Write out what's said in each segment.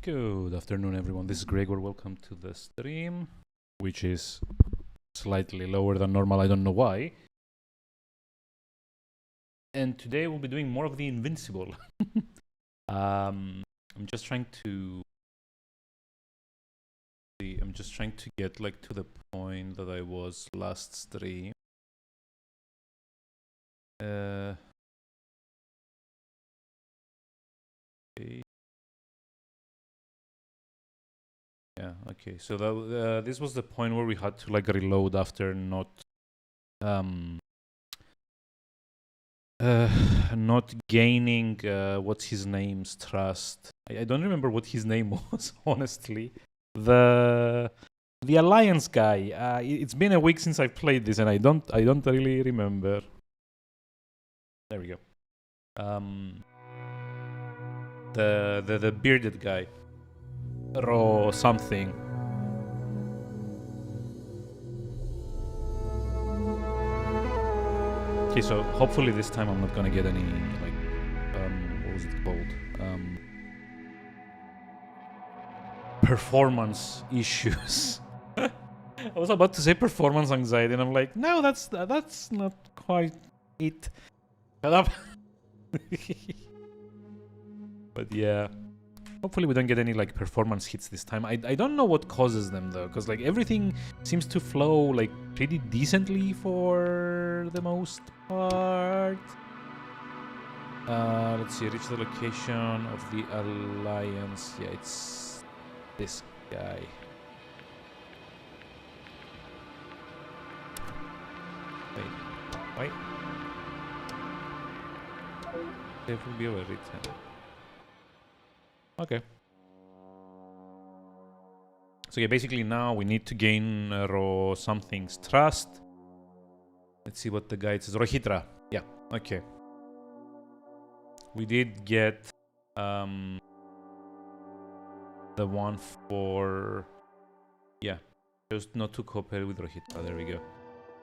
Good afternoon, everyone. This is Gregor. Welcome to the stream, which is slightly lower than normal. I don't know why. And today we'll be doing more of the Invincible. I'm just trying to get like to the point that I was last stream. Okay. Yeah, okay. So that, this was the point where we had to like reload after not gaining what's his name's trust. I don't remember what his name was, honestly. The Alliance guy. It's been a week since I played this, and I don't really remember. There we go. The bearded guy. Or something. Okay, so hopefully this time I'm not gonna get any like what was it called? Performance issues. I was about to say performance anxiety, and I'm like, no, that's not quite it. Shut up. But yeah. Hopefully we don't get any like performance hits this time. I don't know what causes them though, because like everything seems to flow like pretty decently for the most part. Let's see, reach the location of the Alliance. Yeah, it's this guy. Wait. There will be overwritten. Okay. So yeah, basically now we need to gain something's trust. Let's see what the guide says. Rohitra. Yeah, okay. We did get the one for... Yeah, just not to cooperate with Rohitra. There we go.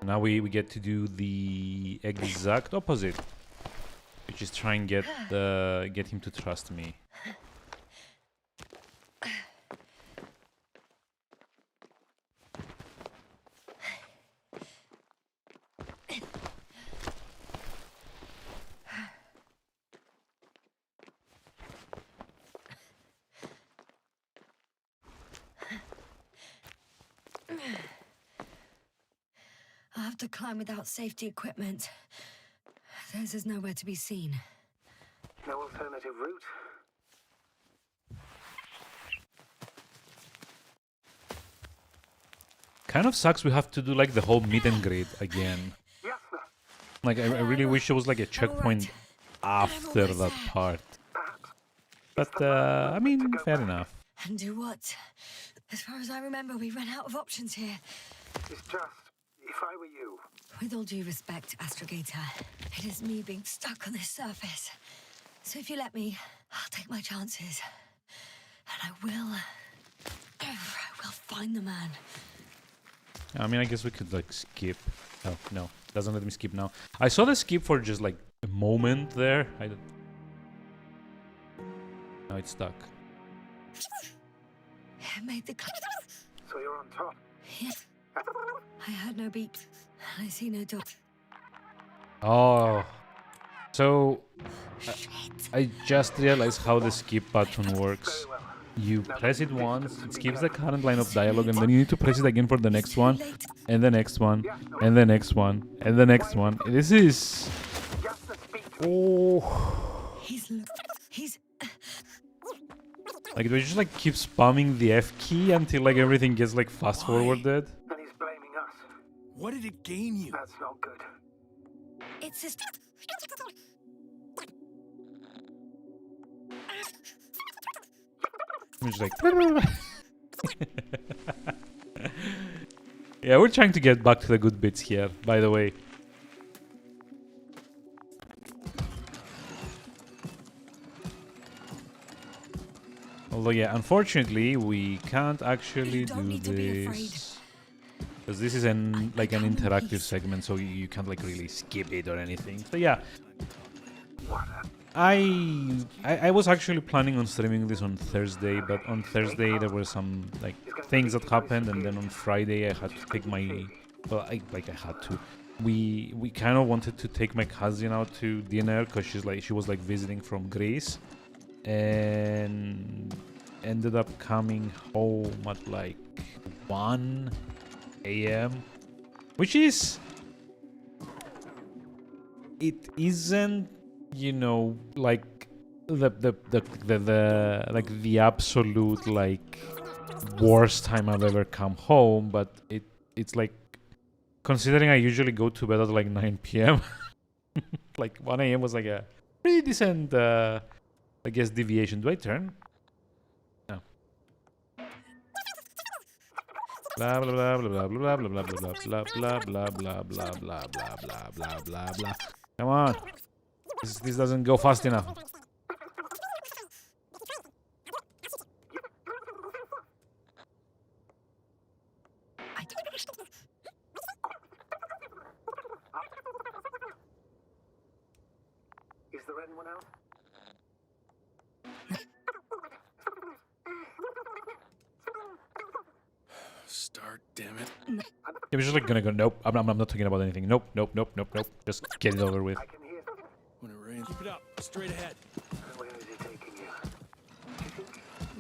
Now we get to do the exact opposite, which is try and get him to trust me. I'll have to climb without safety equipment. Theirs is nowhere to be seen. No alternative route? Kind of sucks we have to do like the whole meet and greet again. Yes, sir. Like I really wish there was like a checkpoint after that part. But I mean, fair enough. And do what? As far as I remember, we ran out of options here. It's just, if I were you... With all due respect, Astrogator, it is me being stuck on this surface. So if you let me, I'll take my chances. And I will find the man. I mean, I guess we could like skip. Oh, no. Doesn't let me skip now. I saw the skip for just like a moment there. Now it's stuck. I made the So you're on top? Yes. I heard no beeps. I see no dot. Oh. So I just realized how the skip button works. Very well. You press it once, it skips the current line of dialogue, and then you need to press it again for the next one, and the next one, and the next one, and the next one. This is... Oh... He's... Like, do I just like keep spamming the F key until like everything gets like fast forwarded? And he's blaming us. What did it gain you? That's not good. It's just... I'm just like... Yeah, we're trying to get back to the good bits here, by the way. Although, yeah, unfortunately, we can't actually do this. Because this is an interactive segment, so you can't like really skip it or anything. So yeah. What a I was actually planning on streaming this on Thursday, but on Thursday there were some like things that happened, and then on Friday I had to take my I had to. We kind of wanted to take my cousin out to dinner because she was like visiting from Greece, and ended up coming home at like 1 a.m., which is it isn't, you know, like the like the absolute like worst time I've ever come home, but it's like, considering I usually go to bed at like 9 p.m. like 1 a.m. was like a pretty decent I guess deviation. Do I turn? No. Blah blah blah blah blah blah blah blah blah blah blah blah blah blah blah blah blah blah blah blah. Come on. This doesn't go fast enough. Is there anyone else? Start, damn it. He was just like gonna go, nope, I'm not talking about anything. Nope, nope, nope, nope, nope. Just get it over with. I can hear. When it rains, keep it up. Straight ahead. Where is he taking you?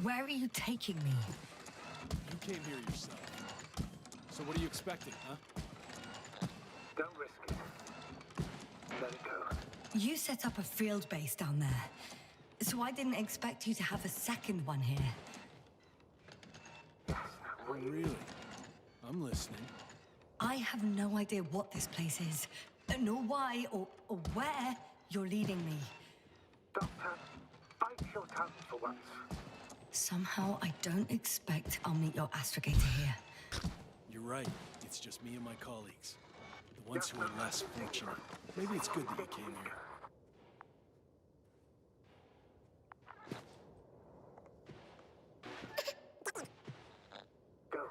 Where are you taking me? You came here yourself. So what are you expecting, huh? Don't risk it. Let it go. You set up a field base down there, so I didn't expect you to have a second one here. Yes, Oh, really? I'm listening. I have no idea what this place is, nor why or where you're leading me. Doctor, bite your tongue for once. Somehow I don't expect I'll meet your astrogator here. You're right. It's just me and my colleagues. The ones who are less fortunate. Maybe it's good that you came here. Go.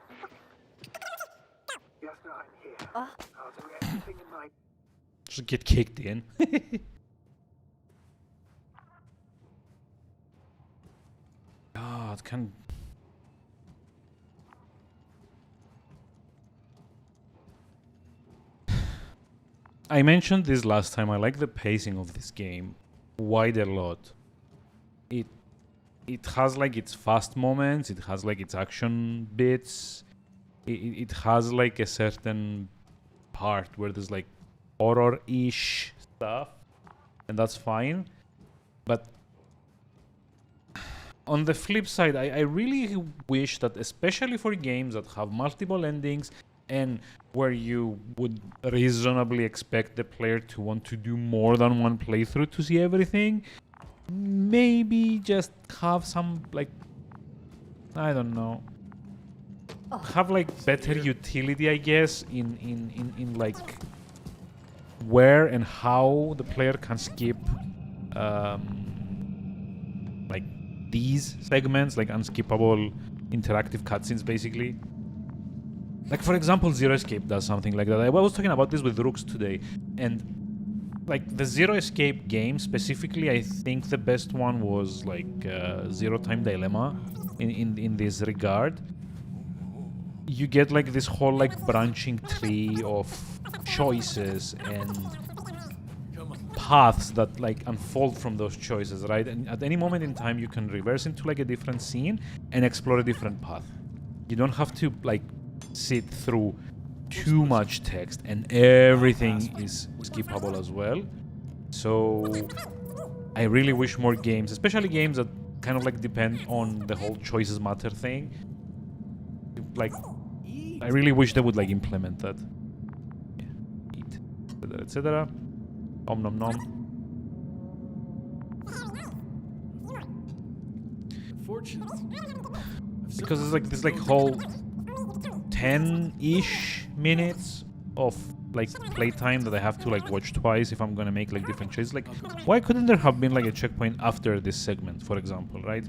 Yes, no, I'm here. I'll do everything in my... Just get kicked in. God, can. I mentioned this last time. I like the pacing of this game quite a lot. It has like its fast moments. It has like its action bits. It has like a certain part where there's like horror-ish stuff, and that's fine. But on the flip side, I really wish that, especially for games that have multiple endings and where you would reasonably expect the player to want to do more than one playthrough to see everything, maybe just have some, like, I don't know, have like better utility, I guess, in like where and how the player can skip like these segments, like unskippable interactive cutscenes, basically. Like, for example, Zero Escape does something like that. I was talking about this with Rooks today, and like the Zero Escape game specifically, I think the best one was like Zero Time Dilemma in this regard. You get like this whole like branching tree of choices and paths that like unfold from those choices, right? And at any moment in time you can reverse into like a different scene and explore a different path. You don't have to like sit through too much text, and everything is skippable as well. So I really wish more games, especially games that kind of like depend on the whole choices matter thing, like I really wish they would like implement that. Yeah. Eat, etc. Om nom nom. Fortunate. Because it's like this like whole 10-ish minutes of like playtime that I have to like watch twice if I'm gonna make like different choices. Like, why couldn't there have been like a checkpoint after this segment, for example, right?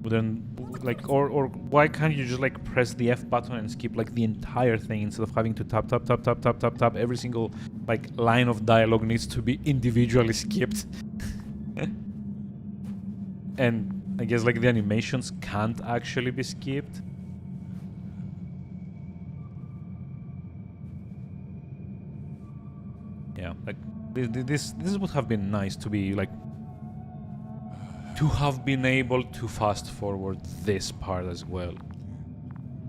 Then, like, or why can't you just like press the F button and skip like the entire thing instead of having to tap tap tap tap tap tap tap? Every single like line of dialogue needs to be individually skipped. And I guess like the animations can't actually be skipped. Yeah, like this would have been nice to be like to have been able to fast forward this part as well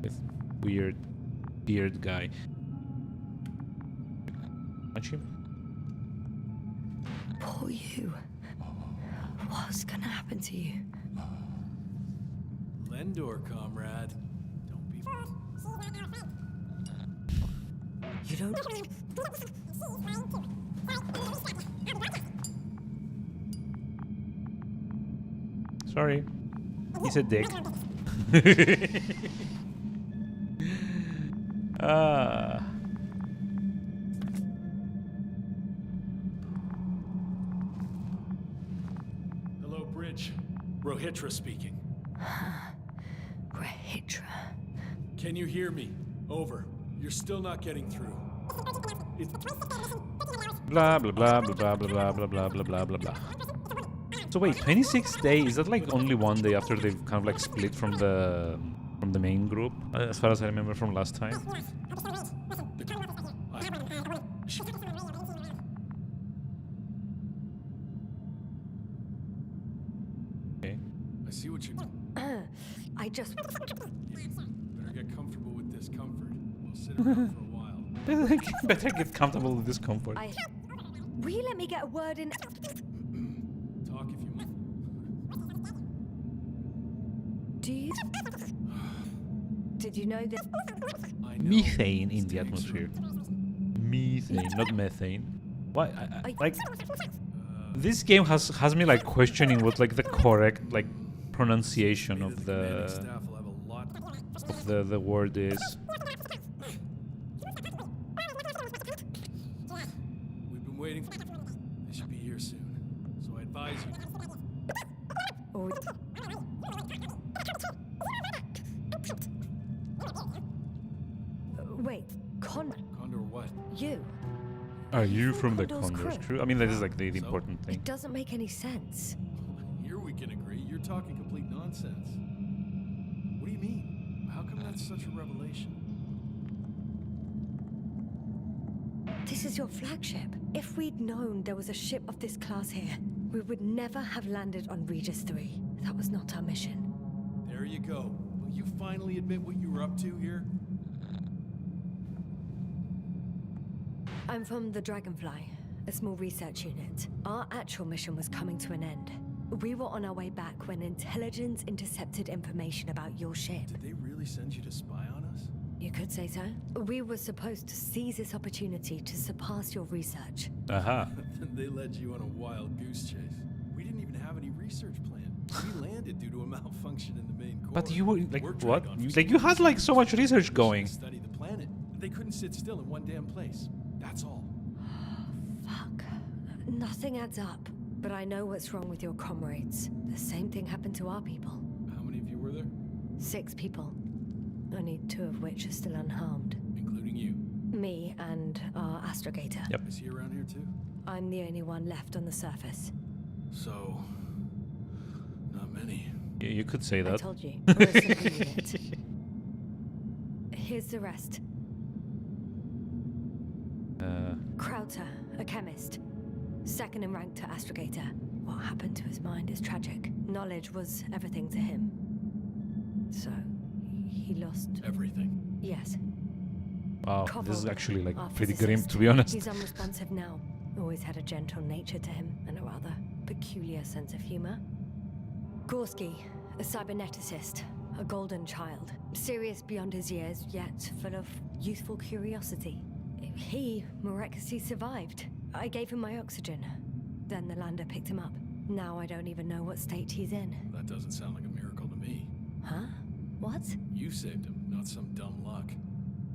with weird beard guy. Punch him. Poor you. What's gonna happen to you? Lendor, comrade. Don't be. You don't. Sorry, he's a dick. Ah. Hello, Bridge. Rohitra speaking. Rahitra. Can you hear me? Over. You're still not getting through. It's Blah blah blah blah blah blah blah blah blah blah blah blah. So wait, 26th day, is that like only one day after they've kind of like split from the main group, as far as I remember from last time? Okay. I see what you. I just. Better get comfortable with discomfort. We'll sit around for a while. Better get comfortable with discomfort. Will you let me get a word in? Talk if you want. Do you? Did you know that? I know. Methane in the It's atmosphere. Methane, not methane. Why? Like this game has me like questioning what like the correct like pronunciation of Commanding the staff will have a lot. the word is. We've been waiting. They should be here soon. So I advise you. Or wait, Condor what? you? Are you from the Condor's Condor's crew. crew? I mean, that is like the So? important thing. It doesn't make any sense. Here we can agree. You're talking complete nonsense. What do you mean? How come that's such a revelation? This is your flagship. If we'd known there was a ship of this class here, we would never have landed on Regis 3. That was not our mission. There you go. Will you finally admit what you were up to here? I'm from the Dragonfly, a small research unit. Our actual mission was coming to an end. We were on our way back when intelligence intercepted information about your ship. Did they really send you to spy on us? You could say so. We were supposed to seize this opportunity to surpass your research. Aha. Then they led you on a wild goose chase. We didn't even have any research plan. We landed due to a malfunction in the main core. But you were like We're what? dragged on You, for like you had like so much research to going. study the planet. They couldn't sit still in one damn place. That's all. Fuck. Nothing adds up. But I know what's wrong with your comrades. The same thing happened to our people. How many of you were there? 6 people. Only 2 of which are still unharmed. Including you. Me and our astrogator. Yep. Is he around here too? I'm the only one left on the surface. So, not many. You could say I that. told you. We're a simple unit. Here's the rest. Krauter, a chemist. Second in rank to astrogator. What happened to his mind is tragic. Knowledge was everything to him. So, he lost. Everything. Yes. Wow, Koval, this is actually like our pretty grim, physicist. to be honest. He's unresponsive now. Always had a gentle nature to him and a rather peculiar sense of humor. Gorski, a cyberneticist, a golden child. Serious beyond his years, yet full of youthful curiosity. He miraculously survived. I gave him my oxygen. Then the lander picked him up. Now I don't even know what state he's in. That doesn't sound like a miracle to me. Huh? What? You saved him, not some dumb luck.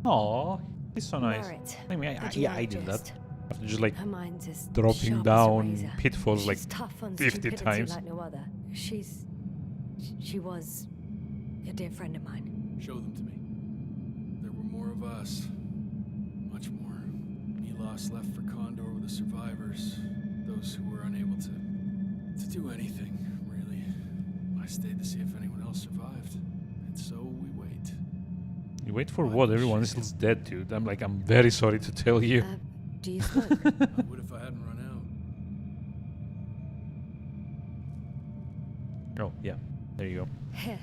Aw, he's so nice. Merit. I mean, the yeah, I did that. geologist. After just like Her mind's as dropping sharp as a down razor. pitfalls like She's tough on 50 stupidity times. like no other. She's She was a dear friend of mine. Show them to me. There were more of us. Much more. Milos left for Condor with the survivors. Those who were unable to do anything, really. I stayed to see if anyone else survived. And so we wait. You wait for what? Everyone else is dead, dude. I'm very sorry to tell you. Do you smoke? I would if I hadn't run out. Oh, yeah. There you go. Here.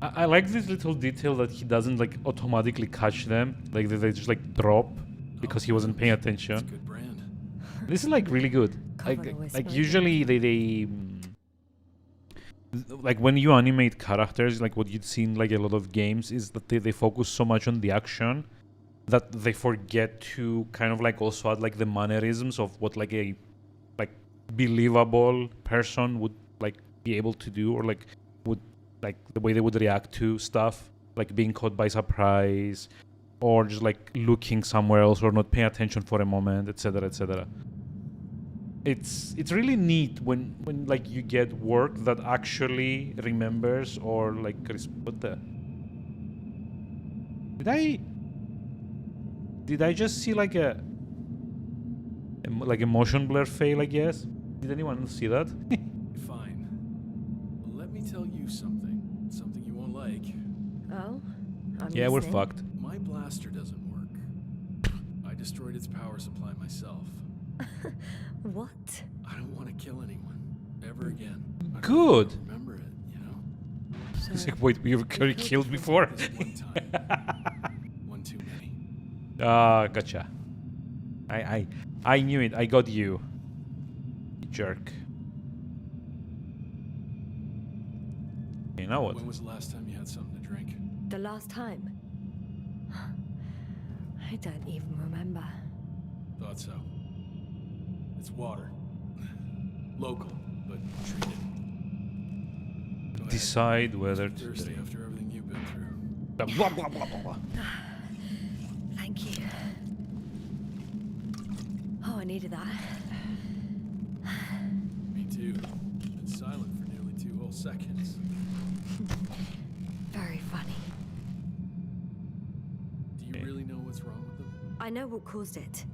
I like this little detail that he doesn't like automatically catch them. Like they just like drop because he wasn't paying It's a attention. good brand. This is like really good. Cover always Like smoking. usually like when you animate characters, like what you'd see in like a lot of games is that they focus so much on the action that they forget to kind of like also add like the mannerisms of what like a like believable person would like be able to do, or like would like the way they would react to stuff, like being caught by surprise or just like looking somewhere else or not paying attention for a moment, etc., etc. It's really neat when like you get work that actually remembers or like what the did I just see like a motion blur fail, I guess? Did anyone else see that? Fine. Let me tell you something. Something you won't like. Oh? I'm Yeah, we're listening. fucked. My blaster doesn't work. I destroyed its power supply myself. What? I don't want to kill anyone. Ever again. I Good. don't remember it, you know? It's like, wait, we were killed before? Just one time. One too many. Ah, gotcha. I knew it. I got you. You jerk. Okay, now what? When was the last time you had something to drink? The last time? I don't even remember. Thought so. It's water. Local, but treated. Go ahead. Decide whether I'm to thirsty drink. after everything you've been through. Blah, blah, blah, blah, blah. Thank you. Oh, I needed that. Me too. Been silent for nearly 2 whole seconds. Very funny. Do you really know what's wrong with them? I know what caused it.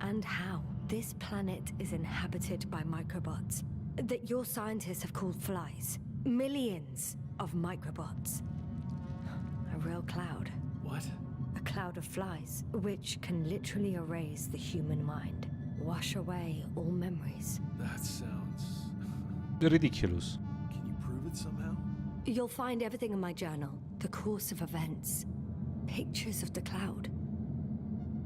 And how. This planet is inhabited by microbots that your scientists have called flies. Millions of microbots. A real cloud. What? A cloud of flies, which can literally erase the human mind. Wash away all memories. That sounds... Ridiculous. Can you prove it somehow? You'll find everything in my journal. The course of events. Pictures of the cloud.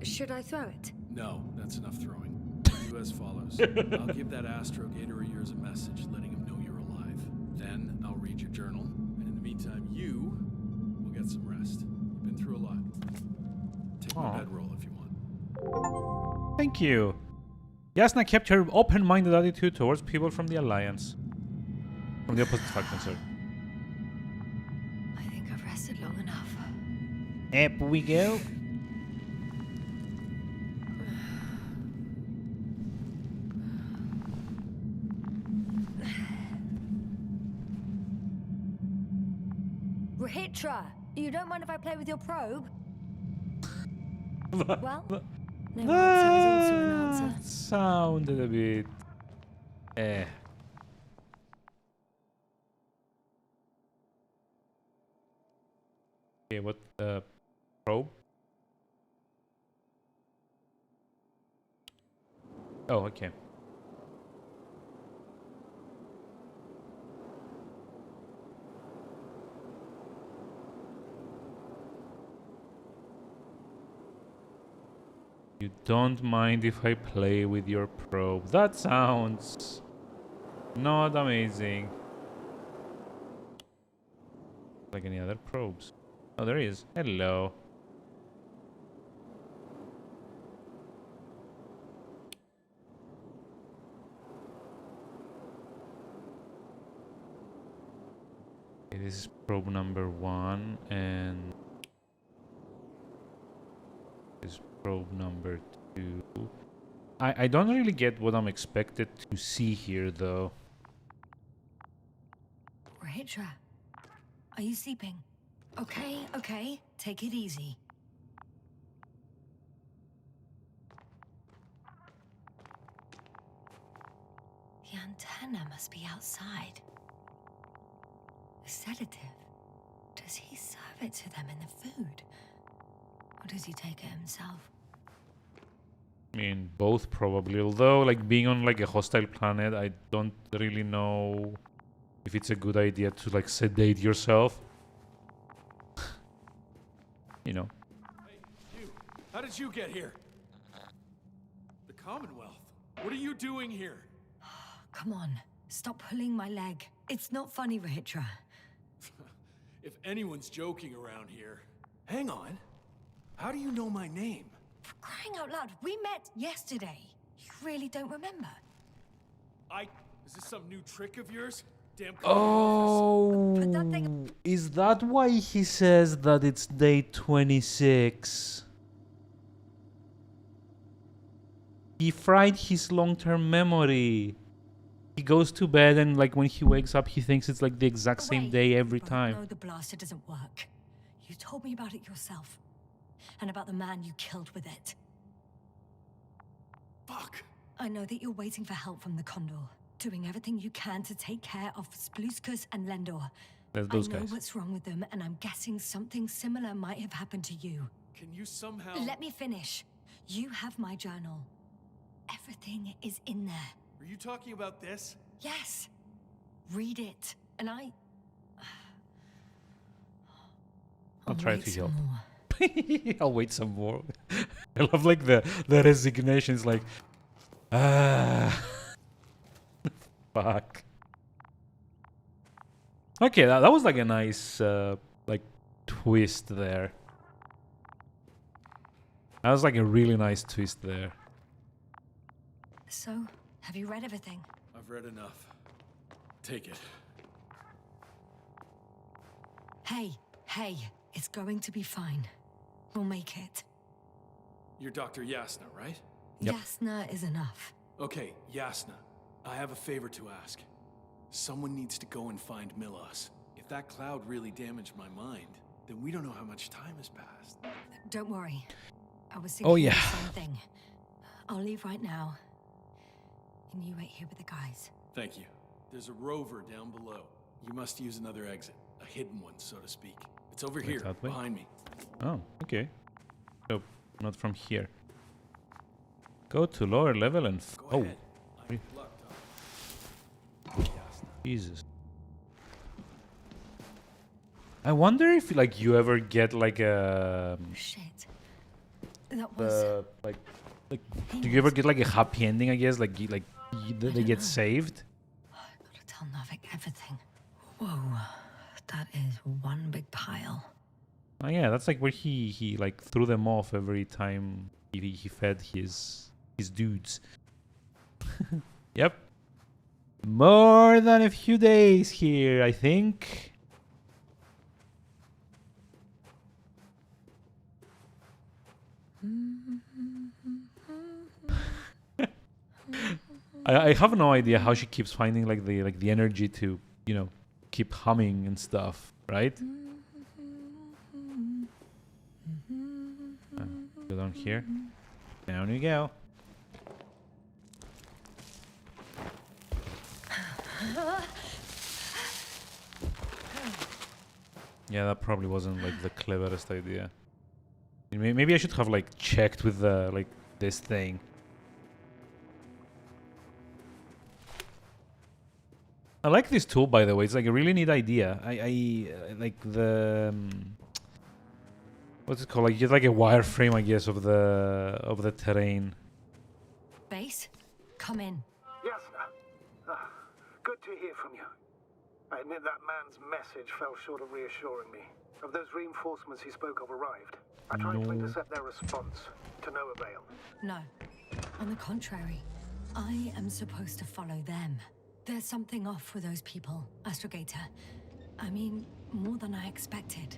Should I throw it? No, that's enough throwing. I'll do as follows. I'll give that astrogator of yours a message letting him know you're alive. Then I'll read your journal, and in the meantime, you will get some rest. You've been through a lot. Take my Aw. bedroll if you want. Thank you. Yasna kept her open-minded attitude towards people from the Alliance. From the opposite faction, sorry. I think I've rested long enough. Up we go. Rahitra, you don't mind if I play with your probe? Well, no answer is also an answer. That sounded a bit... Eh. Okay, what? Probe? Oh, okay. You don't mind if I play with your probe. That sounds not amazing. Like any other probes. Oh, there he is. Hello. Okay, this is probe number 1 and this is probe number 2. I don't really get what I'm expected to see here, though. Rahitra, are you sleeping? Okay, okay, take it easy. The antenna must be outside. A sedative. Does he serve it to them in the food? Or does he take it himself? I mean, both probably. Although, like, being on, like, a hostile planet, I don't really know if it's a good idea to, like, sedate yourself. You know. Hey, you! How did you get here? The Commonwealth. What are you doing here? Come on, stop pulling my leg. It's not funny, Rahitra. If anyone's joking around here... Hang on. How do you know my name? For crying out loud, we met yesterday. You really don't remember? Is this some new trick of yours? Damn. Oh, Put that thing- is that why he says that it's day 26? He fried his long-term memory. He goes to bed and, like, when he wakes up, he thinks it's like the exact same Wait, day every but time. No, the blaster doesn't work. You told me about it yourself. And about the man you killed with it. Fuck. I know that you're waiting for help from the Condor. Doing everything you can to take care of Spluskus and Lendor. Those I know guys. what's wrong with them, and I'm guessing something similar might have happened to you. Can you somehow... Let me finish. You have my journal. Everything is in there. Are you talking about this? Yes. Read it. And I'll try wait to some help. more. I'll wait some more. I love, like, the resignation. It's like, fuck. Okay, that was like a nice like twist there. That was like a really nice twist there. So, have you read everything? I've read enough. Take it. Hey, it's going to be fine. We'll make it. You're Dr. Yasna, right? Yep. Yasna is enough. Okay, Yasna. I have a favor to ask. Someone needs to go and find Milos. If that cloud really damaged my mind, then we don't know how much time has passed. Don't worry. I was thinking yeah. the same thing. I'll leave right now. And you wait here with the guys. Thank you. There's a rover down below. You must use another exit. A hidden one, so to speak. It's over Wait, here, that way? behind me. Oh, okay. So, not from here. Go to lower level and... Go oh, ahead. Re- Good luck, Tom. Yasna. Jesus. I wonder if, like, you ever get, like, a... Shit. That was... like, do you ever get, like, a happy ending, I guess? Like, they don't get know. saved? I gotta tell Navik everything. Whoa. That is one big pile. Oh, yeah, that's like where he like, threw them off every time he fed his dudes. Yep. More than a few days here, I think. I have no idea how she keeps finding like the energy to, you know, keep humming and stuff, right? Go down here. Down you go. Yeah, that probably wasn't like the cleverest idea. Maybe I should have like checked with the like this thing. I like this tool, by the way. It's like a really neat idea. I like the what's it called? Like you get like a wireframe, I guess, of the terrain. Base, come in. Yasna. Good to hear from you. I admit that man's message fell short of reassuring me. Have those reinforcements he spoke of arrived? I tried to No. intercept their response, to no avail. No. On the contrary, I am supposed to follow them. There's something off with those people, Astrogator. I mean, more than I expected.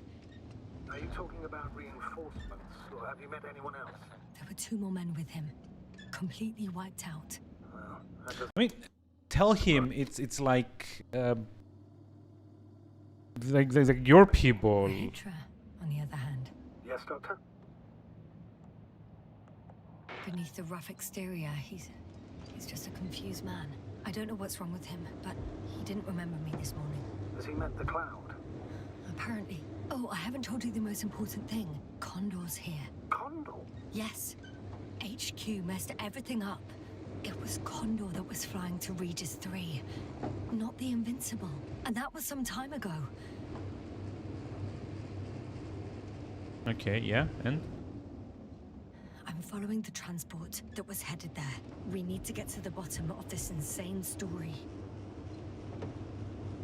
Are you talking about reinforcements, or have you met anyone else? There were 2 more men with him. completely wiped out. Well, that doesn't... I mean, tell him it's like your people. Hydra, on the other hand, Yes, Doctor? beneath the rough exterior, he's just a confused man. I don't know what's wrong with him, but he didn't remember me this morning. Has he met the Cloud? Apparently. Oh, I haven't told you the most important thing. Condor's here. Condor? Yes. HQ messed everything up. It was Condor that was flying to Regis 3, not the Invincible. And that was some time ago. Okay, yeah, and I'm following the transport that was headed there. We need to get to the bottom of this insane story.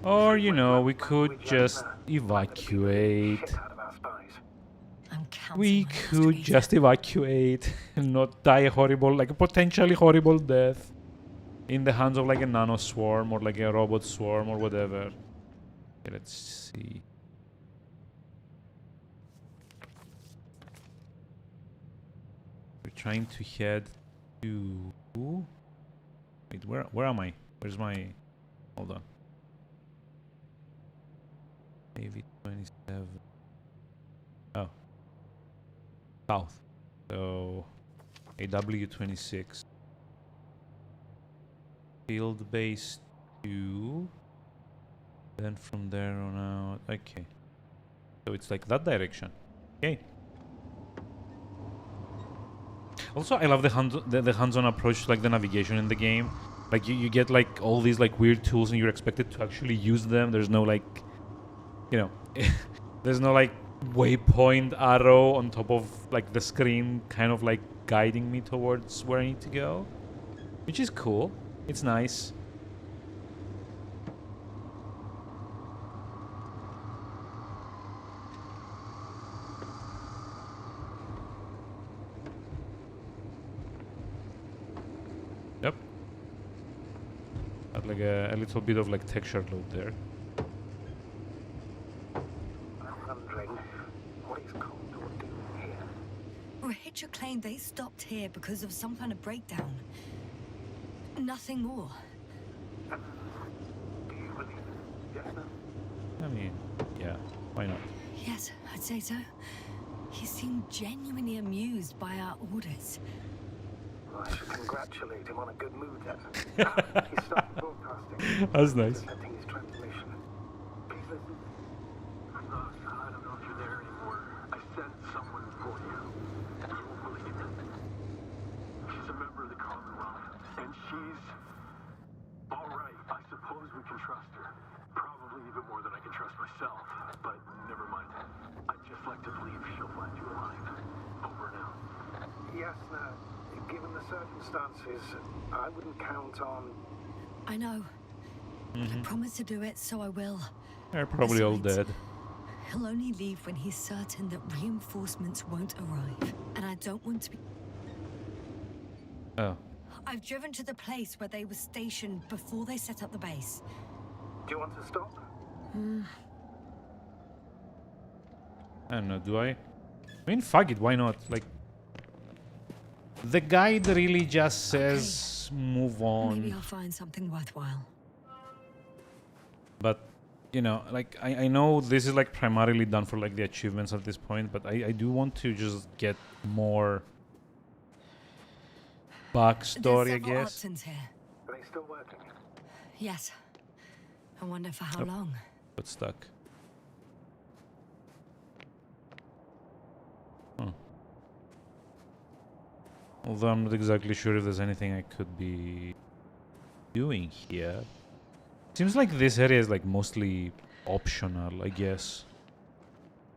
or you know, we could just evacuate. Shit out of our spies. I'm counting We on it, could Mr. just evacuate and not die a horrible, like a potentially horrible death in the hands of like a nano swarm or like a robot swarm or whatever. Okay, let's see. We're trying to head to. Wait, where am I? Where's my? Hold on. AV-27. Oh. South. So AW-26. Field base 2. Then from there on out. Okay. So it's like that direction. Okay. Also, I love the hands-on approach to like the navigation in the game. Like you get like all these like weird tools and you're expected to actually use them. There's no like, you know, there's no like waypoint arrow on top of like the screen kind of like guiding me towards where I need to go. Which is cool. It's nice. Yep. Had like a little bit of like texture load there. I'm wondering, what is Condor doing here? Rahitra claimed they stopped here because of some kind of breakdown. Nothing more. Do you believe it? Yes, no? I mean, yeah, why not? Yes, I'd say so. He seemed genuinely amused by our orders. Well, I should congratulate him on a good mood then. He started broadcasting. That's nice. Presenting his transmission. Please listen. Ross, I don't know if you're there anymore. I sent someone for you. You won't believe it. She's a member of the Commonwealth. And she's... all right. I suppose we can trust her. Probably even more than I can trust myself. But never mind. I'd just like to believe she'll find you alive. Over now. Yes, given the circumstances, I wouldn't count on... I know. I promised to do it, so I will. They're probably all Besides, dead. He'll only leave when he's certain that reinforcements won't arrive. And I don't want to be... Oh. I've driven to the place where they were stationed before they set up the base. Do you want to stop? I don't know, do I? I mean, fuck it, why not? Like, the guide really just says move on. Maybe I'll find something worthwhile. But, you know, like, I know this is like primarily done for like the achievements at this point, but I do want to just get more backstory, I There's several guess. Artsons here. Are they still working? Yes. I wonder for how Yep. long. But stuck. Huh. Although I'm not exactly sure if there's anything I could be doing here. Seems like this area is like mostly optional, I guess.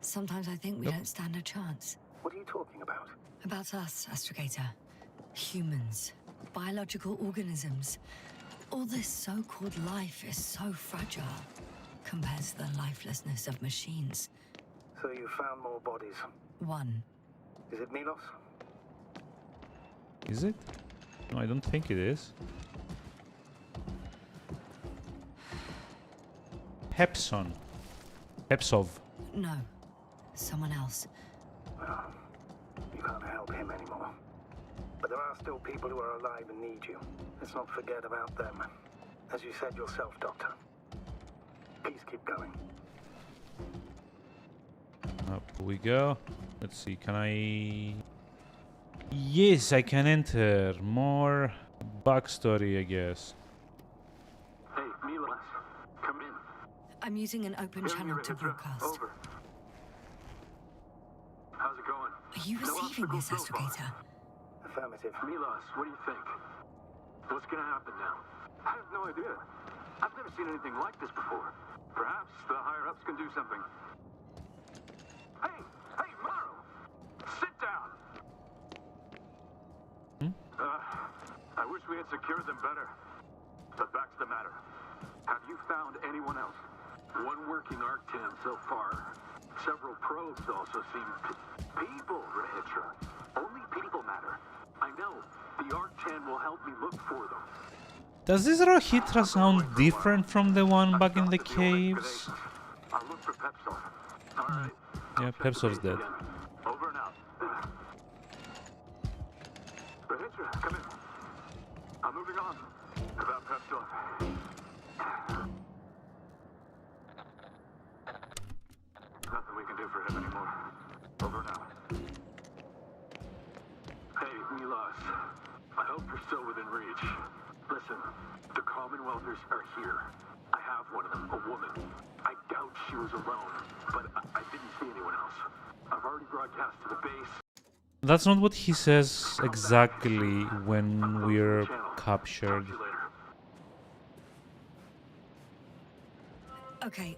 Sometimes I think we Yep. don't stand a chance. What are you talking about? About us, Astrogator. Humans. Biological organisms. All this so-called life is so fragile compared to the lifelessness of machines. So you found more bodies. One. Is it Milos? Is it? No, I don't think it is. Pepson. Pepsov. No. Someone else. Well, you can't help him anymore. But there are still people who are alive and need you. Let's not forget about them. As you said yourself, Doctor. Please keep going. Up we go. Let's see, can I... Yes, I can enter. More backstory, I guess. Hey, Milos, come in. I'm using an open Hear me, channel to Rahitra. broadcast. Over. How's it going? Are you No receiving this, obstacles so far. astrogator? Affirmative. Milos, what do you think? What's gonna happen now? I have no idea. I've never seen anything like this before. Perhaps the higher-ups can do something. Hey! Hey, Morrow! Sit down! I wish we had secured them better. But back to the matter. Have you found anyone else? One working Arctan so far. Several probes also seem people, Rahitra. Only people matter. I know. The Arctan will help me look for them. Does this Rahitra sound different from the one back in the I'll caves? look for Pepsov. All right. Yeah, Pepsov's dead. Over and out. Rahitra, come in. I'm moving on. About Pepsov. Nothing we can do for him anymore. Over and out. Hey, Milos. I hope you're still within reach. Listen, the Commonwealthers are here. I have one of them, a woman. I doubt she was alone, but I didn't see anyone else. I've already broadcast to the base. That's not what he says exactly when we're captured. Talk to you later. Okay,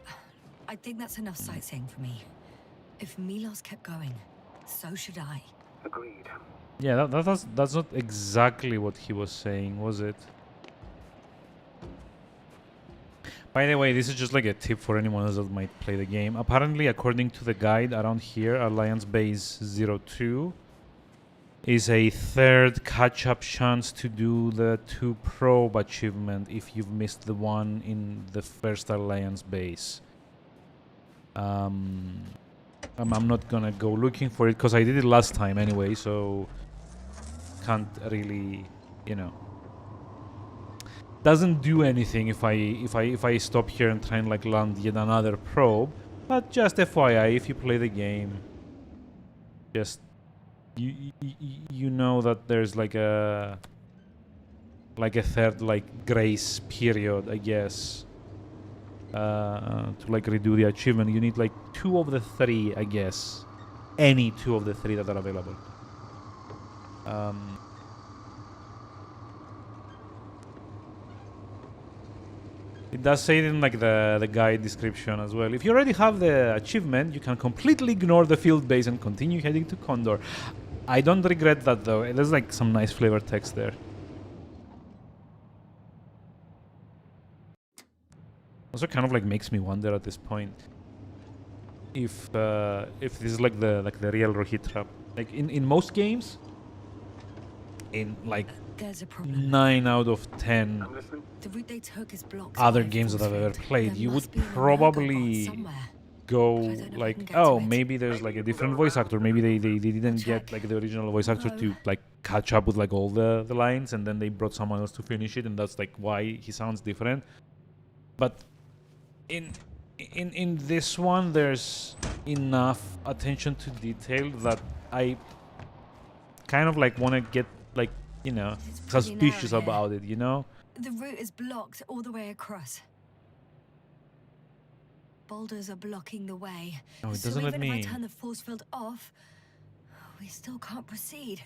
I think that's enough sightseeing for me. If Milos kept going, so should I. Agreed. Yeah, that's not exactly what he was saying, was it? By the way, this is just like a tip for anyone else that might play the game. Apparently, according to the guide around here, Alliance Base 02 is a third catch-up chance to do the 2 probe achievement if you've missed the one in the first Alliance base. I'm not gonna go looking for it because I did it last time anyway, so can't really, you know. Doesn't do anything if I stop here and try and like land yet another probe. But just FYI, if you play the game, just you know that there's like a third like grace period, I guess, to like redo the achievement. You need like 2 of the 3, I guess, any 2 of the 3 that are available. It does say it in like the guide description as well. If you already have the achievement, you can completely ignore the field base and continue heading to Condor. I don't regret that though. There's like some nice flavor text there. Also kind of like makes me wonder at this point if this is like the real Rahitra. Like in most games, in like There's a problem. 9 out of 10 I'm listening. The route they took is blocked. other by games that I've ever force field. played, There you would must be an Energobot probably somewhere. go But I don't know if I like, can get oh, to it. maybe there's like a different voice actor. Maybe they didn't get Check. like the original voice actor to No. like catch up with like all the lines, and then they brought someone else to finish it, and that's like why he sounds different. But in this one, there's enough attention to detail that I kind of like want to get like, you know, It's pretty suspicious narrow here. about it, you know? The route is blocked all the way across. Boulders are blocking the way. No, it so doesn't let even if I me. turn the force field off, we still can't proceed.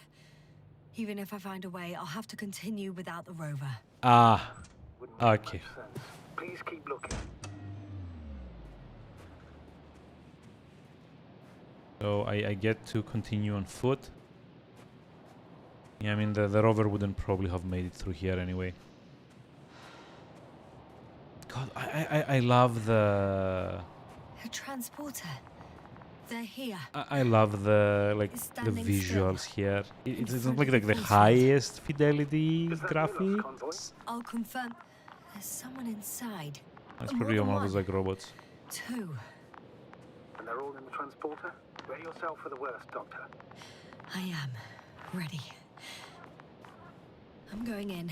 Even if I find a way, I'll have to continue without the rover. Ah, Wouldn't make okay. much sense. Please keep looking. So I get to continue on foot. Yeah, I mean the rover wouldn't probably have made it through here anyway. God, I love the A transporter. They're here. I love the like It's the standing visuals still. here. In It's front not like of the the force field. highest fidelity Does that mean us, convoy? graphics. I'll confirm. There's someone inside. That's More probably than one of those one. like robots. 2. And they're all in the transporter? Ready yourself for the worst, Doctor. I am ready. I'm going in.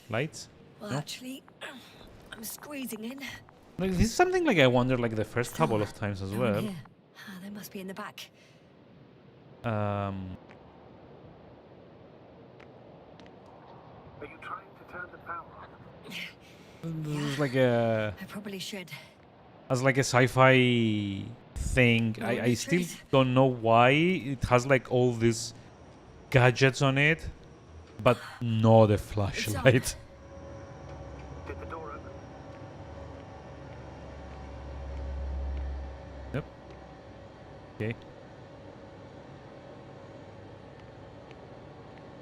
Lights? Well, No? actually, I'm squeezing in. Like, this is something like I wonder like the first couple of times as No one well. here. Ah, they must be in the back. Um, Are you trying to turn the power on? this is like a I probably should. as like a sci-fi thing. No I still retreat. don't know why it has like all these gadgets on it, but not a flashlight. Did the door open? Yep. Okay.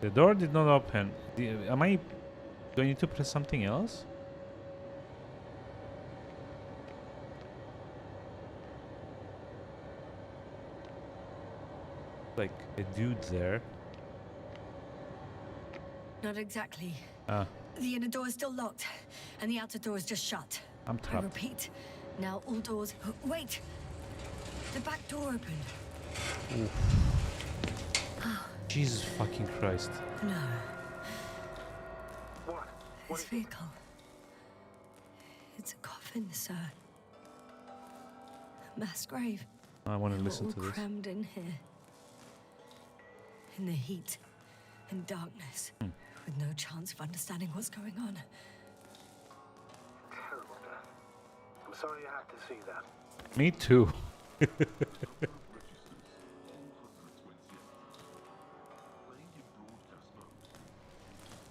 The door did not open. Am I? Do I need to press something else? Like a dude there. Not exactly. Ah, The inner door is still locked, and the outer door is just shut. I'm I trapped. repeat, now all doors. Wait! The back door opened. Jesus fucking Christ. No, What? this vehicle. It's a coffin, sir. A mass grave. I want to We're listen all to this. crammed in here. In the heat and darkness, with no chance of understanding what's going on. Terrible, Dad. I'm sorry you had to see that. Me too.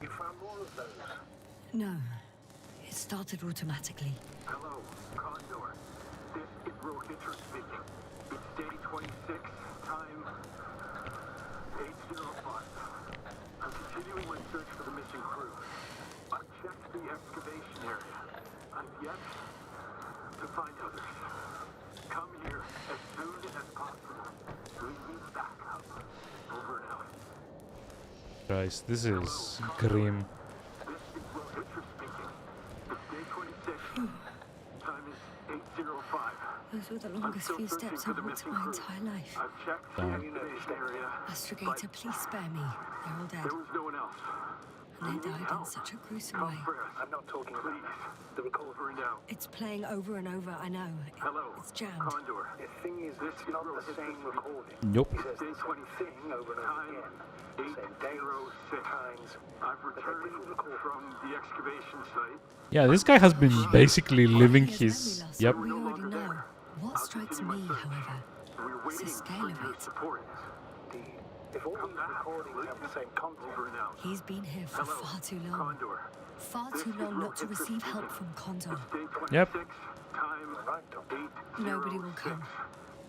You found more of those? No, it started automatically. Hello, Condor. This is Rohitra speaking. It's day 26, time 8:05. I'm continuing my search for the missing crew. I've checked the excavation area. I've yet to find others. Come here as soon as possible. We need backup. Over and out. Christ, this is grim. This is Rohitra speaking. It's day 26. Time is 8:05. Those were the longest few steps I've walked in my entire life. I've checked the Damn. excavation area. Astrogator, please spare me. They're all dead. There was no one else. And they died in such a gruesome way. Come first. I'm not talking about Please. that. The recorder. Over and out. It's playing over and over, I know. Hello. It's jammed. Condor. The thing is, This it's is not the Rohitra same speaking. recording. Nope. He says Day the same 26. thing over and over Time again. Same day, 8:06. times. I've But they returned didn't record. from the excavation site. Yeah, this guy has been basically living He has his. memory loss, Yep. We no already longer know. there. What I'll strikes continue me, my search. however, We're is waiting the for scale of your it. support. If all Come these back, recordings will have the you? same content, Over and out. He's been here for Hello. far too long. Condor. Far This too is long not to Rohitra receive help speaking. from Condor. It's day 26. Yep. Time right, Doctor? 8:06. Nobody will come.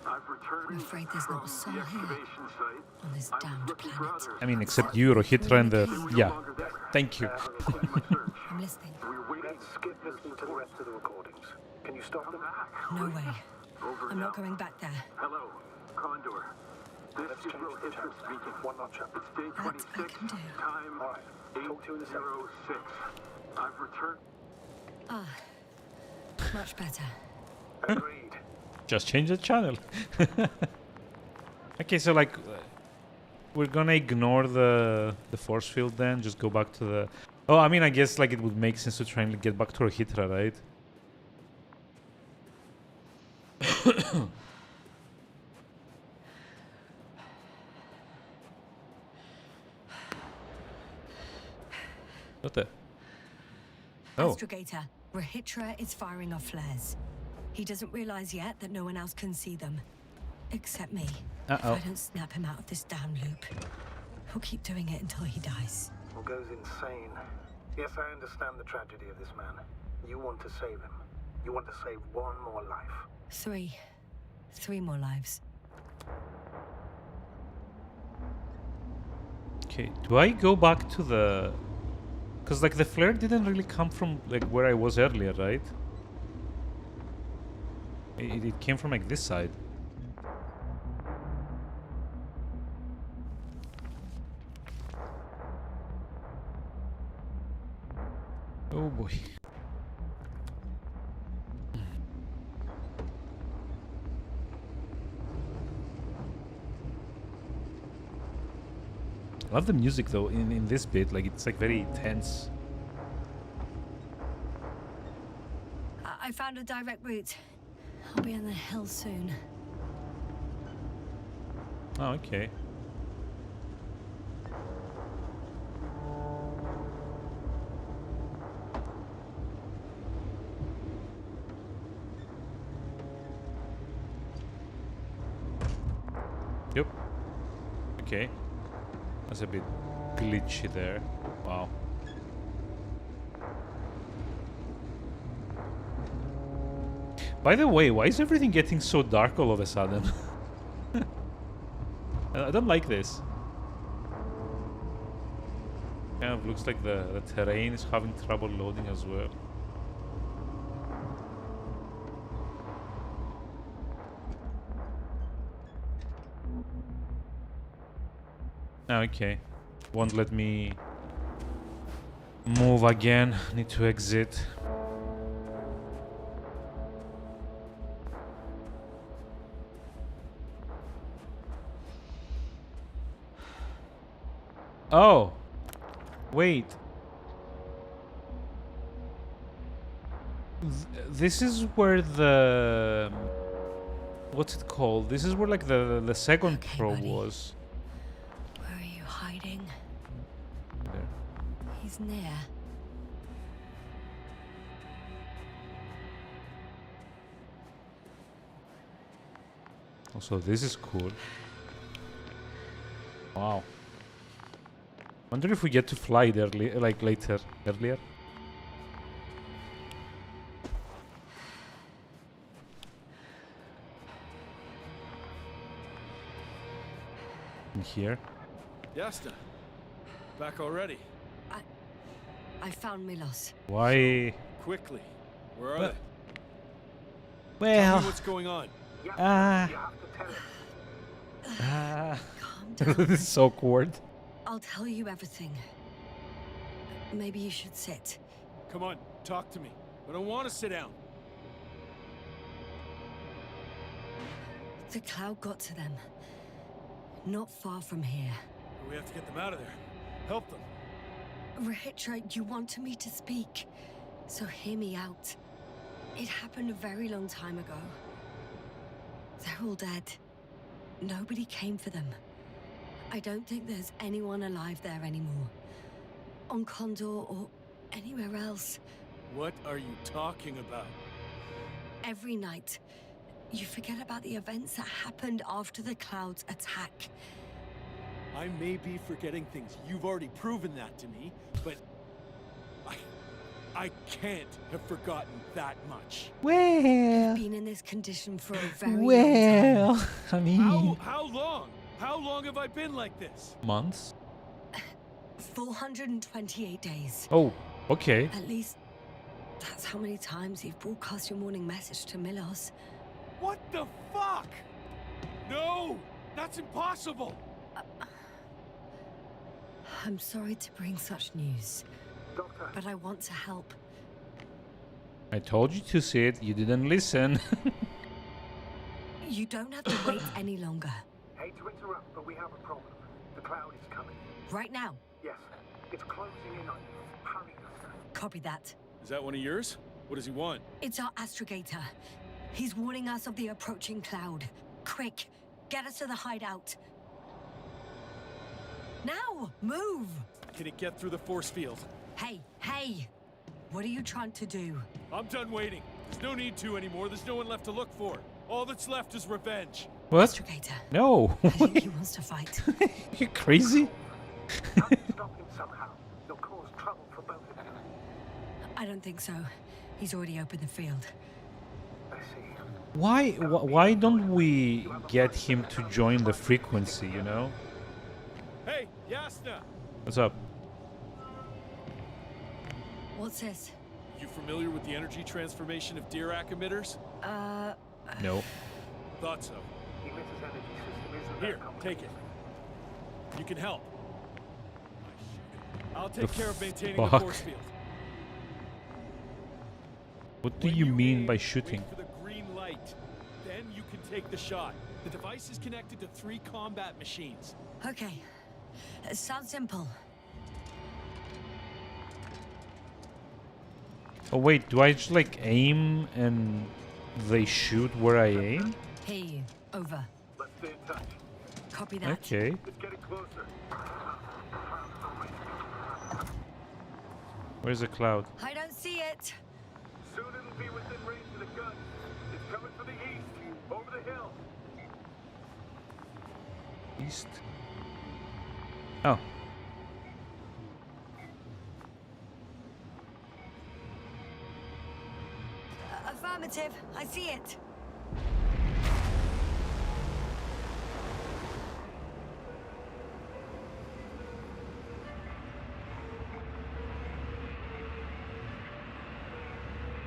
I've returned I'm afraid there's not a soul from the here excavation site. on this I was damned looking for planet. others. I mean, except you, Rohitra, and the. They were no Yeah. longer there. Thank you. Continue my search. I'm listening. We're waiting Let's skip listening to the rest of the recordings. Can you stop them? back. No way. Over I'm now. not going back there. Hello, Condor. This Let's is change the Rohitra channel. speaking. One notch up. It's day That I 26. can do. Time All right. Talk to you in a second. 8:06. I've returned. Ah, much better. Agreed. Just change the channel. Okay, so like, we're gonna ignore the force field then. Just go back to the. Oh, I mean, I guess like it would make sense to try and get back to Rohitra, right? What the? Oh, Astrogator, Rohitra is firing off flares. He doesn't realize yet that no one else can see them. Except me. Uh-oh. If I don't snap him out of this damn loop, he'll keep doing it until he dies. Or goes insane. Yes, I understand the tragedy of this man. You want to save him. You want to save one more life. 3. 3 more lives. okay. Do I go back to the? Because like the flare didn't really come from like where I was earlier, right? It came from like this side. Oh boy. I love the music though in this bit. Like it's like very tense. I found a direct route. I'll be in the hills soon. Oh, okay. Yep. Okay. That's a bit glitchy there. Wow. By the way, why is everything getting so dark all of a sudden? I don't like this. Kind of looks like the terrain is having trouble loading as well. Okay. Won't let me move again. Need to exit. Oh. Wait. This is where the... What's it called? This is where like the second Okay, probe buddy. was. Where are you hiding? There. He's near. Also, this is cool. Wow. Wonder if we get to fly there, like earlier. In here. Yasta, back already. I found Milos. Why? Quickly. Where are Well- they? Tell Well. me what's going on. Yeah, Ah. you have to tell us. Calm This down. is awkward. I'll tell you everything. Maybe you should sit. Come on, talk to me. I don't want to sit down. The cloud got to them. Not far from here. We have to get them out of there. Help them. Rahitra, you wanted me to speak, so hear me out. It happened a very long time ago. They're all dead. Nobody came for them. I don't think there's anyone alive there anymore. On Condor or anywhere else. What are you talking about? Every night, you forget about the events that happened after the Cloud's attack. I may be forgetting things. You've already proven that to me, but I can't have forgotten that much. Well, Been in this condition for a very long time. I mean, How long? How long have I been like this? months. 428 days. Oh, okay. At least that's how many times you've broadcast your morning message to Milos. What the fuck? No! That's impossible! I'm sorry to bring such news, Doctor, but I want to help. I told you to sit. You didn't listen. You don't have to wait any longer. hate to interrupt, but we have a problem. The cloud is coming. Right now. Yes, it's closing in on you. Hurry, Doctor. Copy that. Is that one of yours? What does he want? It's our astrogator. He's warning us of the approaching cloud. Quick, get us to the hideout. Now, move! Can it get through the force field? Hey, hey! What are you trying to do? I'm done waiting. There's no need to anymore. There's no one left to look for. All that's left is revenge. What? Astrogator. No. I think he wants to fight. You crazy? Have to stop him somehow. You'll cause trouble for both of you. I don't think so. He's already opened the field. I see. Why don't we get him to join the frequency, you know? Hey, Yasna! What's up? What's this? You familiar with the energy transformation of Dirac emitters? No. Thought so. The emitter's energy system isn't Here, that complicated. take it. You can help. I'll take care of maintaining the fuck? force field. What do When you mean aim, by shooting? Wait for the green light. Then you can take the shot. The device is connected to 3 combat machines. Okay, It sounds simple. Oh wait, do I just like aim and they shoot where I aim? Hear you. Over. Let's stay in touch. Copy that. Okay. It's getting closer. Where's the cloud? I don't see it. Soon it'll be within range of the gun. It's coming from the east, over the hill. East. Oh. Affirmative. I see it.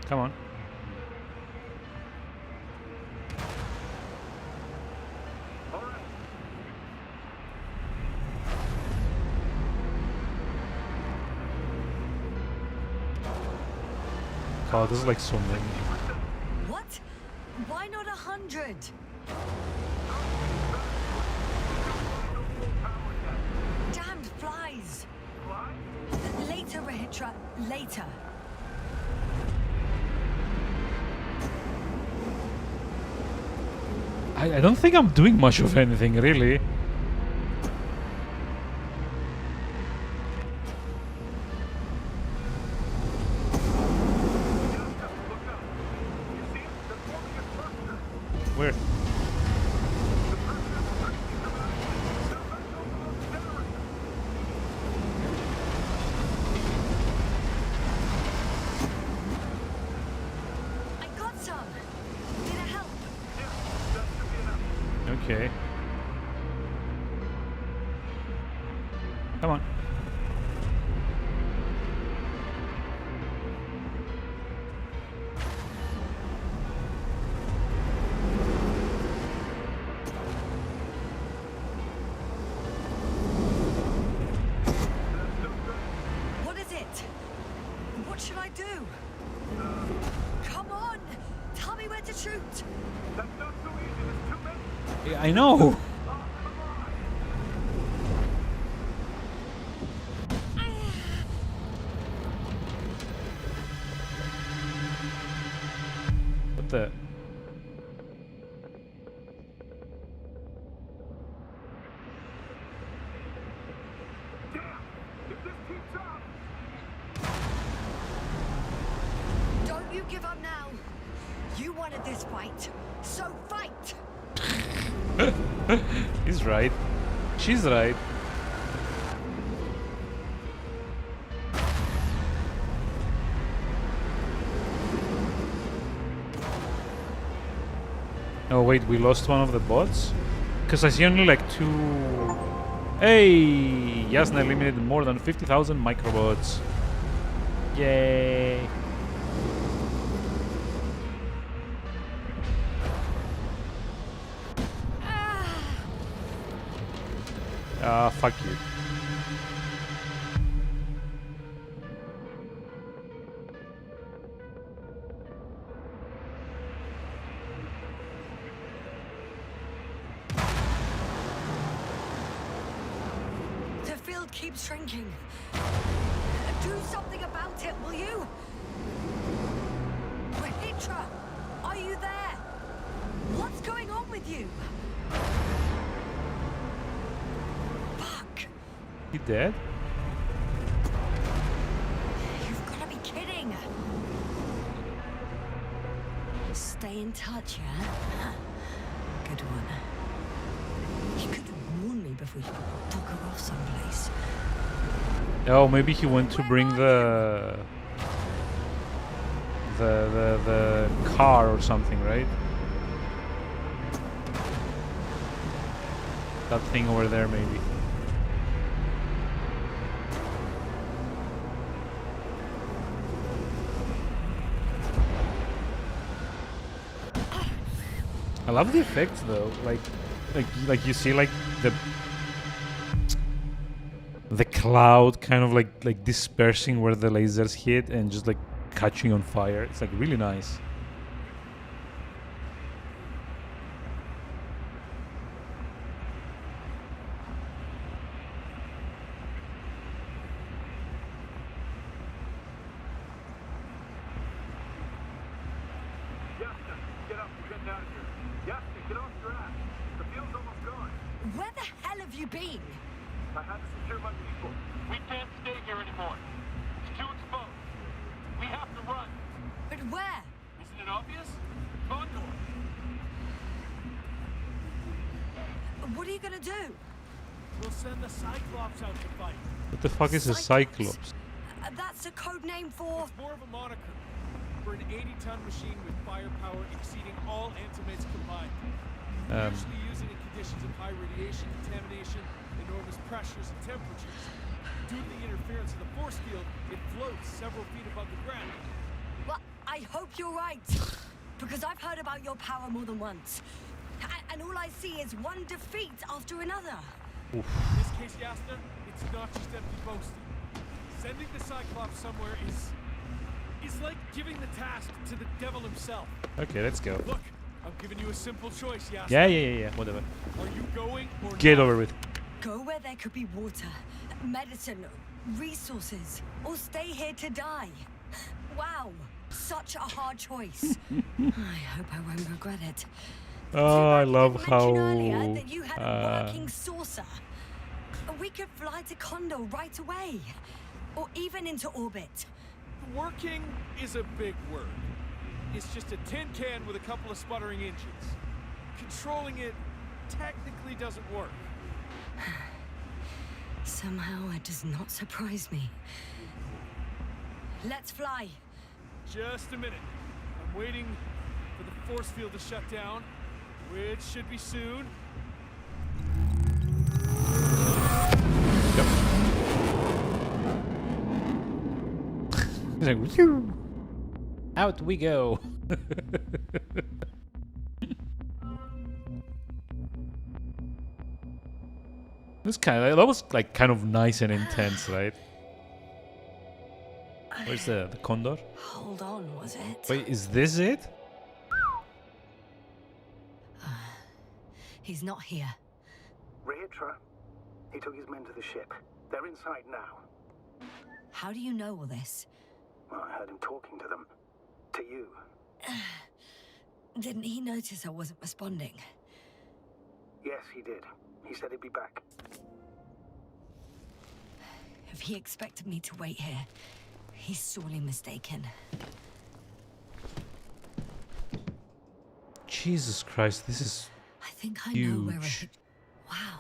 Come on. All right. God, this is like so many. What? Why not 100? Damned flies. Fly? Later, Rahitra. Later. I don't think I'm doing much of anything, really. Where? I got some. Did it help? Okay. Come on. What is it? What should I do? Come on! Tell me where to shoot! That's not so easy. There's too many. Yeah, I know. What the? Damn! If this keeps up, Don't you give up now! You wanted this fight, so fight! He's right. She's right. Oh wait, we lost one of the bots? Because I see only like two... Hey! Yasna eliminated more than 50,000 microbots. Yay! Ah, fuck you. The field keeps shrinking. Do something about it, will you? Rahitra, are you there? What's going on with you? Fuck! He dead? You've got to be kidding! Stay in touch, yeah? Good one. You could have warned me before you took her off someplace. Oh, maybe he went to bring the car or something, right? That thing over there, maybe. I love the effects though, like you see like the cloud kind of like dispersing where the lasers hit and just like catching on fire. It's like really nice. out of here. Yasti, get off your ass. The field's almost gone. Where the hell have you been? I had to secure my people. We can't stay here anymore. It's too exposed. We have to run. But where? Isn't it obvious? Condor. What are you gonna do? We'll send the Cyclops out to fight. What the fuck is a Cyclops? That's a code name for... It's more of a moniker for an 80-ton machine with firepower exceeding all Antimates combined. Usually used in conditions of high radiation contamination, enormous pressures and temperatures. Due to the interference of the force field, it floats several feet above the ground. Well, I hope you're right. Because I've heard about your power more than once. And all I see is one defeat after another. In this case, Yasna, it's not just empty boasting. Sending the Cyclops somewhere is like giving the task to the devil himself. Okay, let's go. Look, I'm giving you a simple choice, Yasna. Yeah, whatever. Are you going or Get not? over with. Go where there could be water, medicine, resources, or stay here to die. Wow, such a hard choice. I hope I won't regret it. Oh, I love You how. mentioned earlier that you had a working saucer. We could fly to Kondo right away, or even into orbit. Working is a big word. It's just a tin can with a couple of sputtering engines. Controlling it technically doesn't work. Somehow it does not surprise me. Let's fly. Just a minute. I'm waiting for the force field to shut down, which should be soon. He's like, "Phew." Out we go. This that was like kind of nice and intense, right? Where's the condor? Hold on, was it? Wait, is this it? He's not here. Rehitra, he took his men to the ship. They're inside now. How do you know all this? Well, I heard him talking to them. To you. Didn't he notice I wasn't responding? Yes, he did. He said he'd be back. If he expected me to wait here, he's sorely mistaken. Jesus Christ, this is I think I know where huge. Wow.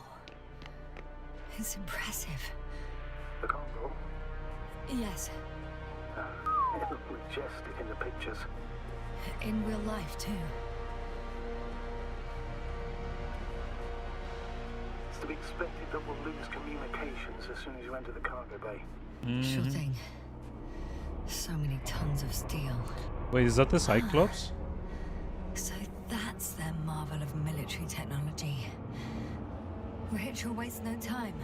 It's impressive. The Condor? Yes, It looked majestic in the pictures. in real life too. It's to be expected that we'll lose communications as soon as you enter the cargo bay. Sure thing. So many tons of steel. Wait, is that the Cyclops? So that's their marvel of military technology. Rachel wastes no time.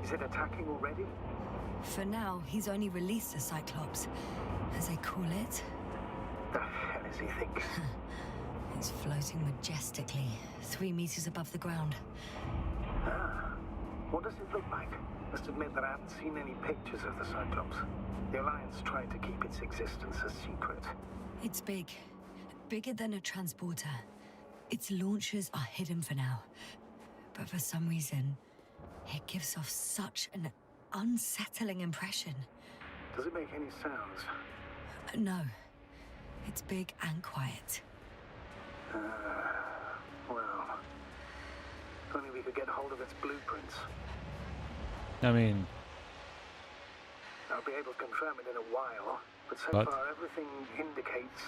Is it attacking already? For now, he's only released the Cyclops, as they call it. The hell is he thinking? It's floating majestically, 3 meters above the ground. What does it look like? Must admit that I haven't seen any pictures of the Cyclops. The Alliance tried to keep its existence a secret. It's big. Bigger than a transporter. Its launchers are hidden for now. But for some reason, it gives off such an unsettling impression. Does it make any sounds? No. It's big and quiet. Well, if only we could get hold of its blueprints. I mean, I'll be able to confirm it in a while, but so But- far everything indicates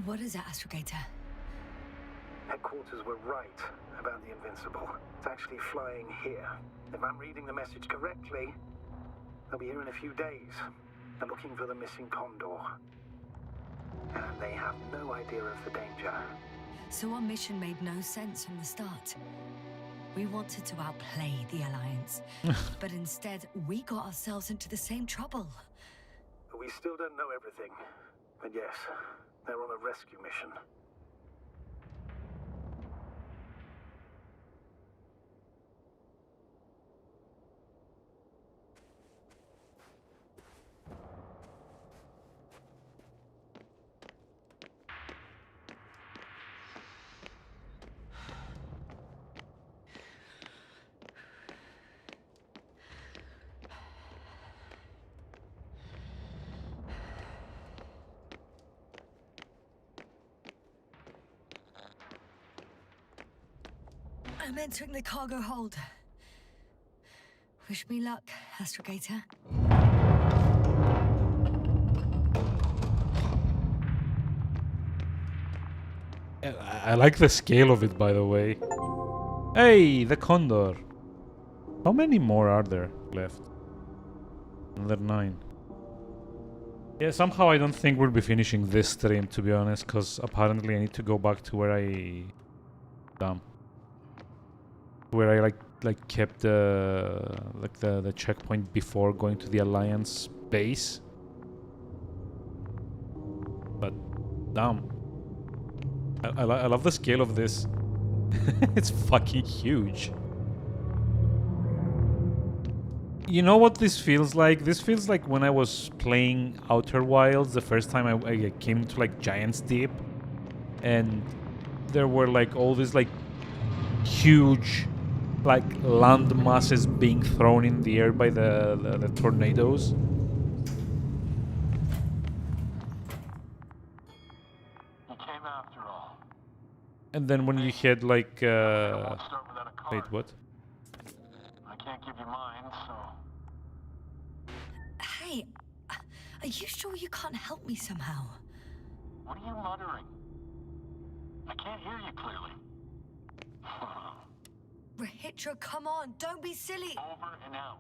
What is it, Astrogator? headquarters were right about the Invincible. It's actually flying here. If I'm reading the message correctly, they'll be here in a few days. They're looking for the missing Condor. And they have no idea of the danger. So our mission made no sense from the start. We wanted to outplay the Alliance, but instead we got ourselves into the same trouble. But we still don't know everything. But yes, they're on a rescue mission. I'm entering the cargo hold. Wish me luck, Astrogator. I like the scale of it, by the way. Hey, the Condor. How many more are there left? Another 9. Yeah, somehow I don't think we'll be finishing this stream, to be honest, because apparently I need to go back to where I... Damn. Where I like kept the checkpoint before going to the Alliance base. But damn. I love the scale of this. It's fucking huge. You know what this feels like? This feels like when I was playing Outer Wilds the first time I came to like Giant's Deep, and there were like all these like huge like land masses being thrown in the air by the tornadoes. You came after all. And then when you had like I won't start without a card. wait, what? I can't give you mine, so Hey, are you sure you can't help me somehow? what are you muttering? I can't hear you clearly. Rahitra, come on, don't be silly. Over and out.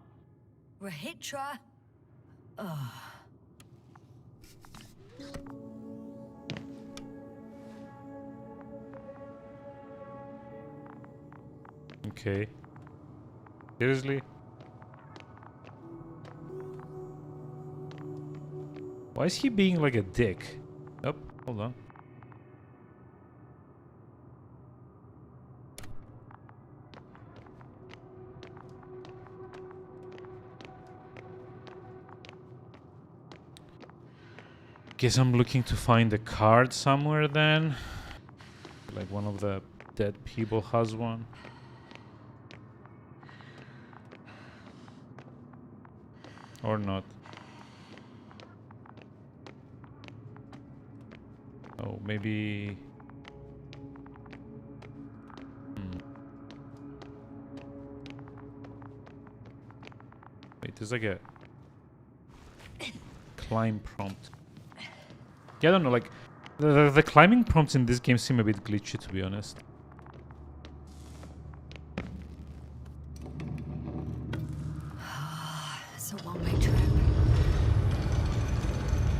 Rahitra. Ugh. Okay. Seriously? Why is he being like a dick? Oh, hold on. Guess I'm looking to find a card somewhere then. Like one of the dead people has one. Or not. Oh, maybe... Wait, there's like a... climb prompt. Yeah, I don't know, like... The climbing prompts in this game seem a bit glitchy, to be honest. It's a one-way trip.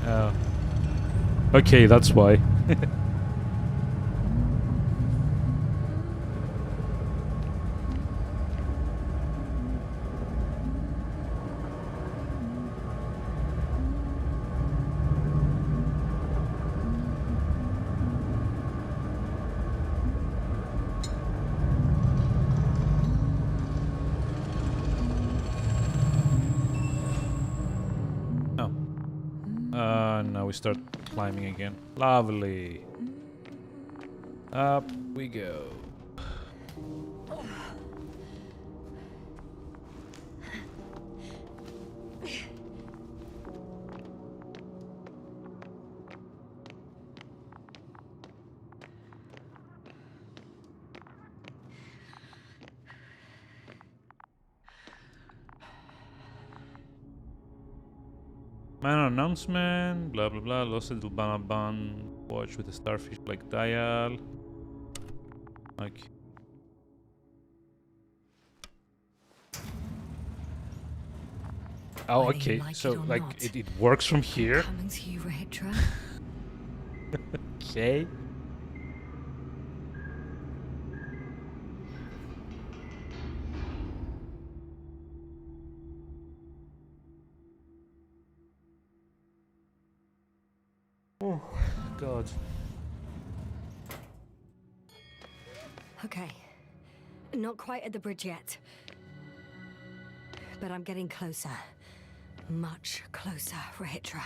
Oh. Okay, that's why. Now we start climbing again. Lovely. Up we go. Minor announcement, blah blah blah, lost a Banaban watch with a starfish like dial. Okay. Oh, Whether you okay. like So, it or like, not, it works from here. Coming to you, Rahitra. Okay. Oh, God. Okay. Not quite at the bridge yet. But I'm getting closer. Much closer, Rahitra.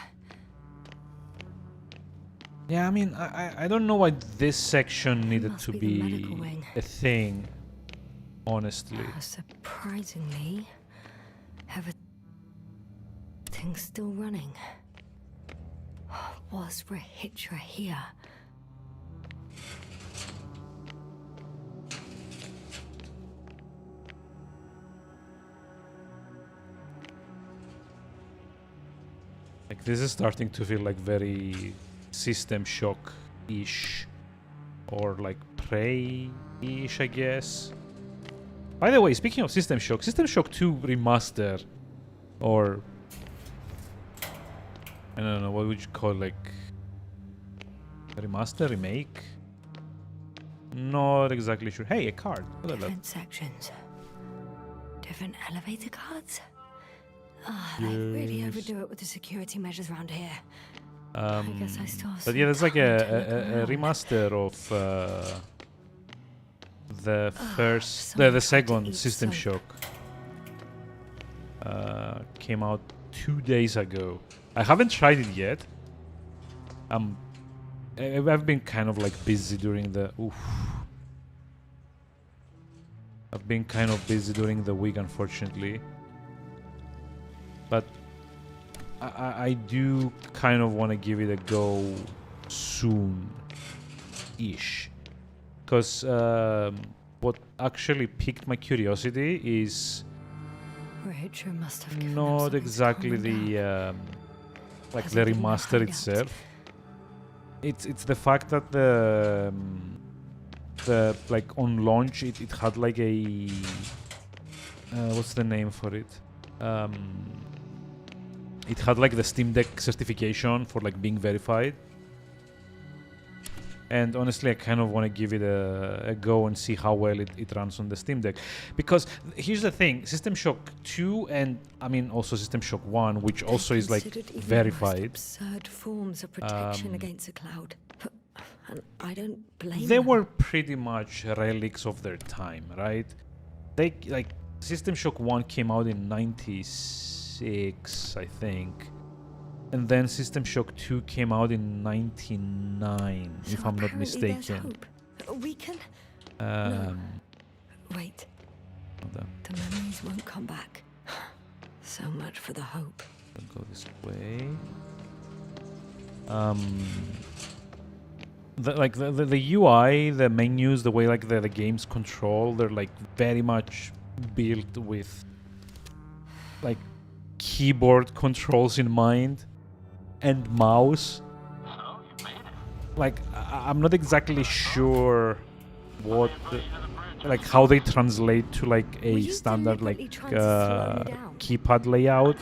Yeah, I mean, I don't know why this section needed must to be the medical be wing. a thing, honestly. Surprisingly, everything's still running. Was Rahitra here? Like, this is starting to feel like very System Shock-ish. Or like Prey-ish, I guess. By the way, speaking of System Shock 2 Remaster, or I don't know, what would you call, like, remaster, remake? Not exactly sure. Hey, a card. Look at that. Different sections. Different elevator cards. Ah, they really Yes. overdo it with the security measures around here. I guess I still have But yeah, there's like some time to look a around. remaster of the first, someone the tried to second eat System soap. Shock. Came out 2 days ago. I haven't tried it yet. I've been kind of like busy during the. I've been kind of busy during the week, unfortunately. But I do kind of want to give it a go soon-ish. Because what actually piqued my curiosity is Rachel must have given them not something to exactly calm them the down. like Has the it been a remaster hideout? itself. It's the fact that the like on launch it had like a what's the name for it? It had like the Steam Deck certification for like being verified. And honestly, I kind of want to give it a go and see how well it runs on the Steam Deck. Because here's the thing, System Shock 2 and I mean also System Shock 1, which They're also is like considered even the most verified. absurd forms of protection against a cloud. And I don't blame They them. were pretty much relics of their time, right? They like System Shock 1 came out in '96, I think. And then System Shock 2 came out in '99, So if I'm not apparently there's mistaken. hope. We can... Wait, Hold on, the memories won't come back. So much for the hope. I'll go this way. The UI, the menus, the way like the games control, they're like very much built with like keyboard controls in mind and mouse. Like I'm not exactly sure what like how they translate to like Were a you standard deliberately like trying to slow me down? keypad layout.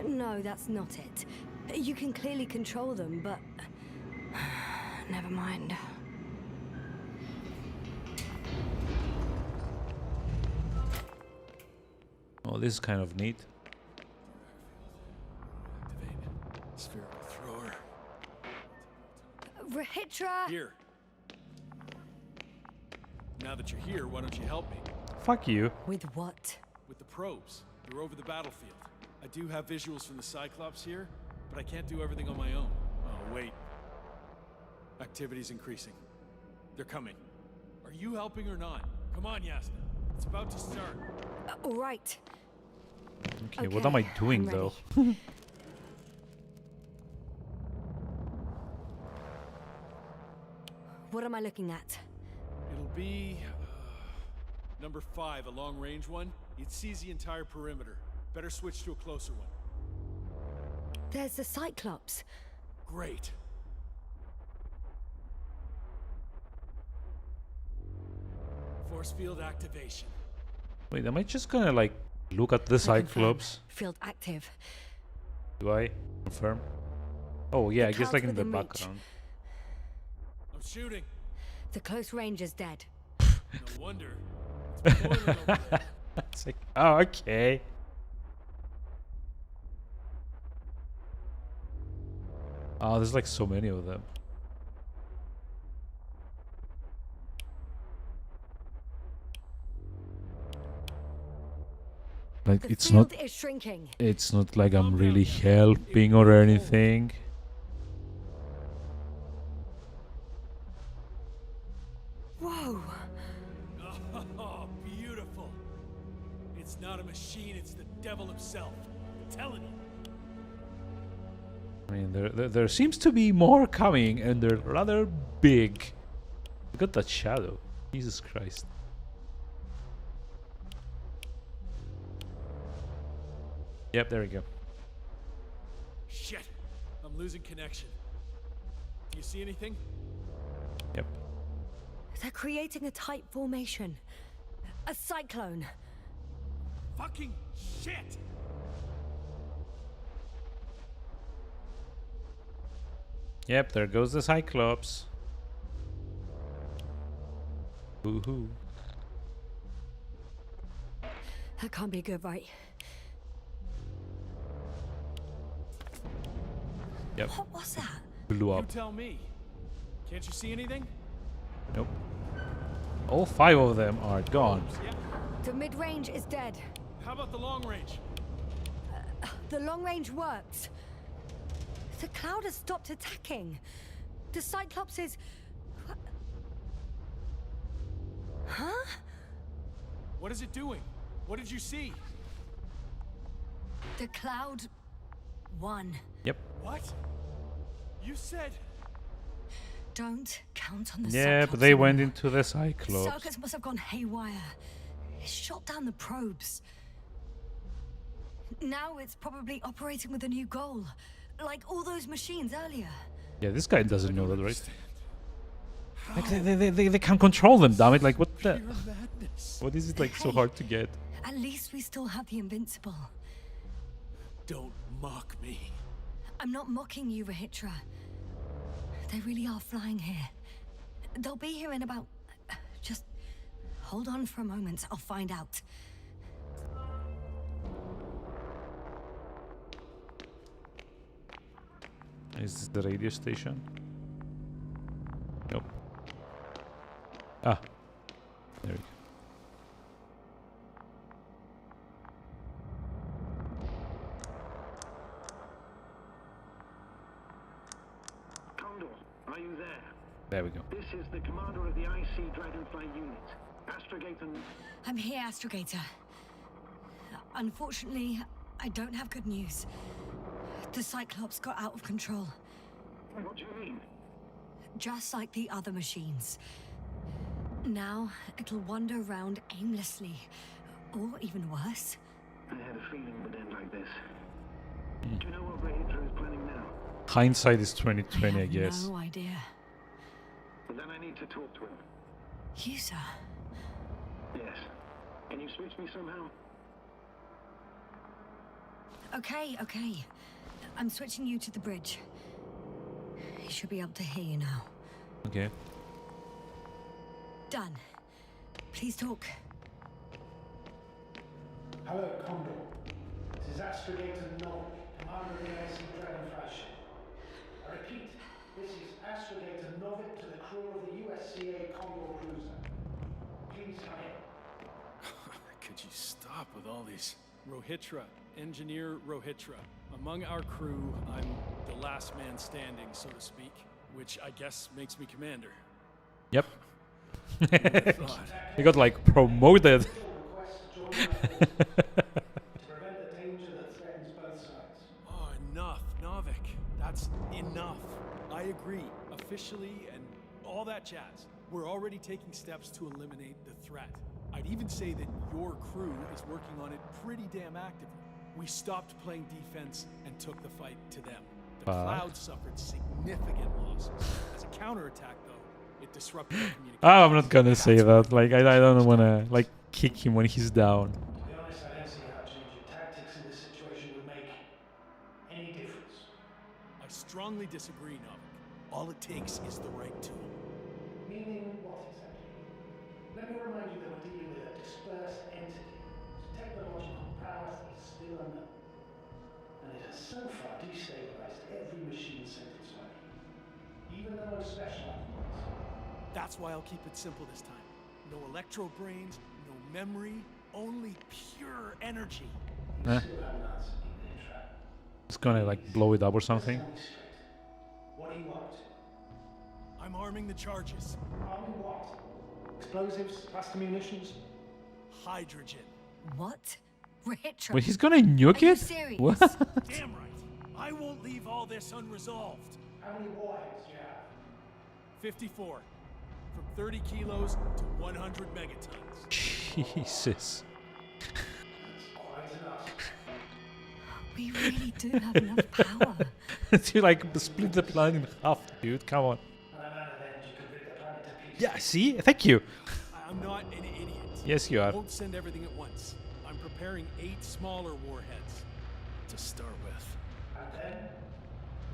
No, that's not it. You can clearly control them, but... Never mind. Oh, this is kind of neat. Activate spherical thrower. Rahitra! Here. Now that you're here, why don't you help me? Fuck you. With what? With the probes. They're over the battlefield. I do have visuals from the Cyclops here, but I can't do everything on my own. Oh, wait. Activity's increasing. They're coming. Are you helping or not? Come on, Yasna. It's about to start. All right. Okay, what am I doing I'm though? ready. What am I looking at? It'll be... number 5, a long-range one. It sees the entire perimeter. Better switch to a closer one. There's the Cyclops. Great. Force field activation. Wait, am I just gonna like look at the I confirm. Cyclops? Field active. Do I confirm? Oh yeah, The I guess cloud's like in the within reach. background. I'm shooting. The close range is dead. No wonder. It's boiling over there. It's like, oh okay. Oh, there's like so many of them. Like The it's not field is shrinking. it's not like I'm really helping or anything. Whoa. Oh, beautiful. It's not a machine, it's the devil himself. I'm telling you. I mean, there seems to be more coming, and they're rather big. Look at that shadow. Jesus Christ. Yep, there we go. Shit! I'm losing connection. Do you see anything? Yep. They're creating a tight formation. A cyclone. Fucking shit! Yep, there goes the Cyclops. Woohoo. That can't be good, right? Yep, What was that? blew You up. tell me. Can't you see anything? Nope. All 5 of them are gone. Yeah. The mid-range is dead. How about the long range? The long range worked. The cloud has stopped attacking. The Cyclops is... Huh? What is it doing? What did you see? The cloud won. Yep. What? You said... Don't count on the Yep, Cyclops they went anymore. into the Cyclops. Circus must have gone haywire. It shot down the probes. Now it's probably operating with a new goal. Like all those machines earlier. Yeah, this guy doesn't know that, right? Like they can't control them, damn it. Like, what the... Pure madness. What is it, like, so Hey. hard to get? At least we still have the Invincible. Don't mock me. I'm not mocking you, Rahitra. They really are flying here. They'll be here in about... Just hold on for a moment. I'll find out. Is this the radio station? Nope. Ah. There we go. Condor, are you there? There we go. This is the commander of the IC Dragonfly unit. Astrogator... I'm here, Astrogator. Unfortunately, I don't have good news. The Cyclops got out of control. What do you mean? Just like the other machines. Now, it'll wander around aimlessly. Or even worse. I had a feeling it would end like this. Do you know what Rahitra is planning now? Hindsight is 2020, I have guess. no idea. But then I need to talk to him. You, sir? Yes. Can you switch me somehow? Okay. I'm switching you to the bridge. He should be able to hear you now. Okay. Done. Please talk. Hello, Condor. This is Astrogator Noel, commander of the IC Dragonfly ship. I repeat, this is Astrogator Novik to the crew of the USCA Condor cruiser. Please come in. Could you stop with all these? Rohitra, Engineer Rohitra. Among our crew, I'm the last man standing, so to speak, which I guess makes me commander. Yep. Thought. He got, like, promoted. Request to join my forces to prevent the danger that threatens both sides. Oh, enough, Novik. That's enough. I agree, officially and all that jazz. We're already taking steps to eliminate the threat. I'd even say that your crew is working on it pretty damn actively. We stopped playing defense and took the fight to them. The Cloud suffered significant losses. As a counterattack, though, it disrupted our communication. I'm not gonna say that. Like, I don't wanna, like, kick him when he's down. To be honest, I don't see how changing tactics in this situation would make any difference. I strongly disagree, Novik. All it takes is the right tool. Meaning what exactly? Let me remind you that we're dealing with a dispersed entity whose technological prowess is still unknown. And it has so far destabilized every machine sent its way. Even the most specialized ones. That's why I'll keep it simple this time. No electro brains, no memory, only pure energy. Eh. Still haven't answered me, Rahitra. It's gonna, like, blow it up or something. Tell me straight. What do you want? I'm arming the charges. Arming what? Explosives? Cluster munitions? Hydrogen. What? Rahitra? Wait, he's gonna nuke Are you it? serious? What? Damn right. I won't leave all this unresolved. How many warheads do you have? 54. From 30 kilos to 100 megatons. Jesus. Quite enough. We really do have enough power. To like split the planet in half, dude. Come on. Yeah, see? Thank you. I'm not an idiot. Yes, you I are. won't send everything at once. I'm preparing 8 smaller warheads to start with. And then?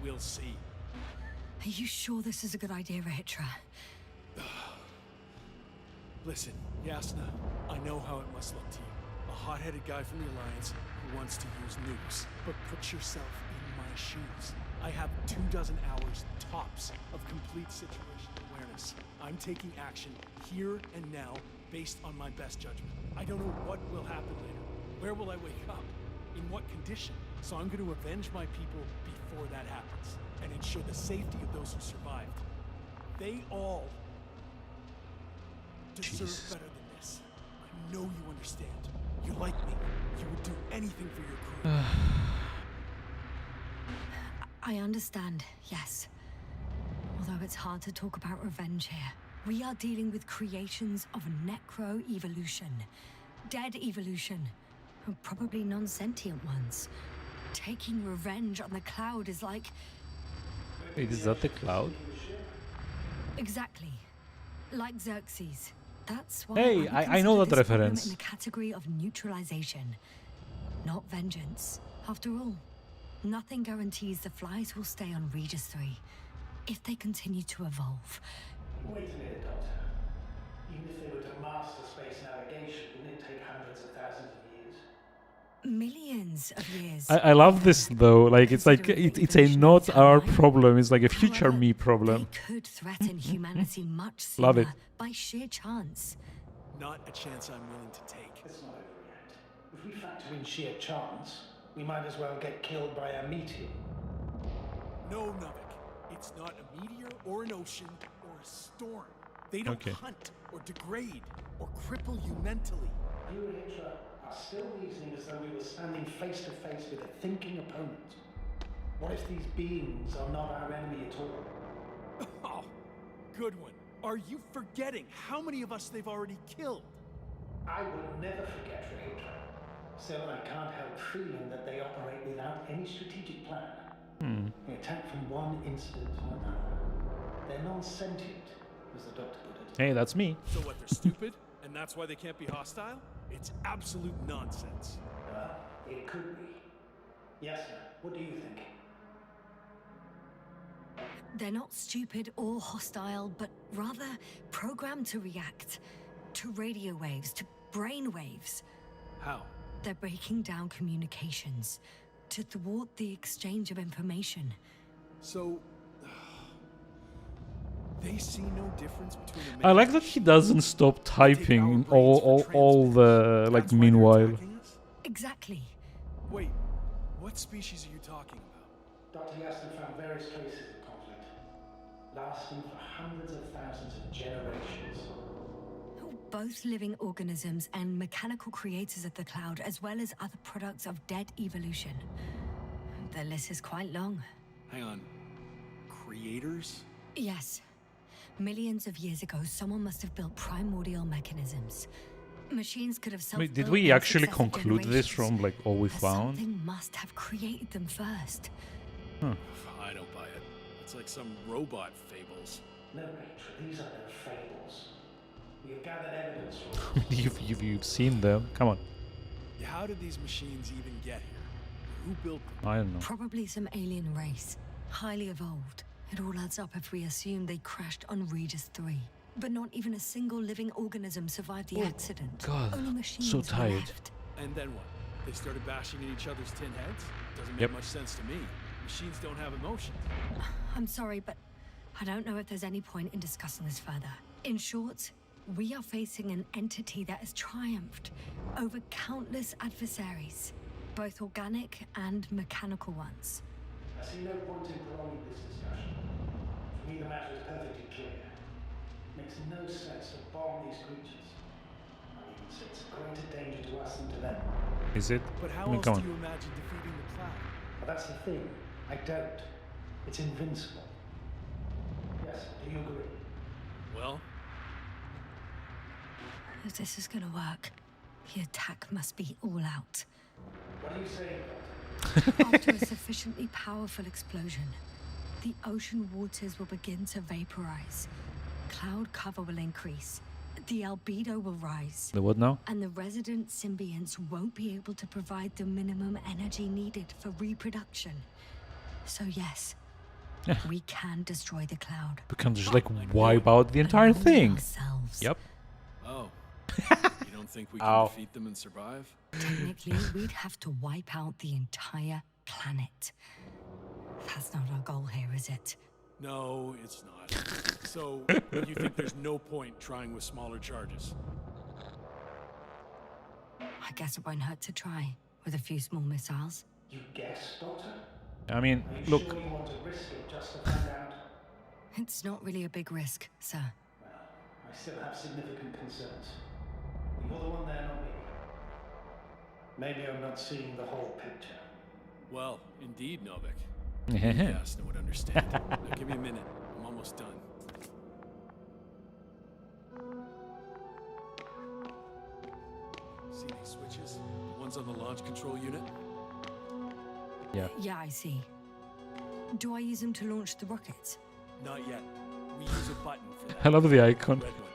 We'll see. Are you sure this is a good idea, Rahitra? Listen, Yasna, I know how it must look to you. A hot-headed guy from the Alliance who wants to use nukes. But put yourself in my shoes. I have 24 hours tops of complete situational awareness. I'm taking action here and now based on my best judgment. I don't know what will happen later. Where will I wake up? In what condition? So I'm going to avenge my people before that happens and ensure the safety of those who survived. They all deserve Jesus. better than this. I know you understand. You like me. You would do anything for your crew. I understand, yes. Although it's hard to talk about revenge here. We are dealing with creations of necro-evolution. Dead evolution. Probably non-sentient ones. Taking revenge on the Cloud is like... Wait, is that the Cloud? Exactly. Like Xerxes. That's why Hey, I know consider that this problem reference. in the category of neutralization, not vengeance. After all, nothing guarantees the flies will stay on Regis 3 if they continue to evolve. Wait a minute, Doctor. Even if they were to master space navigation, wouldn't it take hundreds of thousands of years? Millions of years. I love this though. Like it's like it's a not our problem. It's like a future However, me problem. They could threaten humanity much sooner Love it. by sheer chance. Not a chance I'm willing to take. Let's not overreact. If we factor in sheer chance, we might as well get killed by a meteor. No, Nuvik. It's not a meteor or an ocean or a storm. They don't Okay. hunt or degrade or cripple you mentally. You, Hitler, are still reasoning as though we were standing face to face with a thinking opponent. What if these beings are not our enemy at all? Oh, good one. Are you forgetting how many of us they've already killed? I will never forget Hitler. Still, I can't help feeling that they operate without any strategic plan. They attack from one incident to another. They're non-sentient, as the doctor put it. Hey, that's me. So what, they're stupid? And that's why they can't be hostile? It's absolute nonsense. It could be. Yes, sir. What do you think? They're not stupid or hostile, but rather programmed to react to radio waves, to brain waves. How? They're breaking down communications to thwart the exchange of information. So... they see no difference between a I like that he doesn't stop typing in all the like That's why they're meanwhile. attacking us? Exactly. Wait, what species are you talking about? Dr. Yastin found various traces of conflict, lasting for hundreds of thousands of generations. Both living organisms and mechanical creators of the Cloud, as well as other products of dead evolution. The list is quite long. Hang on. Creators? Yes. Millions of years ago, someone must have built primordial mechanisms. Machines could have self-built. Wait, did we in actually successive conclude this generations. from like all we But found? something must have created them first. I don't buy it. It's like some robot fables. No, Rachel, these are no fables. We have gathered evidence from you've seen them. Come on. How did these machines even get here? Who built them? I don't know. Probably some alien race, highly evolved. It all adds up if we assume they crashed on Regis 3. But not even a single living organism survived the accident. God, Only machines so were tired. left. And then what? They started bashing in each other's tin heads? Doesn't make Yep. much sense to me. Machines don't have emotions. I'm sorry, but I don't know if there's any point in discussing this further. In short, we are facing an entity that has triumphed over countless adversaries, both organic and mechanical ones. I see no point in prolonging this discussion. For me, the matter is perfectly clear. It makes no sense to bomb these creatures. I even say it's a greater danger to us than to them. Is it? But how I mean, else come do on. you imagine defeating the Cloud? But that's the thing. I don't. It's invincible. Yes, do you agree? Well, If this is gonna work, the attack must be all out. What are you saying, Doctor? After a sufficiently powerful explosion, the ocean waters will begin to vaporize. Cloud cover will increase. The albedo will rise. The what now? And the resident symbionts won't be able to provide the minimum energy needed for reproduction. So yes, we can destroy the cloud. We can just like wipe out the entire alone thing. Ourselves. Yep. Oh. You don't think we can Ow. defeat them and survive? Technically, we'd have to wipe out the entire planet. That's not our goal here, is it? No, it's not. So, you think there's no point trying with smaller charges? I guess it won't hurt to try with a few small missiles. You guess, Doctor? I mean, Are you look, sure you want to risk it just to find out? It's not really a big risk, sir. Well, I still have significant concerns. You're the one there, not me. Maybe I'm not seeing the whole picture. Well, indeed, Novik. yeah. Yasna would understand. Now, give me a minute. I'm almost done. See these switches? The ones on the launch control unit? Yeah, I see. Do I use them to launch the rockets? Not yet. We use a button for that. I love the icon. Red one.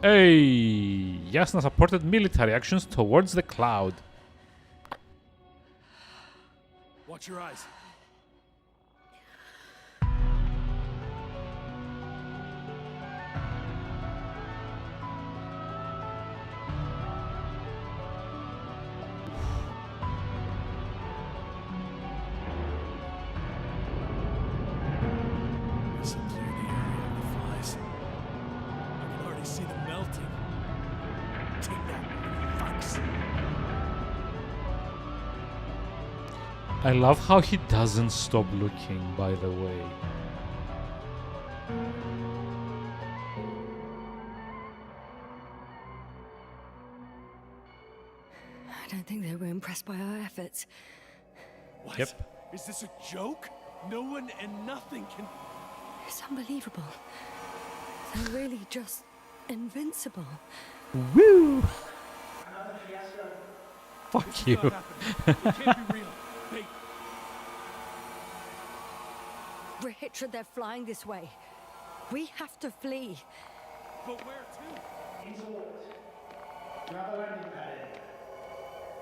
Hey, Yasna supported military actions towards the cloud. Watch your eyes. This will clear the area of the flies. I can already see them melting. Take that, fucks. I love how he doesn't stop looking, by the way. I don't think they were impressed by our efforts. What? Yep. Is this a joke? No one and nothing can... It's unbelievable. They're really just invincible. Woo! This Fuck is you. not happening. It can't be real. They... Rahitra, they're flying this way. We have to flee. But where to? Into orbit. Another landing pad.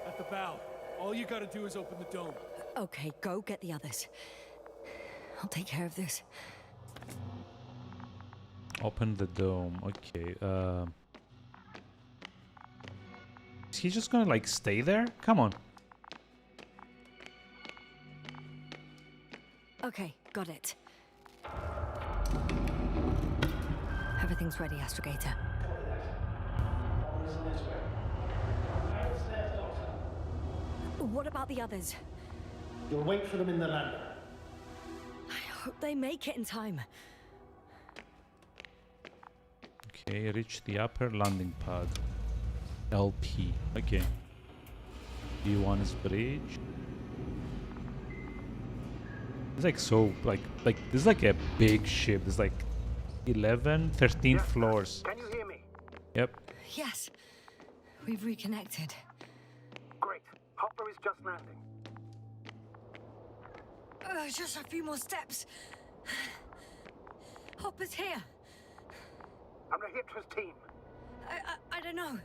At the bow. All you gotta do is open the dome. Okay, go get the others. I'll take care of this. Open the dome. Okay. Is he just gonna like stay there? Come on. Okay, got it. Everything's ready, Astrogator. What about the others? You'll wait for them in the lander. I hope they make it in time. Okay, reach the upper landing pad. LP. Okay. B1 is bridge. It's like so, like this is like a big ship. There's like 11, 13 floors. Can you hear me? Yep. Yes, we've reconnected. Great. Hopper is just landing. Just a few more steps. Hopper's here. I'm Rahitra's team. I don't know.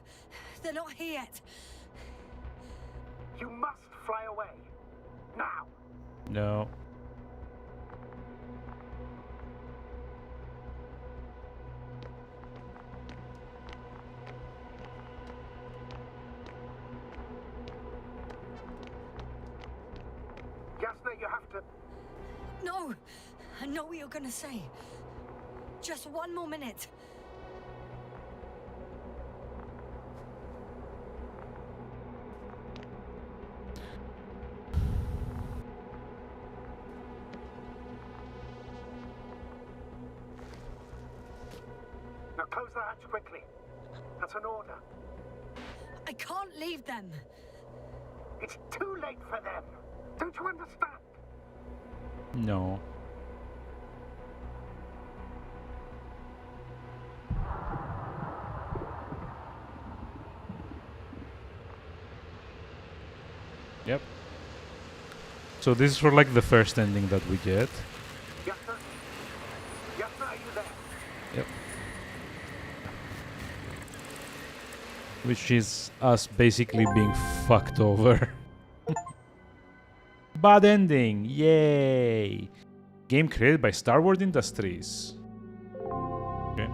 They're not here yet. You must fly away. Now. No. Yasna, you have to... No! I know what you're gonna say. Just one more minute. Now close the hatch quickly. That's an order. I can't leave them. It's too late for them. Don't you understand? No. Yep. So this is for like the first ending that we get. Yasna? Yasna, are you there? Yep. Which is us basically being fucked over. Bad ending, yay! Game created by Star Wars Industries. Okay.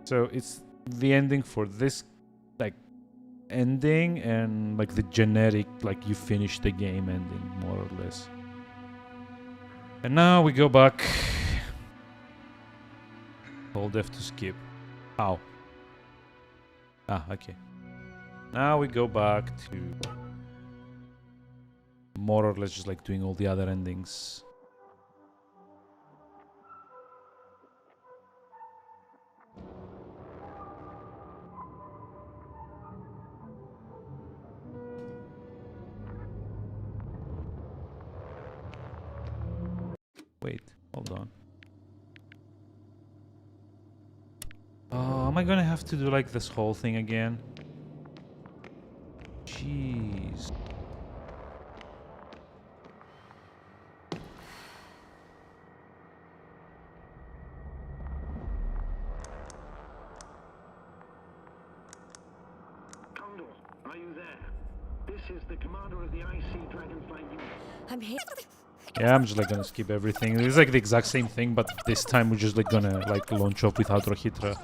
So it's the ending for this like ending and like the generic like you finish the game ending more or less. And now we go back. Hold F to skip. How? Ah, okay. Now we go back to more or less just like doing all the other endings. Wait, hold on. Oh, am I gonna have to do like this whole thing again? Jeez. Condor, are you there? This is the commander of the IC Dragonfly unit. I'm here. Yeah, I'm just like gonna skip everything. It's like the exact same thing, but this time we're just like gonna like launch off without Rohitra.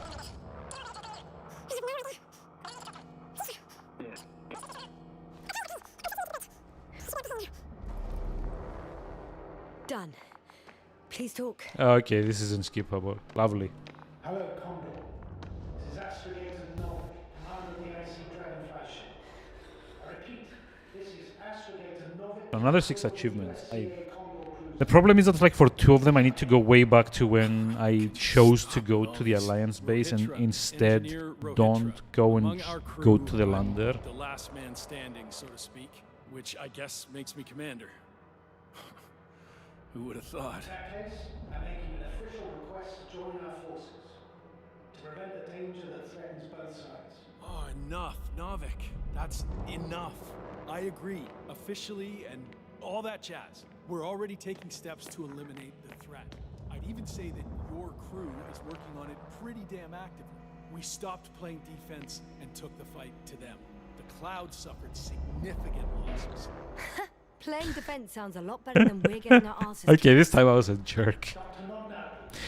Done. Please talk. Okay, this is unskippable. Lovely. Hello, Condor. This is Astrogator Novik, commander of the IC Dragonfly ship. I repeat, this is Astrogator Novik. Another 6 achievements. The problem is that like for 2 of them I need to go way back to when I chose to go to the Alliance base and instead don't go and go to the lander. The last man standing, so to speak, which I guess makes me commander. Who would have thought? In that case, I'm making an official request to join our forces to prevent the danger that threatens both sides. Oh, enough, Novik. That's enough. I agree, officially and all that jazz. We're already taking steps to eliminate the threat. I'd even say that your crew is working on it pretty damn actively. We stopped playing defense and took the fight to them. The Cloud suffered significant losses. Playing defense sounds a lot better than we're getting our asses. Okay, this time I was a jerk.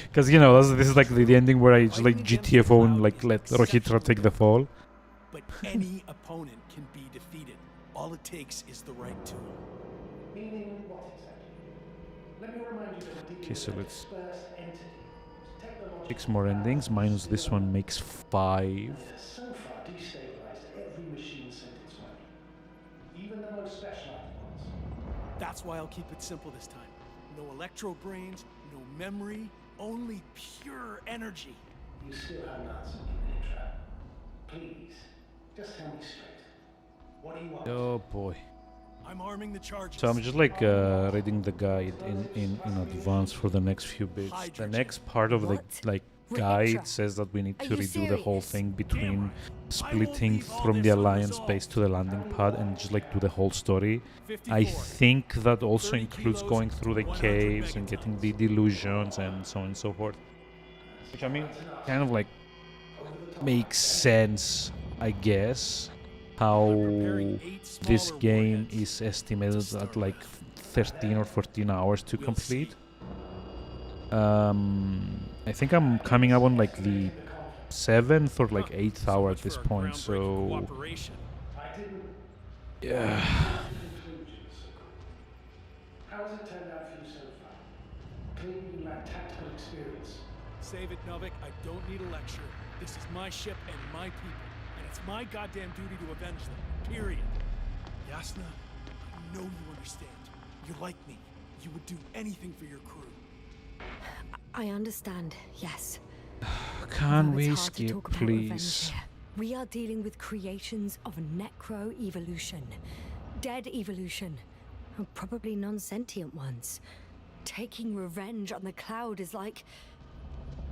Because, you know, this is like the ending where I just like GTFO and like let Rohitra take the fall. But any opponent can be defeated. All it takes is the right tool. Meaning what exactly? Let me remind you that we're Okay, so dealing with a let's dispersed entity. 6 more endings, minus this one makes 5. It has so far destabilized every machine sent its way. Even the most specialized ones. That's why I'll keep it simple this time. No electro brains, no memory, only pure energy. You still haven't answered me, Mitra. Please, just tell me straight. What do you want? Oh boy. I'm arming the charges. So I'm just like reading the guide in advance for the next few bits. The next part of the What? like Rohitra, guide says that we need are to you redo the whole serious? thing between I splitting won't leave all from the this Alliance unresolved. base to the landing pad and just like do the whole story. 54. I think that also 30 includes kilos, going through the 100 caves and getting megatons. the delusions and so on and so forth. Which I mean, kind of like makes sense, I guess, how Preparing 8 this smaller game warheads is estimated to at start like with. 13 or 14 hours to We'll complete. see. I think I'm coming up on like the 7th or like 8th So hour much at this for a point, groundbreaking so cooperation. I didn't yeah. conclude you, so how has it turned out for you so far? Clearly you lack tactical experience. Save it, Novik. I don't need a lecture. This is my ship and my people, and it's my goddamn duty to avenge them. Period. Yasna, I know you understand. You're like me. You would do anything for your crew. I understand, yes. Can Although we it's hard to skip, talk about revenge please? here. We are dealing with creations of necro-evolution. Dead evolution. Or probably non-sentient ones. Taking revenge on the Cloud is like...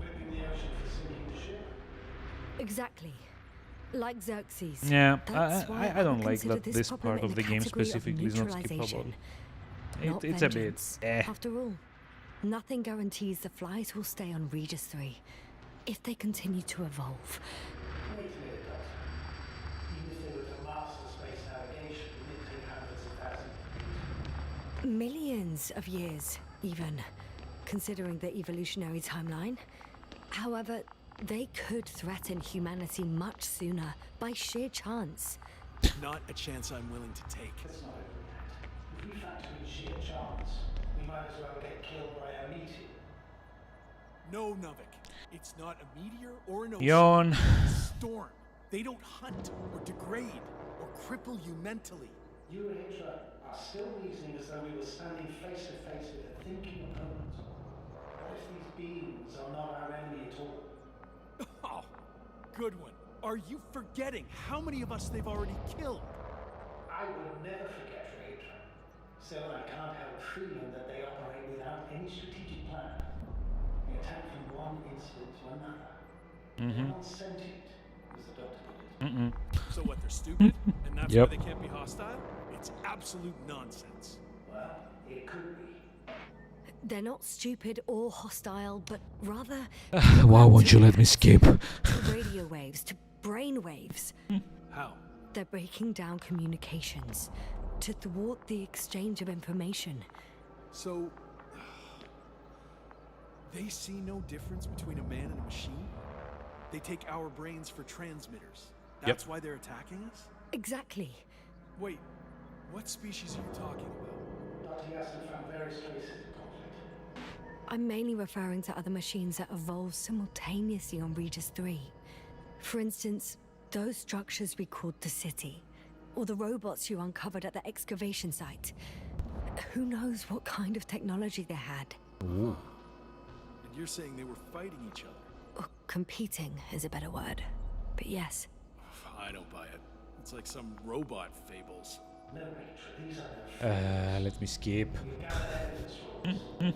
Whipping the ocean for sinking the ship. Exactly. Like Xerxes. Yeah, That's why I don't would like consider that this this problem part in of the the game category of specifically is not skippable. neutralization, not It's a bit. vengeance. Eh. After all, nothing guarantees the flies will stay on Regis 3 if they continue to evolve. Wait a minute, Doctor. Even if they were to master space navigation, it would take hundreds of thousands of years. Millions of years, even, considering the evolutionary timeline. However, they could threaten humanity much sooner by sheer chance. Not a chance I'm willing to take. Let's not overreact. If we factor in sheer chance, we might as well get killed by a meteor. No, Novik. It's not a meteor or an ocean. Yawn. It's a storm. They don't hunt or degrade or cripple you mentally. You and Hitra are still reasoning as though we were standing face to face with a thinking opponent. What if these beings are not our enemy at all? Oh, good one. Are you forgetting how many of us they've already killed? I will never forget Hitra. Still, I can't help feeling that they operate without any strategic plan. They attack from one incident to another. They're not sentient, as the doctor put it. So what, they're stupid? And that's Yep. why they can't be hostile? It's absolute nonsense. Well, it could be. They're not stupid or hostile, but rather Why won't you let me skip? radio waves to brain waves. How? They're breaking down communications to thwart the exchange of information. So, they see no difference between a man and a machine? They take our brains for transmitters. That's why they're attacking us? Exactly. Wait, what species are you talking about? Dr. Yasin found various traces of conflict. I'm mainly referring to other machines that evolved simultaneously on Regis 3. For instance, those structures we called the city, or the robots you uncovered at the excavation site. Who knows what kind of technology they had? And you're saying they were fighting each other? Or competing is a better word. But yes, I don't buy it. It's like some robot fables. No, Hitra, these are no Let me skip. We gathered evidence for us.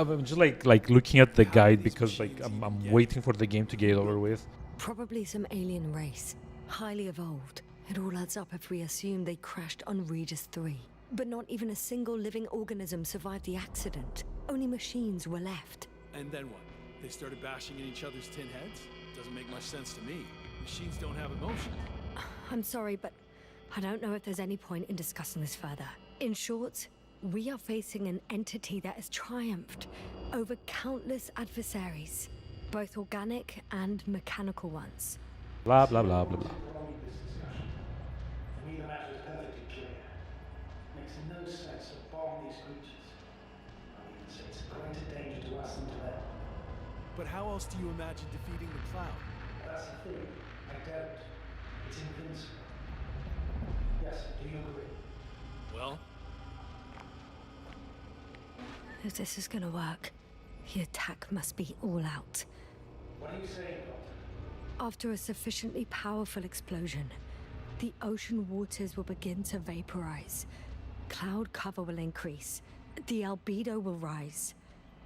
I'm just like looking at the guide because like I'm waiting for the game to get over with. probably some alien race, highly evolved. It all adds up if we assume they crashed on Regis 3. But not even a single living organism survived the accident. Only machines were left. And then what? They started bashing in each other's tin heads? Doesn't make much sense to me. Machines don't have emotion. I'm sorry, but I don't know if there's any point in discussing this further. In short, we are facing an entity that has triumphed over countless adversaries, both organic and mechanical ones. Blah blah blah blah blah. Prolonging this discussion. For me, the matter is perfectly clear. It makes no sense to bomb these creatures. I would even say it's a greater danger to us than to them. But how else do you imagine defeating the cloud? That's the thing. I doubt. It's invincible. Yes, do you agree? Well, If this is gonna work, the attack must be all out. What are you saying, Doctor? After a sufficiently powerful explosion, the ocean waters will begin to vaporize. Cloud cover will increase, the albedo will rise,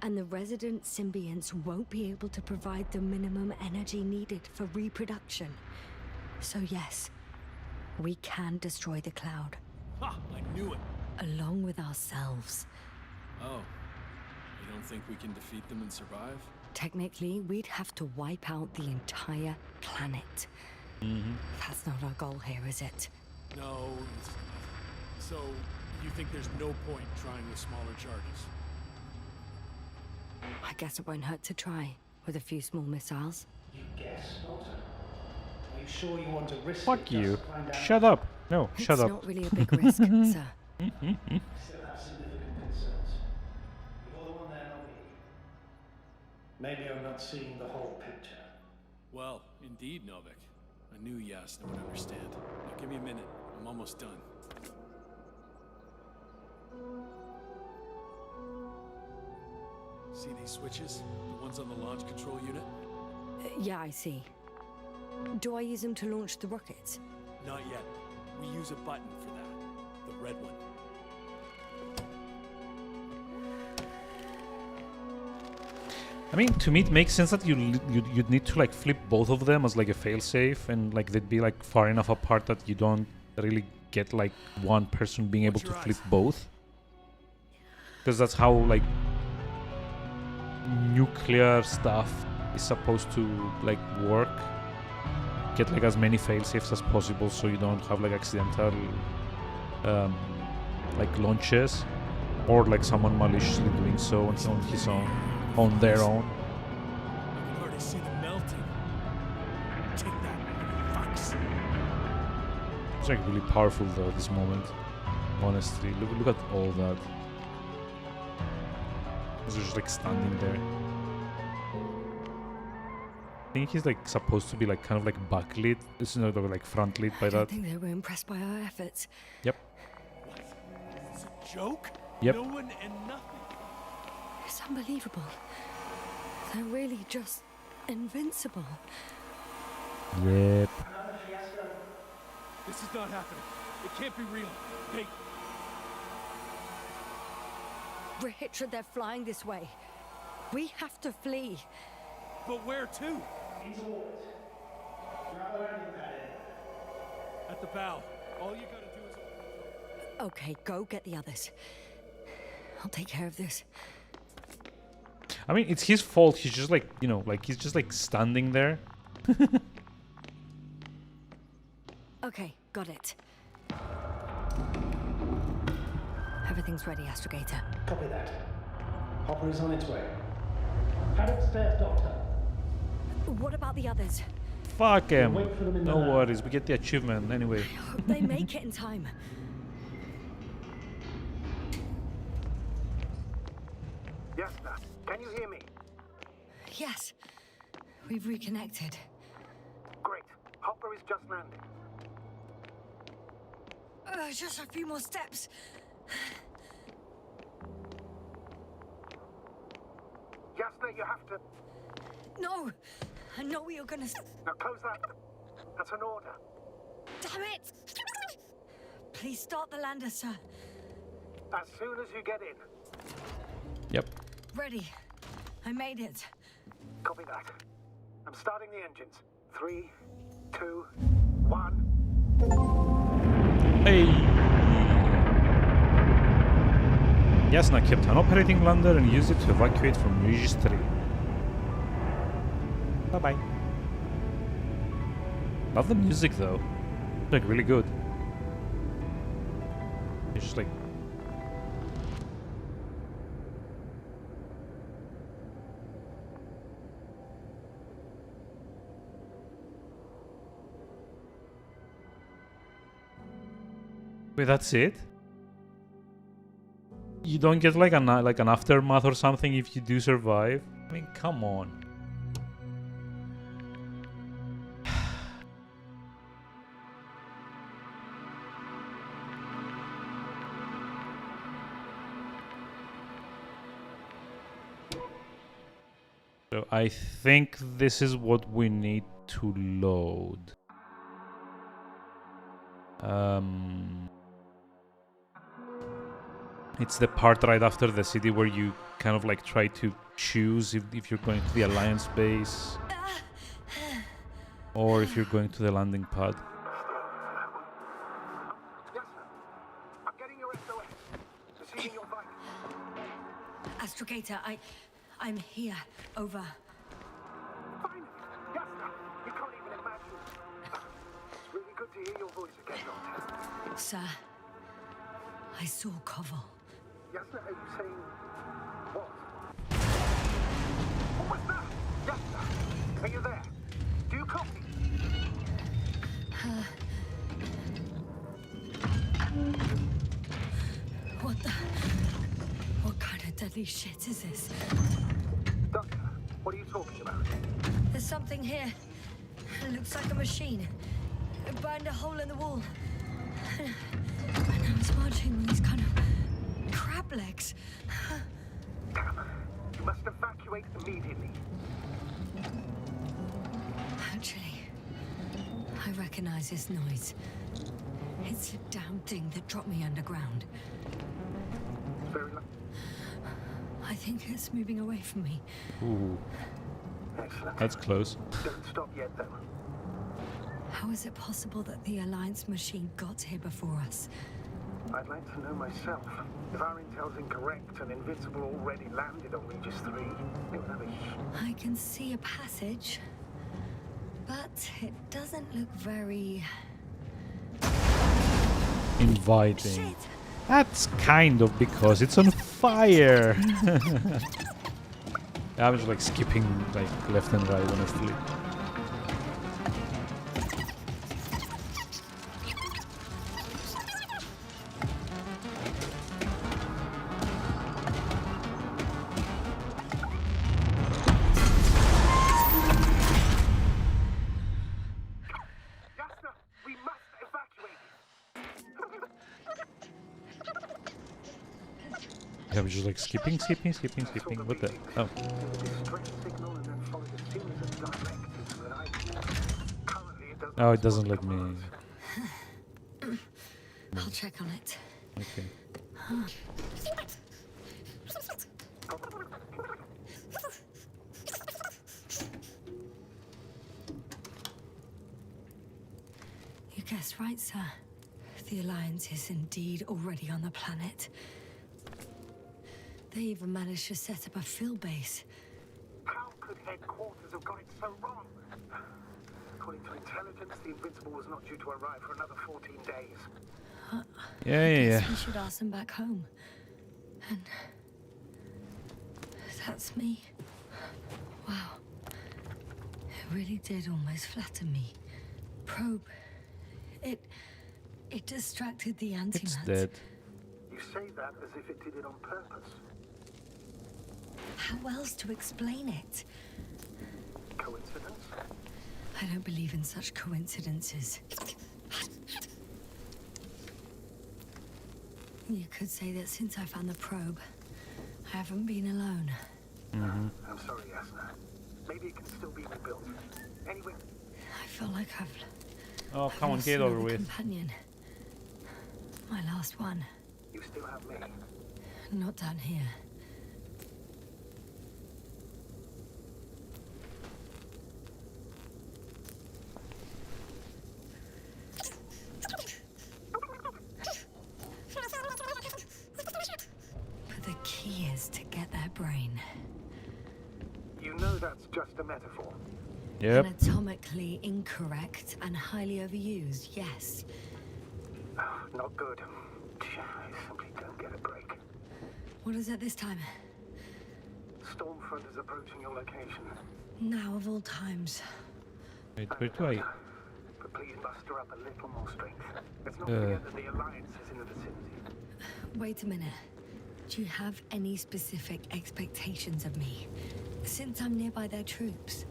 and the resident symbionts won't be able to provide the minimum energy needed for reproduction. So yes, we can destroy the cloud, ha! I knew it! along with ourselves. Oh. You don't think we can defeat them and survive? Technically, we'd have to wipe out the entire planet. That's not our goal here, is it? No, it's not. So, you think there's no point trying with smaller charges? I guess it won't hurt to try, with a few small missiles. You guess, Doctor. Are you sure you want to risk Fuck it just you. to find out? Shut up. No, shut It's up. not really a big risk, sir. I still have significant concerns. You're the one there, not me. Maybe I'm not seeing the whole picture. Well, indeed, Novik. I knew Yasna would understand. Now give me a minute. I'm almost done. See these switches? The ones on the launch control unit? Yeah, I see. Do I use them to launch the rockets? Not yet. We use a button for that. The red one. I mean, to me, it makes sense that you'd need to like flip both of them as like a failsafe, and like they'd be like far enough apart that you don't really get like one person being able to flip both. Because that's how like nuclear stuff is supposed to like work. Get like as many failsafes as possible so you don't have like accidental like launches, or like someone maliciously doing so on his own, on their own. I can already see them melting. Take that, fucks. It's like really powerful though, this moment. Honestly, look at all that. He's just like standing there. I think he's like supposed to be like kind of like backlit. It's not like front lit by I that. think they were impressed by our efforts. Yep. What? It's a joke? Yep. No one and nothing. It's unbelievable. They're really just invincible. Yep. This is not happening. It can't be real. Hey, Richard, they're flying this way. We have to flee. but where to? Into orbit. Another landing pad in. At the bow. All you gotta do is... Okay, go get the others. I'll take care of this. I mean, it's his fault. He's just like, you know, like he's just like standing there. Okay, got it. Everything's ready, Astrogator. Copy that. Hopper is on its way. Head upstairs, Doctor. What about the others? Fuck him. Wait for them in the No lab. worries, we get the achievement anyway. I hope they make it in time. Yes, sir. Can you hear me? Yes, we've reconnected. Great. Hopper is just landing. Just a few more steps. Yasna, you have to... No, I know you're gonna. Now close that. That's an order. Damn it! Please start the lander, sir. As soon as you get in. Yep. Ready. I made it. Copy that. I'm starting the engines. 3, 2, 1. Hey! Yasna kept an operating lander and used it to evacuate from Regis 3. Bye-bye. Love the music though. Like really good. It's just like... Wait, that's it? You don't get like an aftermath or something if you do survive? I mean, come on. So I think this is what we need to load. It's the part right after the city where you kind of like try to choose if you're going to the Alliance base or if you're going to the landing pad. Yes, sir. I'm getting your SOS. Receiving your vital. Astrogator, I'm here. Over. Finally! Yasna! You can't even imagine. It's really good to hear your voice again, Doctor. Sir, I saw Koval. Yasna, are you saying... what? What was that? Yasna! Are you there? Do you copy? What kind of deadly shit is this? Doctor, what are you talking about? There's something here. It looks like a machine. It burned a hole in the wall. And now it's marching on these kind of crab legs. Damn. You must evacuate immediately. Actually, I recognize this noise. It's a damn thing that dropped me underground. Very lucky. I think it's moving away from me. Ooh, Excellent. that's close. Don't stop yet, though. How is it possible that the Alliance machine got here before us? I'd like to know myself. If our intel's incorrect and Invincible already landed on Regis 3, it would have a... I can see a passage, but it doesn't look very... Inviting. Shit! That's kind of because it's on fire. I was like skipping like left and right honestly. Jasna, we must evacuate. I was just like skipping. What the? Oh, Distress signal and then follow the series of directives that I... Currently, it doesn't... oh, it doesn't let me. I'll check on it. Okay. You guessed right, sir. The Alliance is indeed already on the planet. They even managed to set up a field base. How could headquarters have got it so wrong? According to intelligence, the Invincible was not due to arrive for another 14 days. Yeah. We should ask them back home. And that's me. Wow. It really did almost flatten me. Probe. It distracted the It's anti-mats. dead. You say that as if it did it on purpose. How else to explain it? Coincidence? I don't believe in such coincidences. You could say that since I found the probe, I haven't been alone. I'm sorry, Jasna. Maybe it can still be rebuilt. Anyway, I feel like I've Oh, come on, lost get over another with. companion. My last one. you still have me. Not down here. But the key is to get their brain. You know that's just a metaphor. Yep. Anatomically incorrect and highly overused, yes. Not good. I simply don't get a break. What is it this time? Stormfront is approaching your location. Now of all times. Wait, where do I? But please muster up a little more strength. Let's not forget that the Alliance is in the vicinity. Wait a minute. Do you have any specific expectations of me? Since I'm nearby their troops.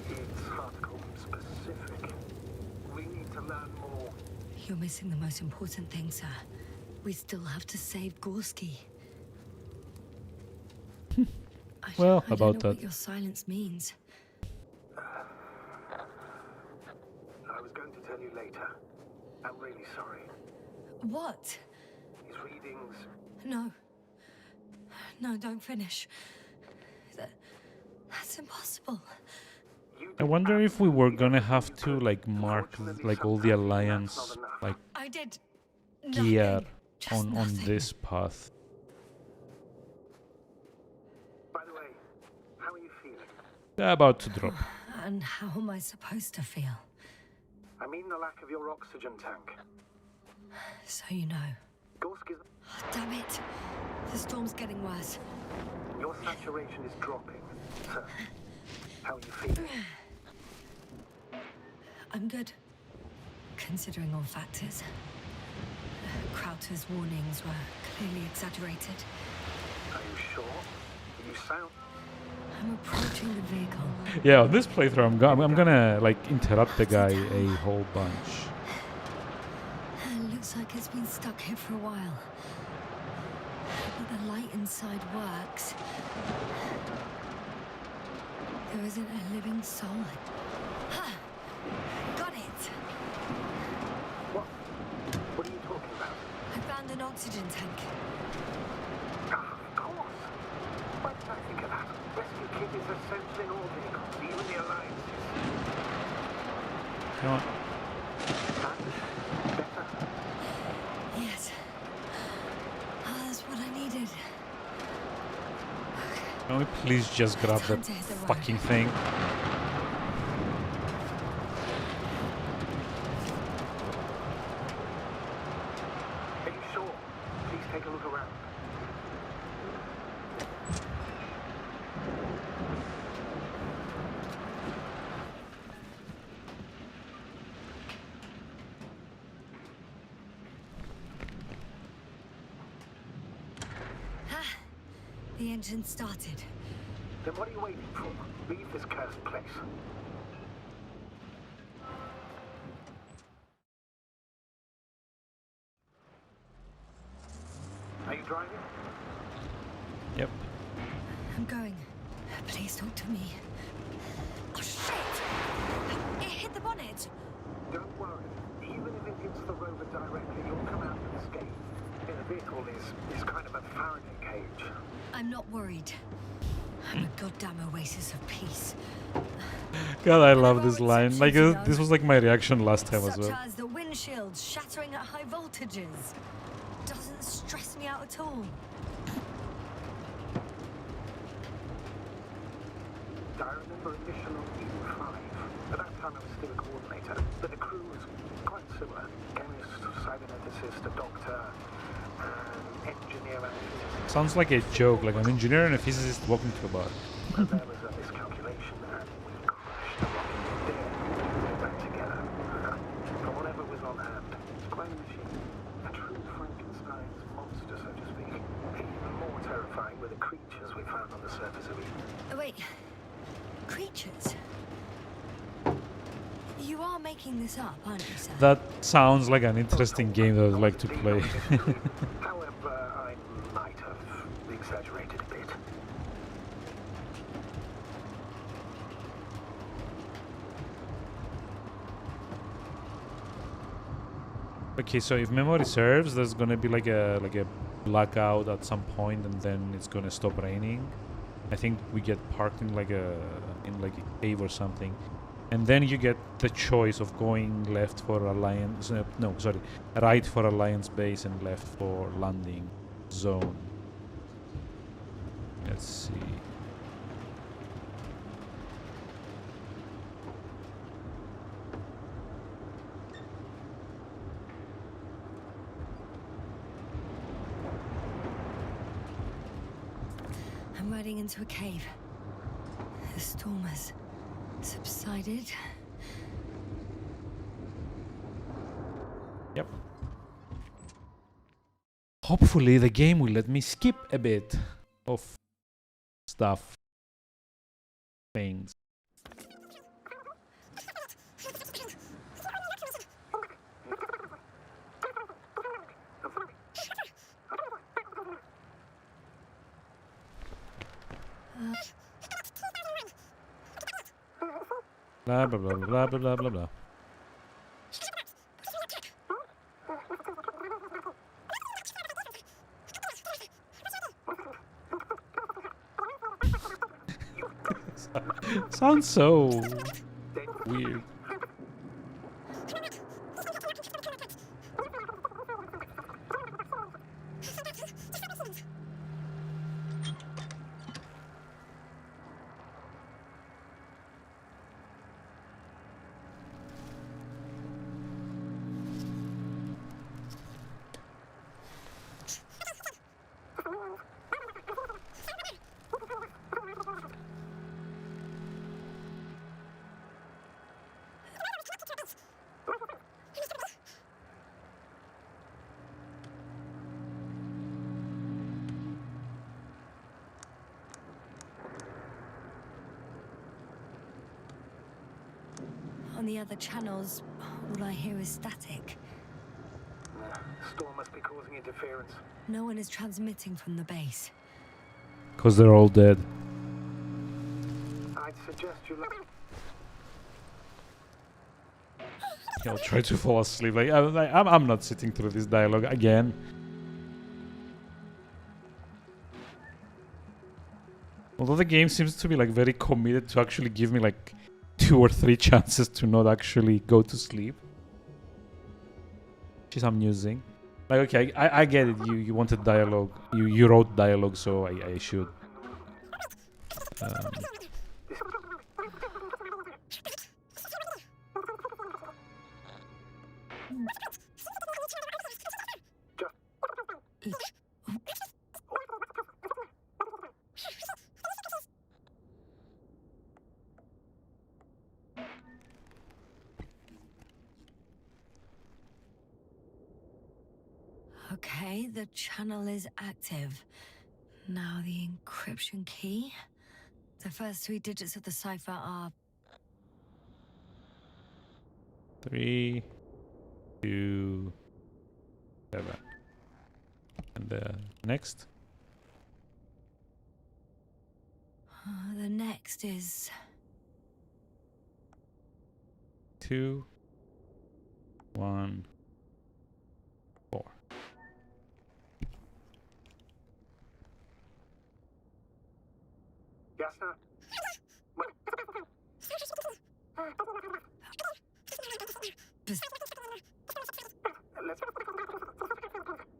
It's hardcore specific. We need to learn more. You're missing the most important thing, sir. We still have to save Gorski. Well, I about don't know that. what your silence means. I was going to tell you later. I'm really sorry. What? His readings... No. No, don't finish. That's impossible. I wonder if we were gonna have to like mark like all the Alliance like I did gear nothing. Just on nothing. this path. By the way, how are you feeling? About to drop. And how am I supposed to feel? I mean the lack of your oxygen tank. So you know. Gorski's... Oh, damn it. The storm's getting worse. Your saturation is dropping. So, how are you feeling? I'm good. Considering all factors. Krauter's warnings were clearly exaggerated. Are you sure? You sound... I'm approaching the vehicle. Yeah, on this playthrough I'm gonna like interrupt the guy a whole bunch. It looks like it's been stuck here for a while. But the light inside works. There isn't a living soul. Ha! Got it! What? What are you talking about? I found an oxygen tank. Of course. Come on. Yes. Oh, that's what I needed. Can we please just grab Time that to hit the road. fucking thing? Are you sure? Please take a look around. Ah, the engine started. Then what are you waiting for? Leave this cursed place. Are you driving? Yep. I'm going. Please talk to me. Oh, shit! It hit the bonnet. Don't worry. Even if it hits the rover directly, you'll come out unscathed. Yeah, the vehicle is kind of a Faraday cage. I'm not worried. I'm a goddamn oasis of peace. God, I There love are this line. exceptions, Like, you know. this was like my reaction last time as Such well. as the windshields shattering at high voltages. Doesn't stress me out at all. I remember a mission on E5. At that time I was still a coordinator, but the crew was quite similar. Chemist, cyberneticist, a doctor, an engineer and a physicist. Sounds like a joke, like an engineer and a physicist walking to a bar. But there was a miscalculation and we crashed the rocket there. We're back together. From whatever was on hand. It's quite a machine. A true Frankenstein's monster, so to speak. Even more terrifying were the creatures we found on the surface of Eden. Oh, wait. Creatures? You are making this up, aren't you, sir? That sounds like an interesting game that I'd like to play. However, I might have exaggerated a bit. Okay, so if memory serves, there's gonna be like a blackout at some point, and then it's gonna stop raining. I think we get parked in like a cave or something, and then you get the choice of going left for Alliance. No, sorry, right for Alliance base and left for landing zone. Let's see. I'm riding into a cave. The storm has subsided. Yep. Hopefully the game will let me skip a bit of stuff. Things. Blah blah blah blah blah blah blah blah. Sounds so weird. On the other channels, all I hear is static. Storm must be causing interference. No one is transmitting from the base. Because they're all dead. I'd suggest you look. I'll try to fall asleep. I'm not sitting through this dialogue again. Although the game seems to be like very committed to actually give me like 2 or 3 chances to not actually go to sleep, which is amusing. Like, okay, I get it. You wanted dialogue. You wrote dialogue, so I should. Okay, the channel is active. Now the encryption key. The first 3 digits of the cipher are 3, 2, 7. And the next? the next is 2, 1, 4. Yes, sir?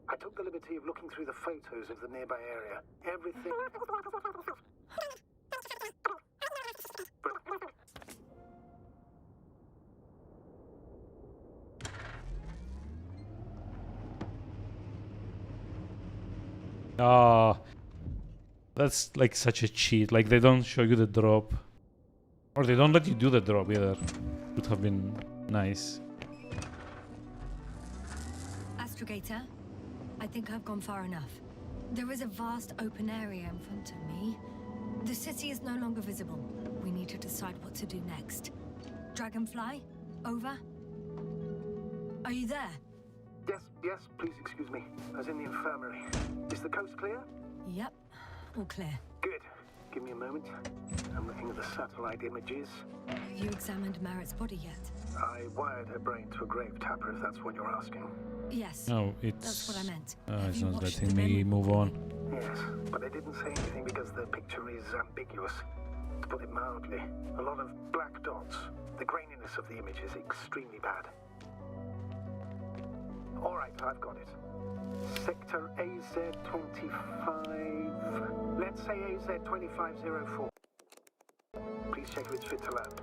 I took the liberty of looking through the photos of the nearby area. Everything... Ah, that's like such a cheat. Like, they don't show you the drop. Or they don't let you do the drop either. Would have been nice. Astrogator. I think I've gone far enough. There is a vast open area in front of me. The city is no longer visible. We need to decide what to do next. Dragonfly, over. Are you there? Yes, please excuse me. I was in the infirmary. Is the coast clear? Yep, all clear. Good. Give me a moment. I'm looking at the satellite images. Have you examined Merritt's body yet? I wired her brain to a grave tapper, if that's what you're asking. Yes. No, it's... That's what I meant. It's Have you not watched letting the me memo? move on. Yes, but I didn't say anything because the picture is ambiguous. To put it mildly, a lot of black dots. The graininess of the image is extremely bad. All right, I've got it. Sector AZ-25... Let's say AZ-2504. Please check if it's fit to land.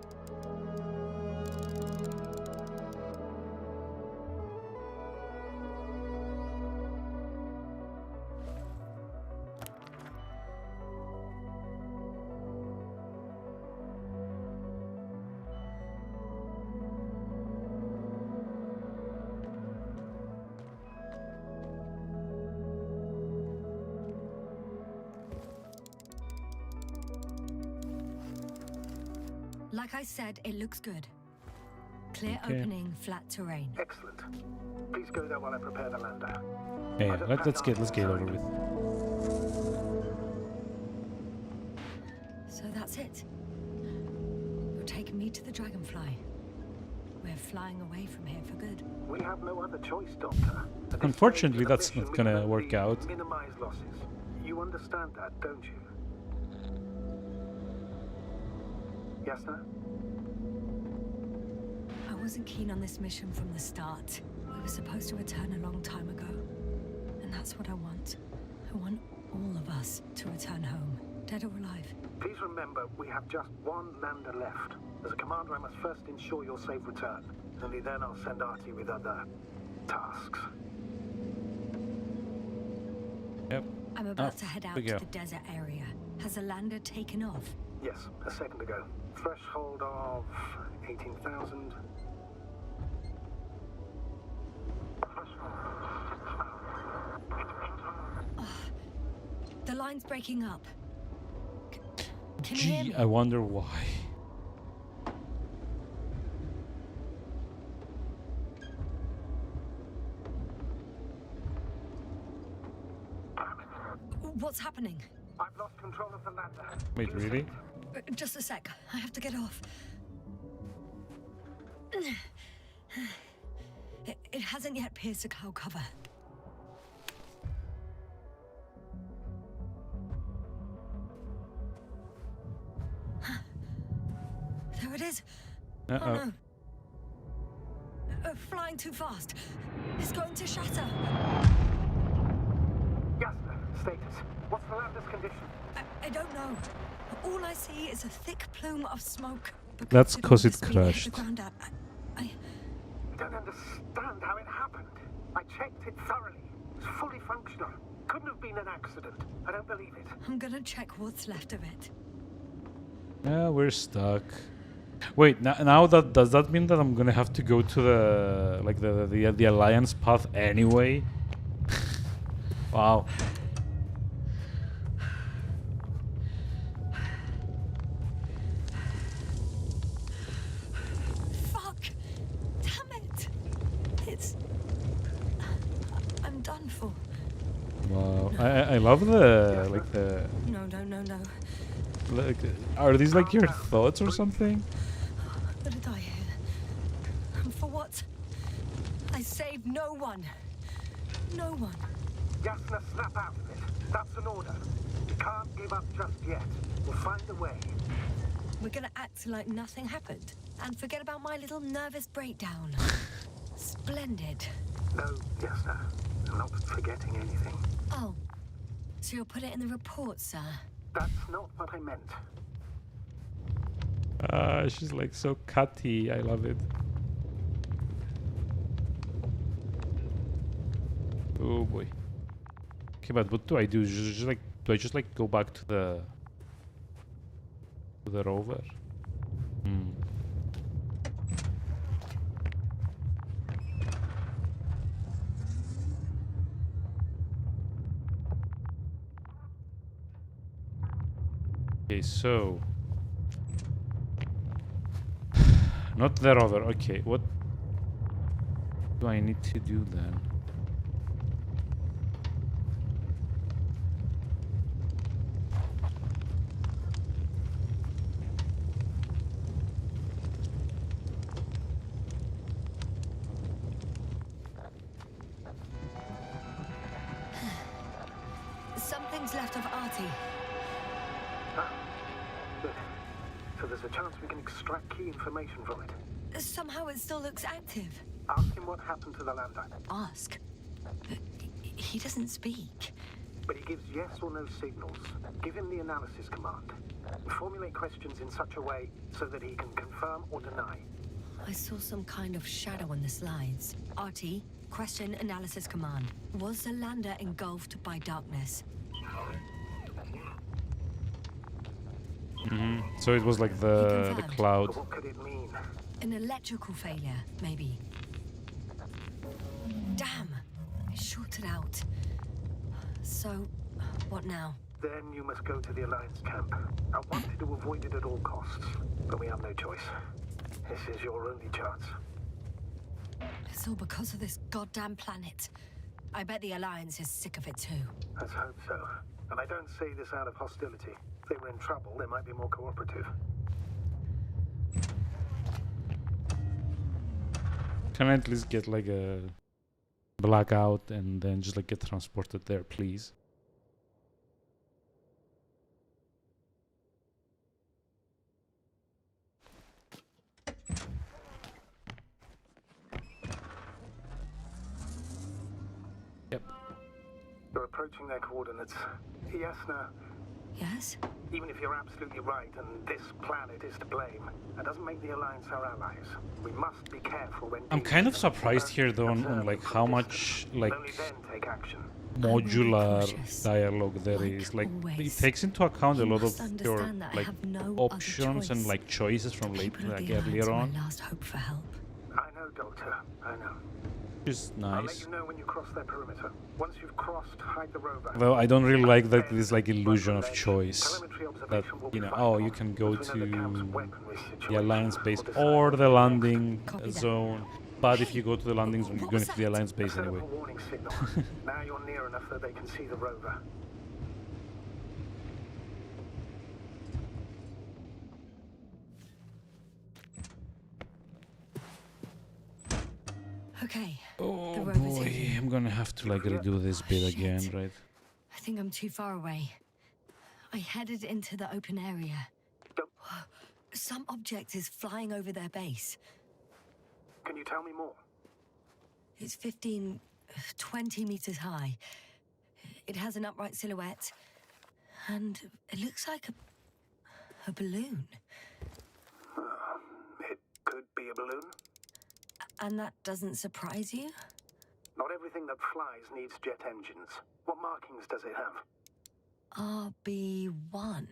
Like I said, it looks good. Clear Okay. opening, flat terrain. Excellent. Please go there while I prepare the lander. Yeah, let's get over with. So that's it. You're taking me to the Dragonfly. We're flying away from here for good. We have no other choice, Doctor. At this Unfortunately, stage of the that's mission, not we gonna can only work out. Minimize losses. You understand that, don't you? Yes, sir? I wasn't keen on this mission from the start. We were supposed to return a long time ago. And that's what I want. I want all of us to return home, dead or alive. Please remember, we have just one lander left. As a commander, I must first ensure your safe return. Only then I'll send Artie with other tasks. Yep. I'm about to head out we to go. the desert area. Has a lander taken off? Yes, a second ago. Threshold of 18,000. The line's breaking up. Can you hear Gee, me? I wonder why. What's happening? I've lost control of the lander. Wait, really? Just a sec. I have to get off. It hasn't yet pierced the cloud cover. There it is. Uh-oh. Oh no. Flying too fast. It's going to shatter. Jasper, status. What's the lander's condition? I don't know. All I see is a thick plume of smoke. But That's 'cause it considering the speed hit crashed. the ground at, I Don't understand how it happened. I checked it thoroughly. It's fully functional. Couldn't have been an accident. I don't believe it. I'm gonna check what's left of it. Yeah, we're stuck. Wait, now that does that mean that I'm gonna have to go to the like the Alliance path anyway? Wow. Fuck! Damn it! It's... I'm done for. Wow. I love the like the No. like, are these like your thoughts or something? I'm gonna die here. And for what? I saved no one. No one. Jasper, snap out of it. That's an order. You can't give up just yet. We'll find a way. We're gonna act like nothing happened. And forget about my little nervous breakdown. Splendid. No, Jasper. I'm not forgetting anything. Oh. So you'll put it in the report, sir? That's not what I meant. She's like so cutty. I love it. Oh boy. Okay, but what do I do? Just like, do I just like go back to the rover? Hmm. Okay, so not the rover. Okay, what do I need to do then? Something's left of Artie. Good. So there's a chance we can extract key information from it. Somehow it still looks active. Ask him what happened to the lander. Ask. He doesn't speak. But he gives yes or no signals. Give him the analysis command. Formulate questions in such a way so that he can confirm or deny. I saw some kind of shadow on the slides. Artie, question analysis command. Was the lander engulfed by darkness? So it was like the confirmed. cloud. But what could it mean? An electrical failure, maybe. Damn! It shorted out. So, what now? Then you must go to the Alliance camp. I wanted to avoid it at all costs, but we have no choice. This is your only chance. It's all because of this goddamn planet. I bet the Alliance is sick of it too. Let's hope so. And I don't say this out of hostility. If they were in trouble, they might be more cooperative. Can I at least get like a blackout and then just like get transported there, please? Yep. You're approaching their coordinates. Jasna, Yes? even if you're absolutely right and this planet is to blame, that doesn't make the Alliance our allies. We must be careful when... I'm kind of surprised here though on like how much like Only then take action. modular cautious, dialogue there like is. Like it always. takes into account a You lot must of your understand that I like have no other options and choice. like choices from The late people of like the Alliance earlier are on. my last hope for help. I know, Doctor. I know. Which is I'll let nice. you know when you cross their perimeter. Once you've crossed, hide the rover. Though I don't really like that Then, this like illusion of then, choice. telemetry That observation will you be know, fine. oh, you can go Once we know the camp's to weaponry the situation, Alliance base we'll decide or what the to do next. landing Copy that. zone. But if you go to the landing zone, you're What going was to the that? Alliance base Set up anyway. a warning signal. Now you're near enough that they can see the rover. Okay. Oh The rover's boy, here. I'm gonna have to like redo this bit shit. again, right? I think I'm too far away. I headed into the open area. Don't- Some object is flying over their base. Can you tell me more? It's 15, 20 meters high. It has an upright silhouette, and it looks like a balloon. It could be a balloon. And that doesn't surprise you? Not everything that flies needs jet engines. What markings does it have? RB1.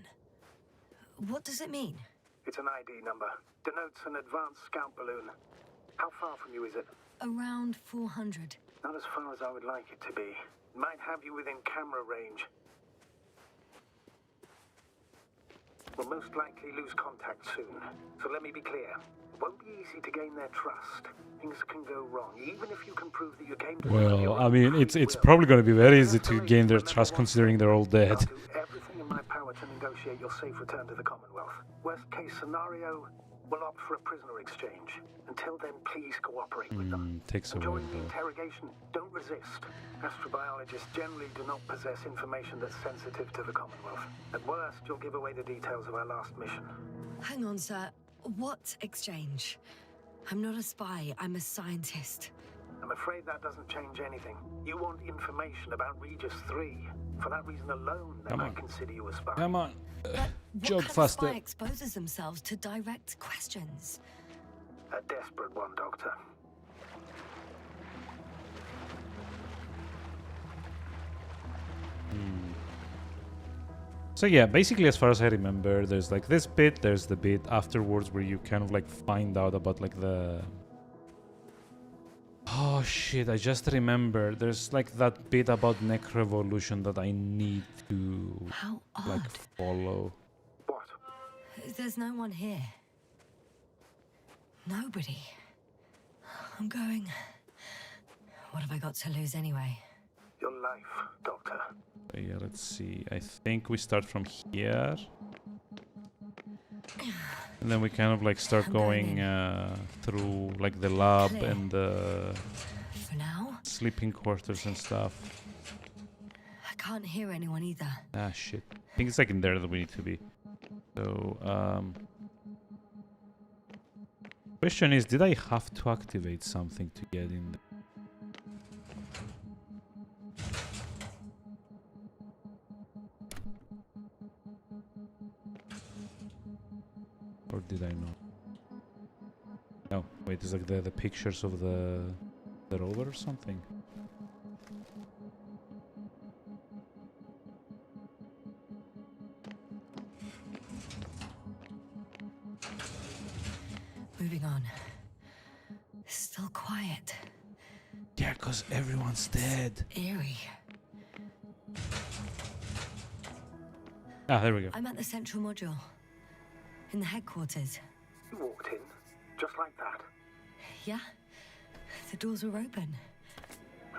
What does it mean? It's an ID number. Denotes an advanced scout balloon. How far from you is it? Around 400. Not as far as I would like it to be. Might have you within camera range. We'll most likely lose contact soon. So let me be clear. It won't be easy to gain their trust. Things can go wrong, even if you can prove that you came to Well, I mean, it's probably going to be very easy to gain their trust considering they're all dead. I'll do everything in my power to negotiate your safe return to the Commonwealth. Worst case scenario, we'll opt for a prisoner exchange. Until then, please cooperate with them. Takes a while During the though. interrogation, don't resist. Astrobiologists generally do not possess information that's sensitive to the Commonwealth. At worst, you'll give away the details of our last mission. Hang on, sir. What exchange? I'm not a spy, I'm a scientist. I'm afraid that doesn't change anything. You want information about Regis 3. For that reason alone, they Come might on. consider you a spy. Come on. But what Joke kind faster. of spy exposes themselves to direct questions? A desperate one, Doctor. So yeah, basically as far as I remember, there's like this bit, there's the bit afterwards where you kind of like find out about like the... Oh shit, I just remember. There's like that bit about Necrovolution that I need to How odd. like follow. What? There's no one here. Nobody. I'm going. What have I got to lose anyway? Your life, Doctor. Yeah, let's see. I think we start from here. And then we kind of like start I'm going going through like the lab Clear. and the For now, sleeping quarters and stuff. I can't hear anyone either. Ah, shit. I think it's like in there that we need to be. So, question is, did I have to activate something to get in there? Or did I not? No, wait, it's like the pictures of the rover or something? Moving on. Still quiet. Yeah, because everyone's dead. Eerie. Ah, there we go. I'm at the central module. In the headquarters. You walked in, just like that. Yeah? The doors were open.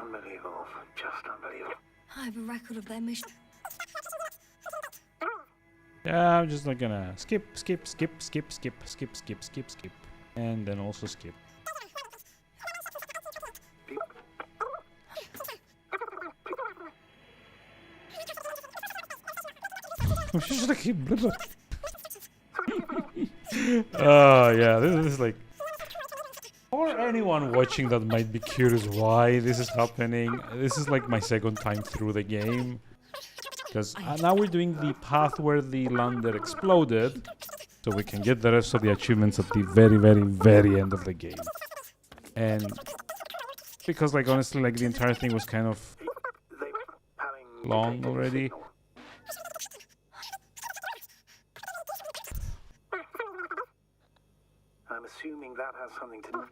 Unbelievable. Just unbelievable. I have a record of their mission. Yeah, I'm just like gonna skip, and then also skip. I'm just like, oh yeah, this is like, for anyone watching that might be curious why this is happening. This is like my second time through the game. Because now we're doing the path where the lander exploded, so we can get the rest of the achievements at the very, very, very end of the game. And because, like, honestly, like the entire thing was kind of They having long detected already. signal. I'm assuming that has something to do.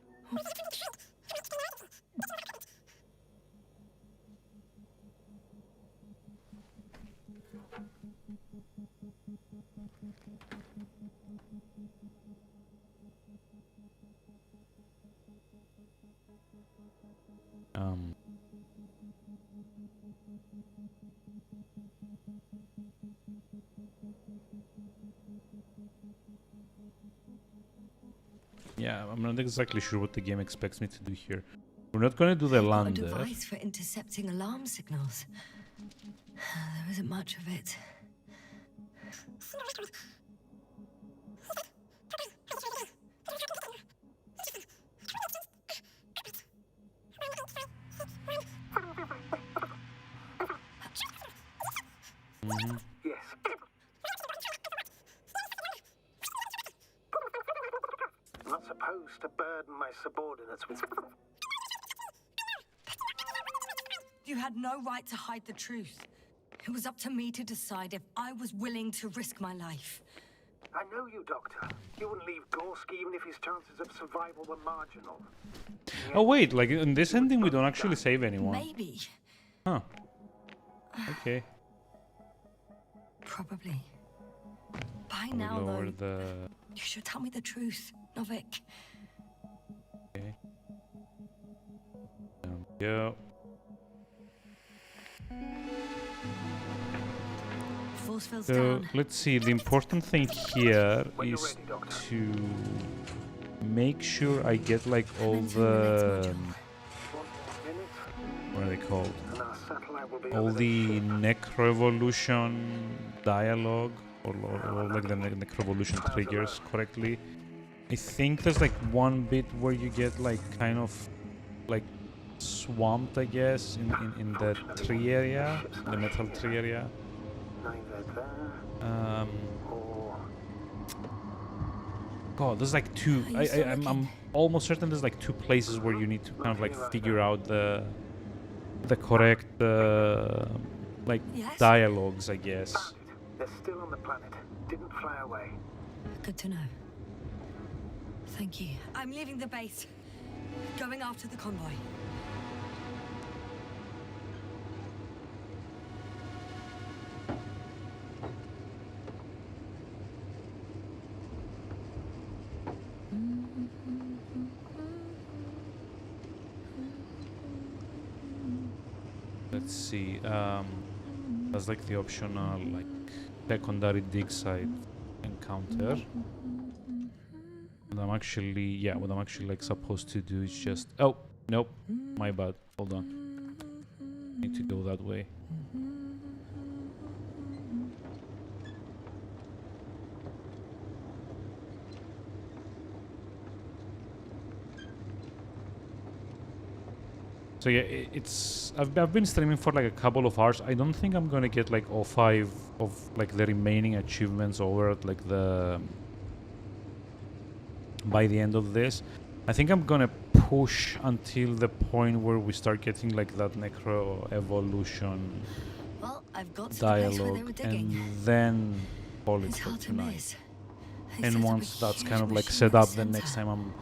Yeah, I'm not exactly sure what the game expects me to do here. We're not going to do the Got a lander. device for intercepting alarm signals. There isn't much of it. Yes. I'm not supposed to burden my subordinates with... You had no right to hide the truth. It was up to me to decide if I was willing to risk my life. I know you, Doctor. You wouldn't leave Gorski even if his chances of survival were marginal. Oh wait, like in this ending we don't actually save anyone. Maybe. Huh. Okay. Probably. By We now, lower though, the... you should tell me the truth, Novik. Okay. There we go. Force fields So down. let's see, the important thing here When you're is ready, Doctor. to make sure I get like all Into the next the... module. 1 minute, What are they called? and our satellite will be All over the the ship. Necroevolution dialogue, or like the Necroevolution triggers correctly. I think there's like one bit where you get like kind of like swamped, I guess, in the tree area, the metal tree area. Neither there or... God, there's like two. Are you still I'm looking? almost certain there's like two places where you need to kind of like figure out the correct like Yes? dialogues, I guess. Found it. They're still on the planet. Didn't fly away. Good to know. Thank you. I'm leaving the base. Going after the convoy. Let's see. That's like the optional like secondary dig site encounter. What I'm actually like supposed to do is just... Oh, nope, my bad. Hold on. Need to go that way. So yeah, it's I've been streaming for like a couple of hours. I don't think I'm gonna get like all 5 of like the remaining achievements over at like the by the end of this. I think I'm gonna push until the point where we start getting like that necro evolution Well, I've got to the place where they were dialogue, digging. and then call it It's for hard to tonight. miss. They set And up a once that's huge kind of like machine set in up, the then next center. time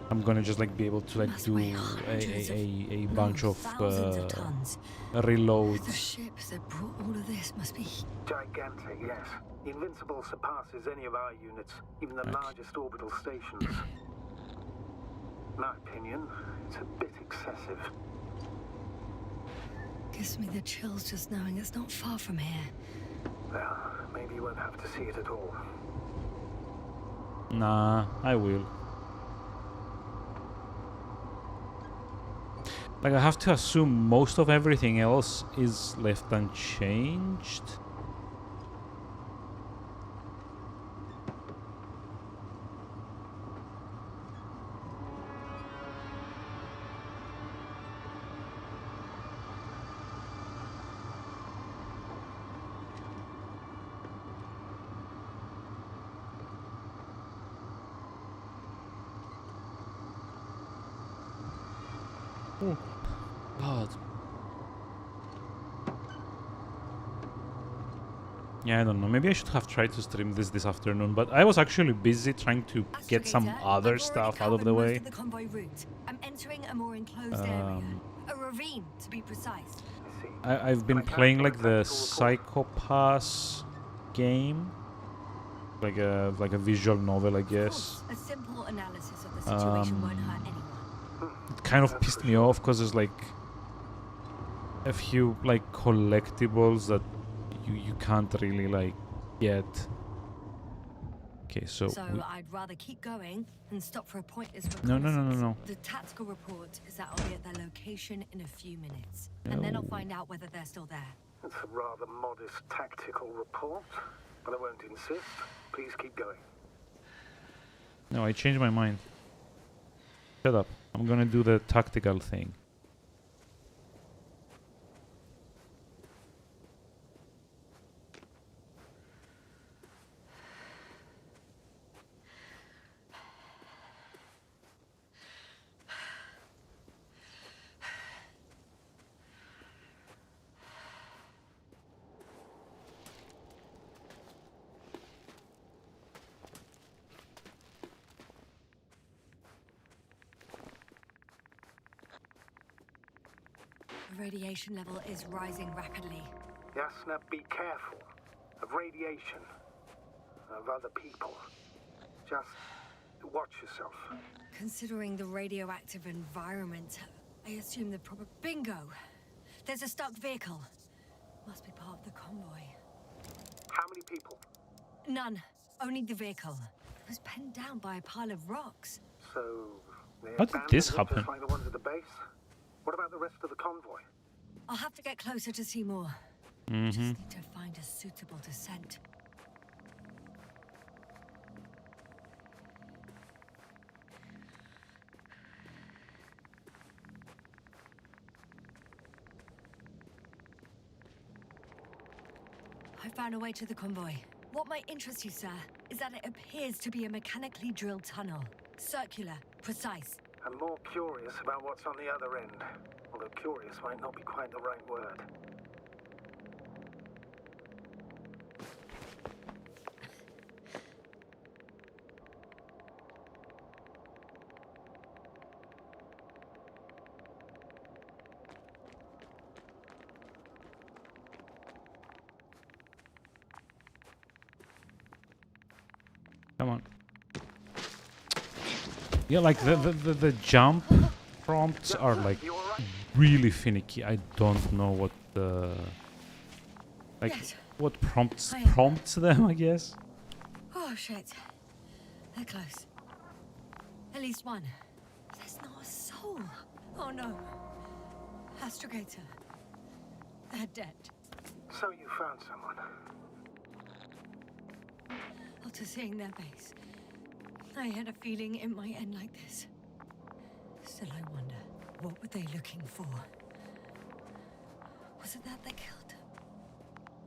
I'm gonna just like be able to like Must do weigh hundreds a no, bunch of thousands of tons. The reloads. ships that brought all of this must be... Gigantic, yes. The Invincible surpasses any of our units, even the Right. largest orbital stations. In my opinion, it's a bit excessive. Gives me the chills just knowing it's not far from here. Well, maybe you won't have to see it at all. Nah, I will. Like, I have to assume most of everything else is left unchanged. Oh, God. Yeah, I don't know. Maybe I should have tried to stream this afternoon, but I was actually busy trying to get some Astrogator, other I've stuff already out of the covered most way. of the convoy route. I'm entering a more enclosed area. A ravine, to be precise. I see. I've been Can I playing have like a the tactical Psychopass game, like a visual novel, I Of guess. course, a simple analysis of the situation won't hurt anyone. It kind of pissed me off because there's like a few like collectibles that you can't really like get. Okay, so So we- I'd rather keep going and stop for a pointless No, reconnaissance. no. The tactical report is that I'll be at their location in a few minutes. And then I'll No. find out whether they're still there. It's a rather modest tactical report, but I won't insist. Please keep going. No, I changed my mind. Shut up. I'm gonna do the tactical thing. The radiation level is rising rapidly. Yasna, be careful of radiation, of other people. Just watch yourself. Considering the radioactive environment, I assume the proper... Bingo! There's a stuck vehicle. Must be part of the convoy. How many people? None. Only the vehicle. It was penned down by a pile of rocks. So, they How did this abandoned it happen? just like the ones at the base? What about the rest of the convoy? I'll have to get closer to see more. Mm-hmm. Just need to find a suitable descent. I found a way to the convoy. What might interest you, sir, is that it appears to be a mechanically drilled tunnel. Circular, precise. I'm more curious about what's on the other end. Although curious might not be quite the right word. Come on. Yeah, like the jump prompts are like You alright? really finicky. I don't know what the like Yes. what prompts I am. them, I guess. Oh, shit. They're close. At least one. There's not a soul. Oh, no. Astrogator. They're dead. So you found someone. After seeing their base, I had a feeling it might end like this. Still, I wonder, what were they looking for? Was it that they killed them?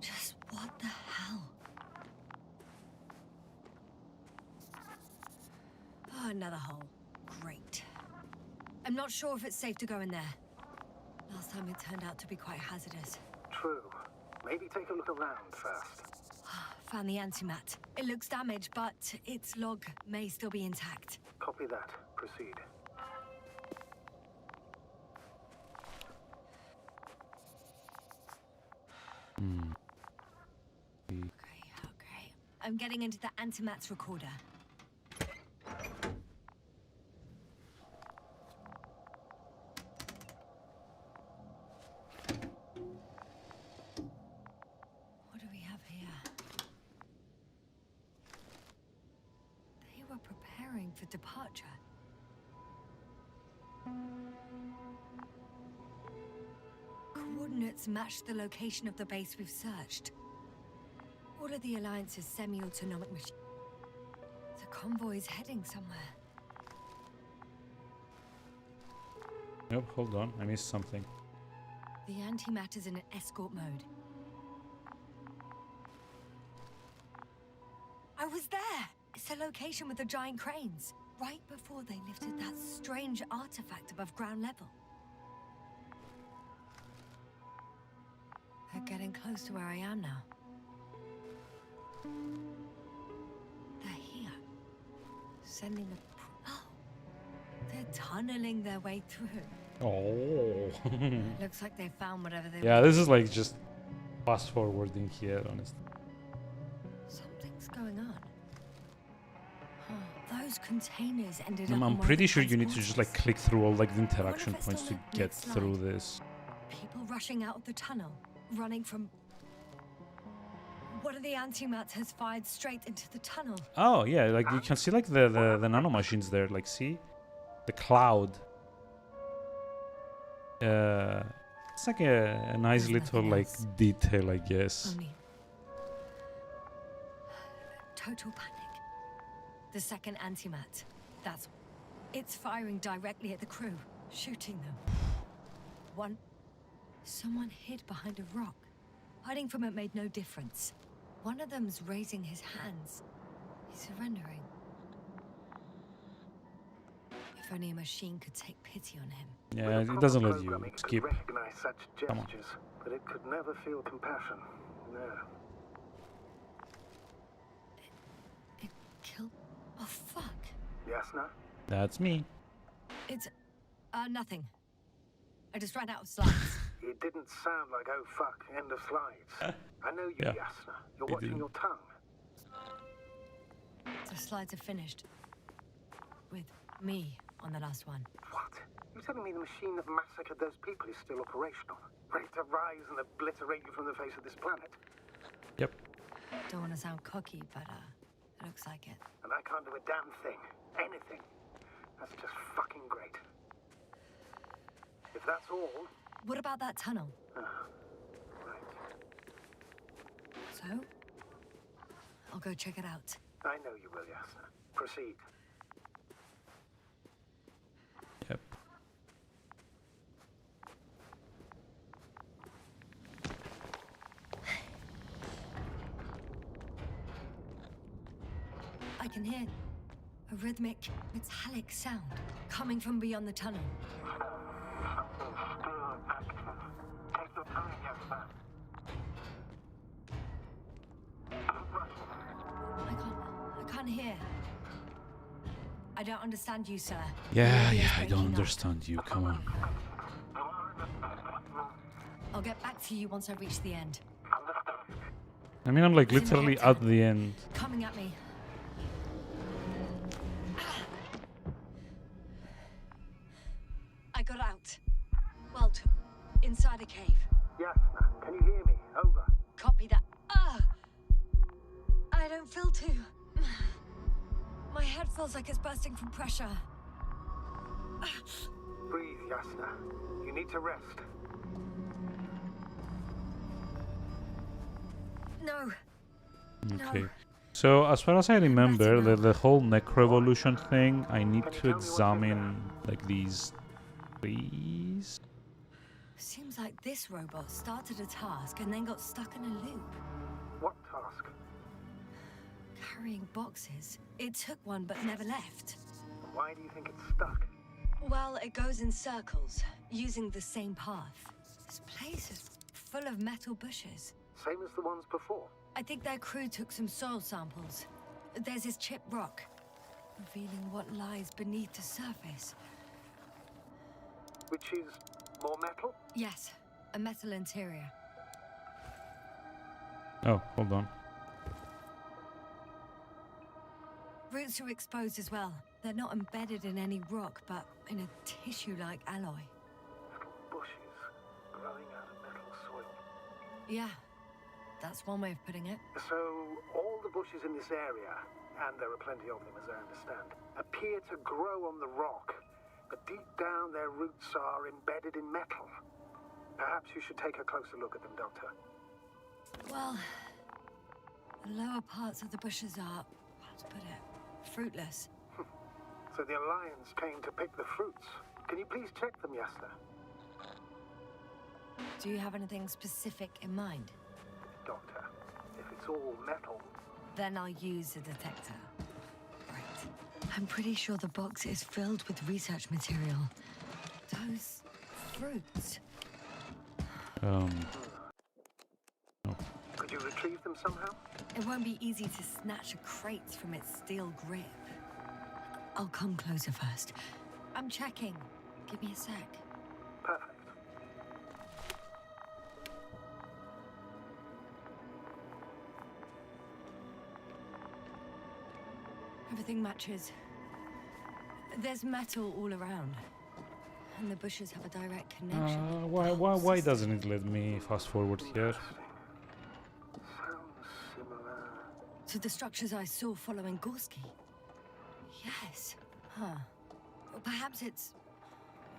Just what the hell? Oh, another hole. Great. I'm not sure if it's safe to go in there. Last time it turned out to be quite hazardous. True. Maybe take a look around first. Found the antimat. It looks damaged, but its log may still be intact. Copy that. Proceed. Okay. I'm getting into the antimat's recorder. What do we have here? They were preparing for departure. Coordinates match the location of the base we've searched. All of the Alliance's semi-autonomic machines. The convoy's heading somewhere. Nope, hold on, I missed something. The antimatter's in an escort mode. I was there! It's the location with the giant cranes. Right before they lifted that strange artifact above ground level. They're getting close to where I am now. They're here. Sending a... Oh! They're tunneling their way through. Oh. Looks like they found whatever they Yeah, this is like just fast forwarding here, honestly. Something's going on. Huh, those containers ended up I'm on one of pretty the sure you need to just like transporters. click through all like the interaction it's points on to the get next through slide. this. People rushing out of the tunnel, running from... One of the antimats has fired straight into the tunnel. Oh yeah, like you can see like the nano machines there. Like see, the cloud. It's like a nice There's little nothing like else. detail, I guess. Only... Total panic. The second antimat. That's... It's firing directly at the crew, shooting them. One... Someone hid behind a rock. Hiding from it made no difference. One of them's raising his hands. He's surrendering. If only a machine could take pity on him. Yeah, With it a doesn't proper let you programming, it skip. could recognize such Come on. gestures, but it could never feel compassion. No. It killed... Oh, fuck. Yasna? That's me. It's... nothing. I just ran out of slides. It didn't sound like, oh fuck, end of slides. I know you, Yeah, Yasna. You're it watching didn't. your tongue. The slides are finished. With me on the last one. What? You're telling me the machine that massacred those people is still operational? Ready to rise and obliterate you from the face of this planet? Yep. Don't want to sound cocky, but it looks like it. And I can't do a damn thing. Anything. That's just fucking great. If that's all... What about that tunnel? Right. So? I'll go check it out. I know you will, Yasna. Proceed. Yep. I can hear a rhythmic, metallic sound coming from beyond the tunnel. Something's still active. Take your time, Yasna. I can't hear. I don't understand you, sir. Yeah, Radio's I don't breaking up. understand you. Come on. I'll get back to you once I reach the end. I mean, I'm like It's in literally Hector. at the end. Coming at me. I got out. Well, inside a cave. Yasna, can you hear me? Over. Copy that. I don't feel too. My head feels like it's bursting from pressure. Breathe, Yasna. You need to rest. No. Okay. No. So as far as I remember, the whole necroevolution thing, I need to examine like these trees. Seems like this robot started a task and then got stuck in a loop. What task? Carrying boxes. It took one but never left. Why do you think it's stuck? Well, it goes in circles, using the same path. This place is full of metal bushes. Same as the ones before. I think their crew took some soil samples. There's this chipped rock, revealing what lies beneath the surface. Which is more metal? Yes, a metal interior. Oh, hold on. Roots are exposed as well. They're not embedded in any rock, but in a tissue-like alloy. Little bushes growing out of metal soil. Yeah, that's one way of putting it. So, all the bushes in this area, and there are plenty of them as I understand, appear to grow on the rock, but deep down their roots are embedded in metal. Perhaps you should take a closer look at them, Doctor. Well, the lower parts of the bushes are, how to put it, fruitless. So the Alliance came to pick the fruits. Can you please check them, Yasna? Do you have anything specific in mind? Doctor, if it's all metal, Then I'll use a detector. Right. I'm pretty sure the box is filled with research material. Those fruits. could you retrieve them somehow? It won't be easy to snatch a crate from its steel grip. I'll come closer first. I'm checking. Give me a sec. Perfect. Everything matches. There's metal all around. And the bushes have a direct connection. Why doesn't it let me fast forward here? Sounds similar. To the structures I saw following Gorski. Yes. Huh. Or perhaps it's...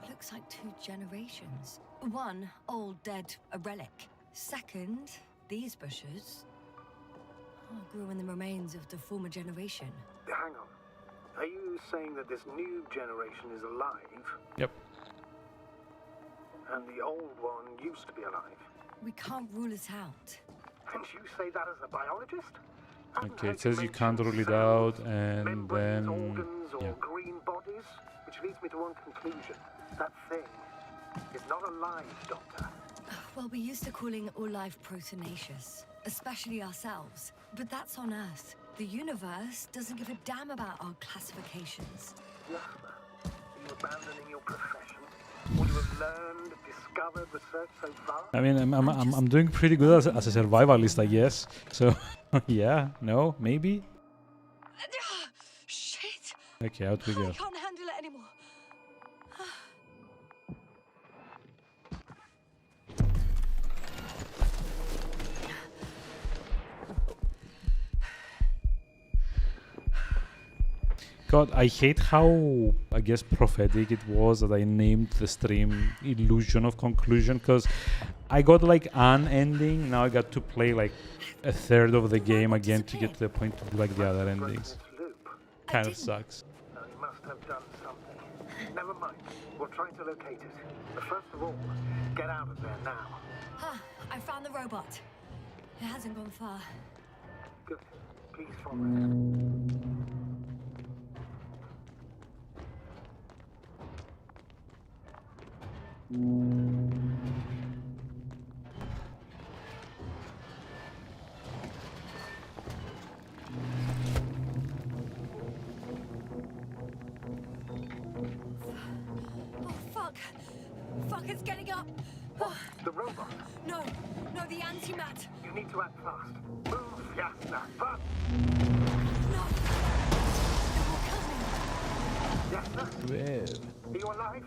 looks like 2 generations. One, old, dead, a relic. Second, these bushes grew in the remains of the former generation. Hang on. Are you saying that this new generation is alive, Yep. and the old one used to be alive? We can't rule it out. And you say that as a biologist? Haven't Okay, heard it says you mention can't rule it cells, out, and membranes, then organs, or yeah. green bodies, which leads me to one conclusion. That thing is not alive, Doctor. Well, we're used to calling all life proteinaceous, especially ourselves. But that's on Earth. The universe doesn't give a damn about our classifications. Yasna, are you abandoning your profession? What you have learned, discovered, researched so far? I mean, I'm doing pretty good as a survivalist, I guess. So, yeah, no, maybe. Shit! Okay, out we I go. can't handle it anymore. God, I hate how, I guess, prophetic it was that I named the stream Illusion of Conclusion, because I got like an ending, now I got to play like a third of the game again to get to the point to do like the other endings. Loop. Kind of sucks. Now, he must have done something. Never mind. We're trying to locate it. But first of all, get out of there now. I found the robot. It hasn't gone far. Good. Please follow it. Oh, fuck! Fuck, it's getting up! Oh, The robot. no, the antimat! You need to act fast. Move, Yasna. Fast. No! It will kill me! Yasna, Well. are you alive?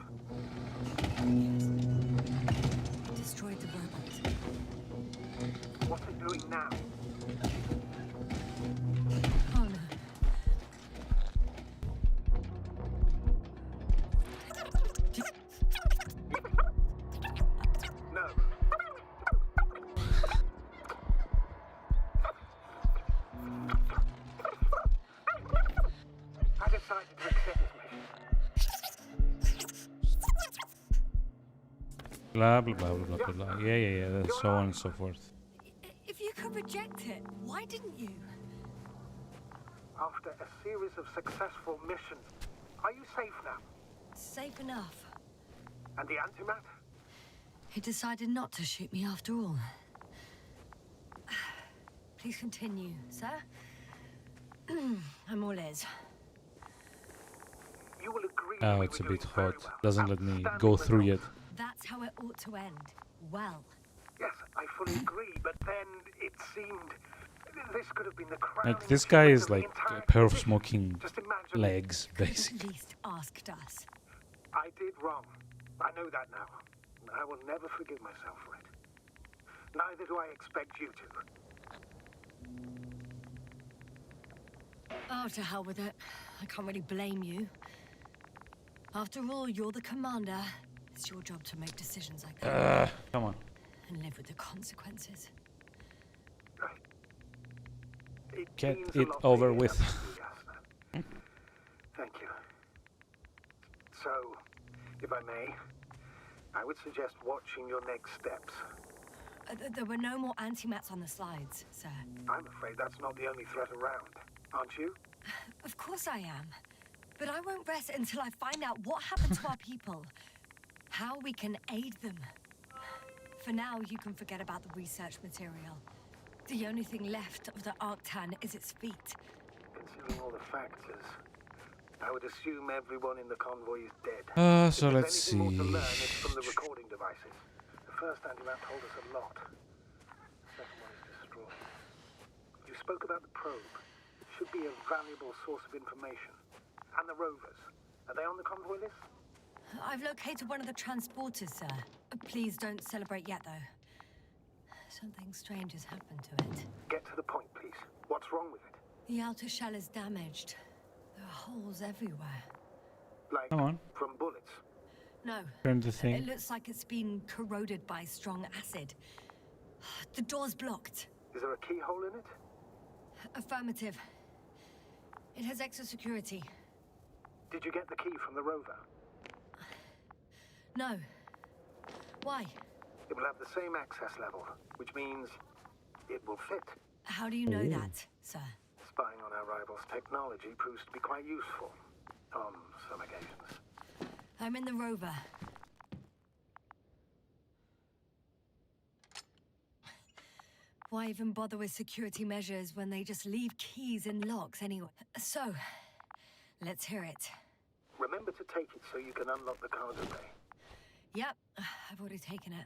Destroyed the robot. What's it doing now? Oh no. No. I decided to accept this mission. Blah, blah, blah, blah, blah, blah. Yeah, so on and so forth. If you could reject it, why didn't you? After a series of successful missions, are you safe now? Safe enough. And the antimat? He decided not to shoot me after all. Please continue, sir. I'm all ears. You will agree. Oh, we it's were a bit doing very hot. well. Doesn't let me Outstanding go through yet. results. That's how it ought to end. Well. Yes, I fully agree, but then it seemed this could have been the crowning Like, this guy achievement is of the like entire a pair of expedition. smoking Just imagine. legs, Could have basically. at least asked us. I did wrong. I know that now. I will never forgive myself for it. Neither do I expect you to. Oh, to hell with it. I can't really blame you. After all, you're the commander. It's your job to make decisions like that Come on. and live with the consequences. It Get means a it lot to over hear with. that from you, Yasna. Thank you. So, if I may, I would suggest watching your next steps. There were no more antimats on the slides, sir. I'm afraid that's not the only threat around, aren't you? Of course I am. But I won't rest until I find out what happened to our people. How we can aid them. For now, you can forget about the research material. The only thing left of the Arctan is its feet. Considering all the factors, I would assume everyone in the convoy is dead. So If there's let's anything more to see. learn, it's from the recording devices. The first antimat told us a lot. The second one is destroyed. You spoke about the probe. It should be a valuable source of information. And the rovers. Are they on the convoy list? I've located one of the transporters, sir. Please don't celebrate yet, though. Something strange has happened to it. Get to the point, please. What's wrong with it? The outer shell is damaged. There are holes everywhere. Like, Come on. from bullets? No. Turn the It thing. looks like it's been corroded by strong acid. The door's blocked. Is there a keyhole in it? Affirmative. It has extra security. Did you get the key from the rover? No. Why? It will have the same access level, which means it will fit. How do you know that, sir? Spying on our rivals' technology proves to be quite useful on some occasions. I'm in the rover. Why even bother with security measures when they just leave keys in locks anyway? So, let's hear it. Remember to take it so you can unlock the cargo bay. Yep, I've already taken it.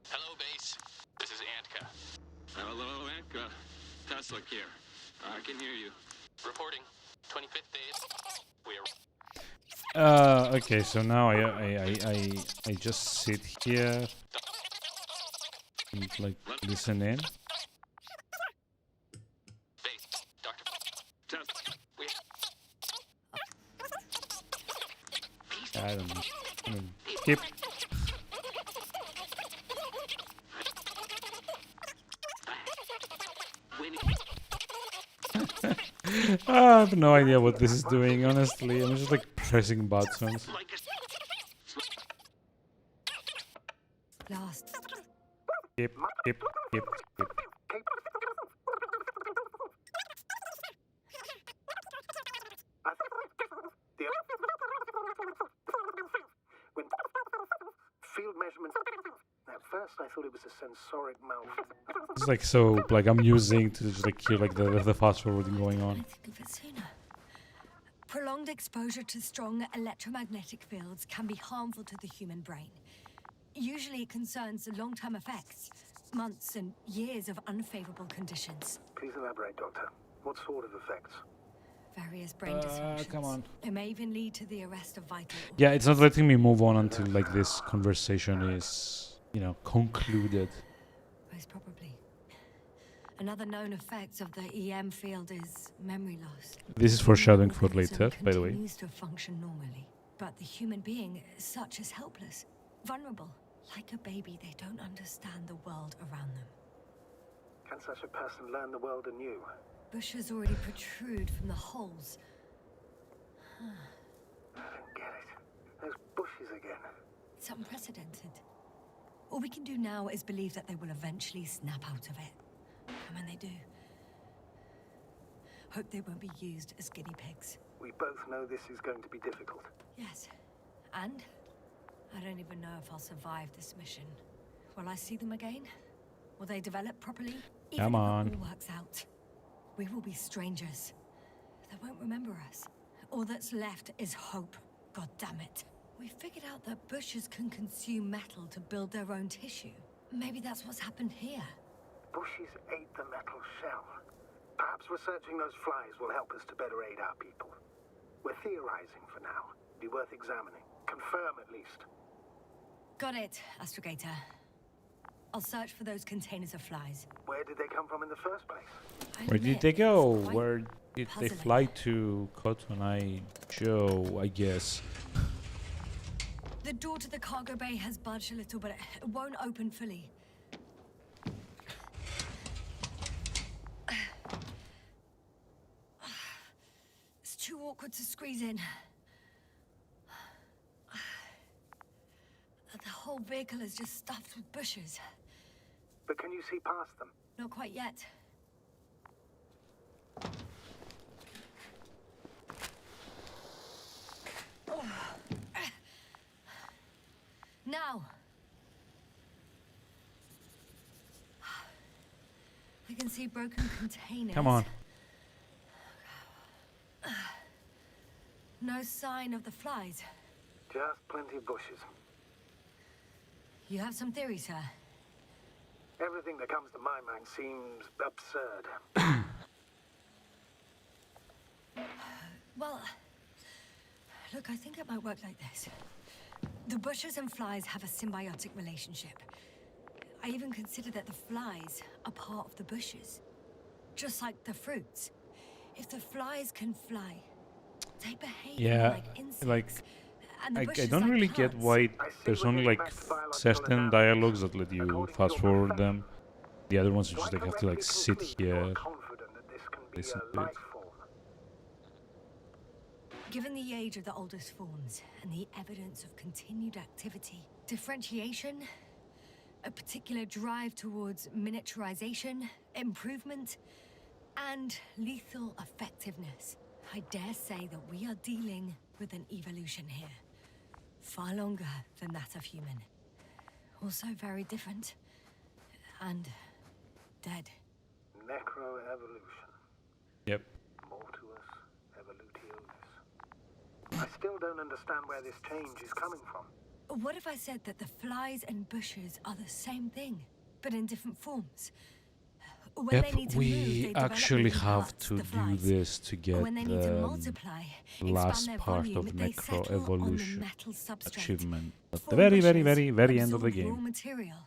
Hello, base. This is Antka. Hello, Antka. Tesla here. I can hear you. Reporting. 25th day. We are. Okay, so now I just sit here and like listen in. Base. Doctor. Tesla. We. I don't know. I mean, skip. I have no idea what this is doing, honestly. I'm just like pressing buttons. Last. Skip, skip, skip, skip. When field measurements. At first, I thought it was a sensoric malfunction. It's like so, like I'm using to just like hear like the fast forwarding going I on. think of it sooner. Prolonged exposure to strong electromagnetic fields can be harmful to the human brain. Usually it concerns the long-term effects, months and years of unfavorable conditions. Please elaborate, Doctor. What sort of effects? Various brain dysfunctions. come on. It may even lead to the arrest of vital Yeah, it's not letting me move on until like this conversation is, you know, concluded. Most probably. Another known effect of the EM field is memory loss. This is foreshadowing for Organism later, by the way. continues to function normally, but the human being as such is helpless, vulnerable. Like a baby, they don't understand the world around them. Can such a person learn the world anew? Bushes already protrude from the holes. I don't get it. Those bushes again. It's unprecedented. All we can do now is believe that they will eventually snap out of it. And when they do, hope they won't be used as guinea pigs. We both know this is going to be difficult. Yes. And I don't even know if I'll survive this mission. Will I see them again? Will they develop properly? Even Come if on. it all works out, we will be strangers. They won't remember us. All that's left is hope. God damn it. We figured out that bushes can consume metal to build their own tissue. Maybe that's what's happened here. Bushes ate the metal shell. Perhaps researching those flies will help us to better aid our people. We're theorizing for now. Be worth examining. Confirm at least. Got it, Astrogator. I'll search for those containers of flies. Where did they come from in the first place? I Where did admit, they go? it's quite Where did they puzzling. fly to? Cotton Eye Joe, I guess. The door to the cargo bay has budged a little, but it won't open fully. It's too awkward to squeeze in. The whole vehicle is just stuffed with bushes. But can you see past them? Not quite yet. Now. I can see broken containers. Come on. No sign of the flies. Just plenty of bushes. You have some theories, sir? Everything that comes to my mind seems absurd. Well, look, I think it might work like this. The bushes and flies have a symbiotic relationship. I even consider that the flies are part of the bushes. Just like the fruits. If the flies can fly, they behave Yeah, like insects. like, and the I bushes don't like really get plants. why there's only like certain dialogues that let you fast forward them. The other ones you just like have to like sit here. Confident that this can be listen a to it. life form. Given the age of the oldest forms and the evidence of continued activity, differentiation, a particular drive towards miniaturization, improvement, and lethal effectiveness, I dare say that we are dealing with an evolution here. Far longer than that of human. Also very different. And dead. Necroevolution. Yep. Mortuus evolutionis. I still don't understand where this change is coming from. What if I said that the flies and bushes are the same thing, but in different forms? When they need to move, we they develop actually moving have parts, to the do flies. this to get When they need to the multiply, last expand their part volume, of they settle on the necroevolution metal substrate. achievement. At the Form very, very, bushes, very, very end of the absorb raw game. material,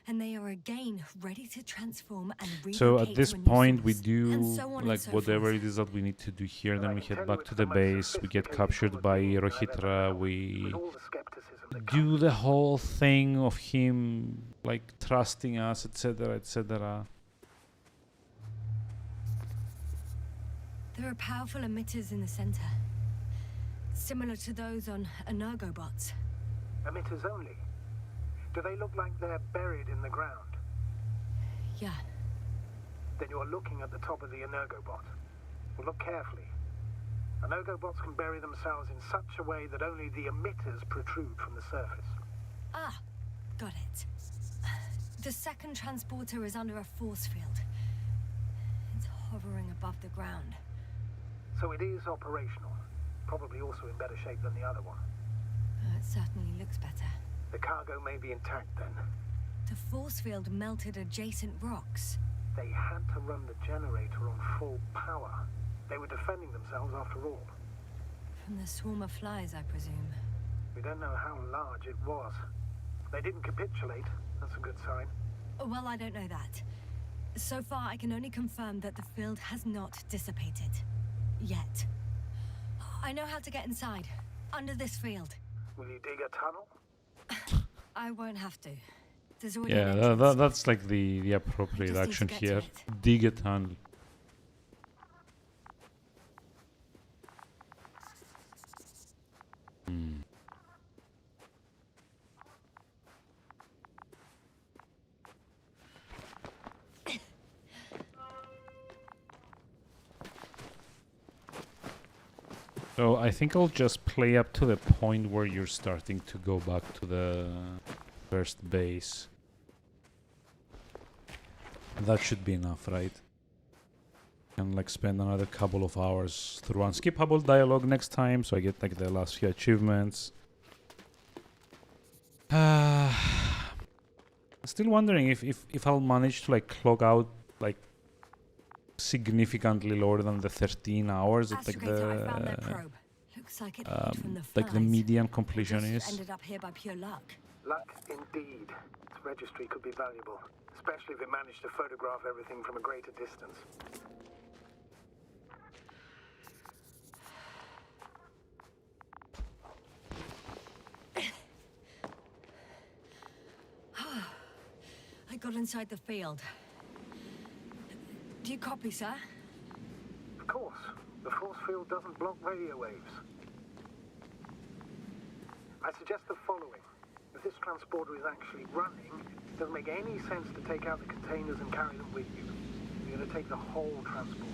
and they are again ready to transform and relocate So at this to a new point we source, do and so on and like so whatever forth. it is that we need to do here, then I we can head tell back you to it's the most base, we get sophisticated captured form by of being I've ever Rohitra, dealt with we all the skepticism that do comes the whole thing of him like trusting us, etc., etc. There are powerful emitters in the center, similar to those on Energobots. emitters only. Do they look like they're buried in the ground? Yeah, Then you're looking at the top of the Energobot. Well, look carefully. Energobots can bury themselves in such a way that only the emitters protrude from the surface. ah, got it. The second transporter is under a force field. It's hovering above the ground. So it is operational. Probably also in better shape than the other one. It certainly looks better. The cargo may be intact then. The force field melted adjacent rocks. They had to run the generator on full power. They were defending themselves after all. From the swarm of flies, I presume. We don't know how large it was. They didn't capitulate. That's a good sign. Well, I don't know that. So far, I can only confirm that the field has not dissipated. Yet. I know how to get inside. Under this field. Will you dig a tunnel? I won't have to. There's already Yeah, an entrance. that's like the appropriate Just need to action get to here. it. Dig a tunnel. So I think I'll just play up to the point where you're starting to go back to the first base. That should be enough, right? And like spend another couple of hours through unskippable dialogue next time, so I get like the last few achievements. Still wondering if I'll manage to like clock out like significantly lower than the 13 hours that like Astrogator, I found that probe. Looks like it hid from the like the flies. median Just completion is. ended up here by pure luck. Luck indeed. Its registry could be valuable, especially if it managed to photograph everything from a greater distance. I got inside the field. Do you copy, sir? Of course, the force field doesn't block radio waves. I suggest the following. If this transporter is actually running, it doesn't make any sense to take out the containers and carry them with you. You're going to take the whole transport.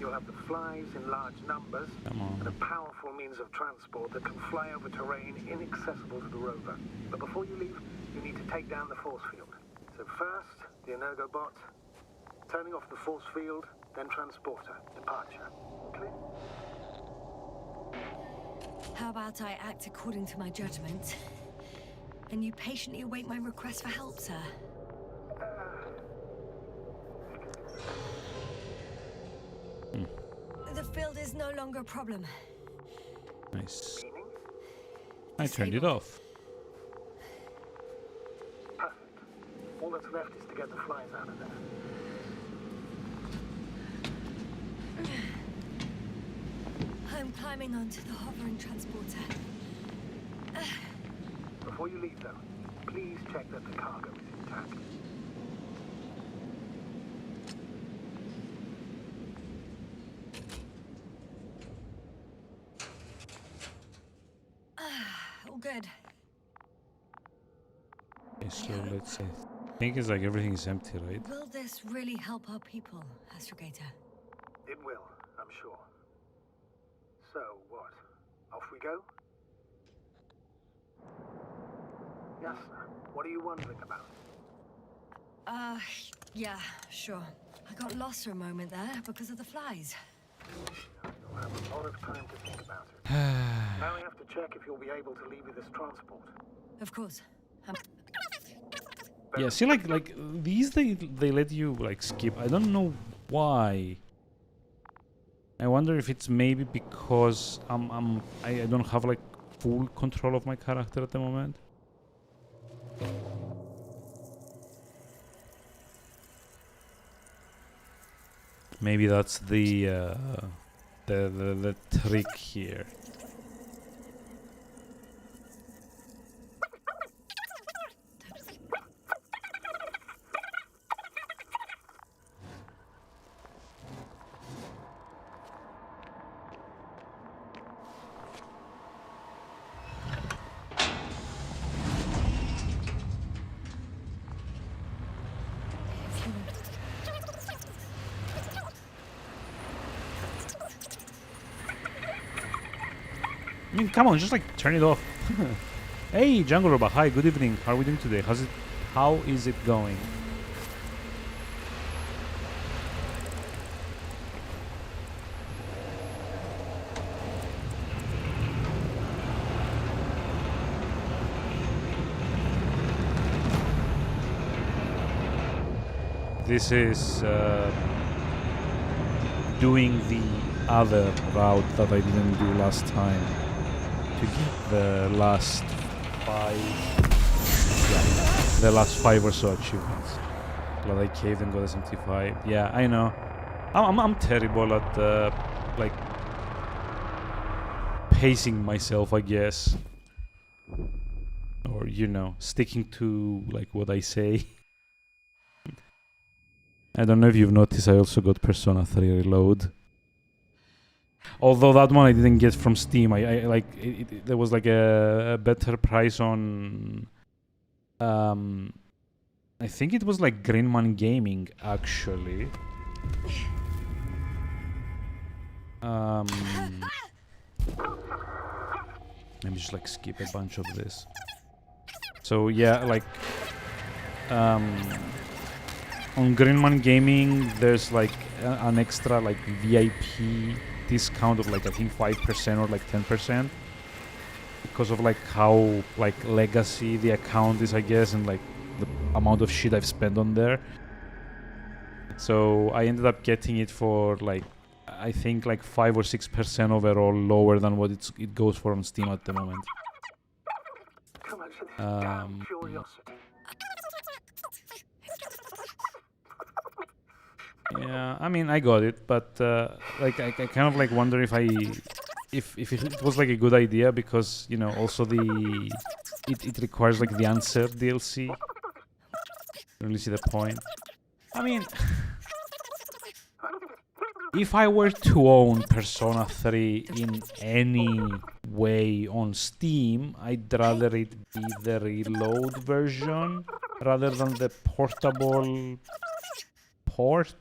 You'll have the flies in large numbers, and a powerful means of transport that can fly over terrain inaccessible to the rover. But before you leave, you need to take down the force field. So first, the Energobot, turning off the force field, then transporter, departure. Clear? How about I act according to my judgment, and you patiently await my request for help, sir? The field is no longer a problem. Nice. Meaning? I turned it off. Perfect. All that's left is to get the flies out of there. I'm climbing onto the hovering transporter. Before you leave, though, please check that the cargo is intact. All good. Okay, so let's see. I think it's like everything is empty, right? Will this really help our people, Astrogator? It will, I'm sure. So, what? Off we go? Yes, sir. What are you wondering about? Yeah, sure. I got lost for a moment there because of the flies. I know We'll have a lot of time to think about it. Now we have to check if you'll be able to leave with this transport. Of course. Yeah, see, like these they let you like skip. I don't know why. I wonder if it's maybe because I don't have like full control of my character at the moment. Maybe that's the trick here. I mean, come on, just like turn it off. Hey, Jungle Robot. Hi, good evening. How are we doing today? How is it going? This is doing the other route that I didn't do last time. To get the last five or so achievements. Bloody Cave and Goddess MT5. Yeah, I know. I'm terrible at like pacing myself, I guess, or you know, sticking to like what I say. I don't know if you've noticed. I also got Persona 3 Reload. Although that one I didn't get from Steam, I like there was like a better price on. I think it was like Greenman Gaming actually. Let me just like skip a bunch of this. So yeah, like on Greenman Gaming, there's like an extra like VIP discount of like I think 5% or like 10% because of like how like legacy the account is, I guess, and like the amount of shit I've spent on there. So I ended up getting it for like I think like 5 or 6% overall lower than what it goes for on Steam at the moment. Yeah, I mean I got it, but like I kind of like wonder if it was like a good idea because you know also it requires like the Answer DLC. I don't really see the point. I mean, if I were to own Persona 3 in any way on Steam, I'd rather it be the Reload version rather than the portable port.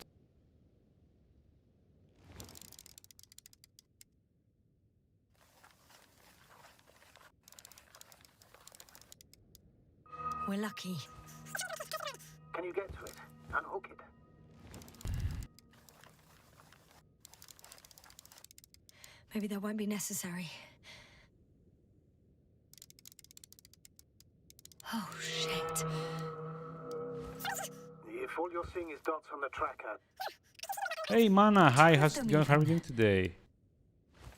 We're lucky. Can you get to it? Unhook it. Maybe that won't be necessary. Oh, shit. If all you're seeing is dots on the tracker... Hey, Mana. Hi, how's it going? How are you doing today?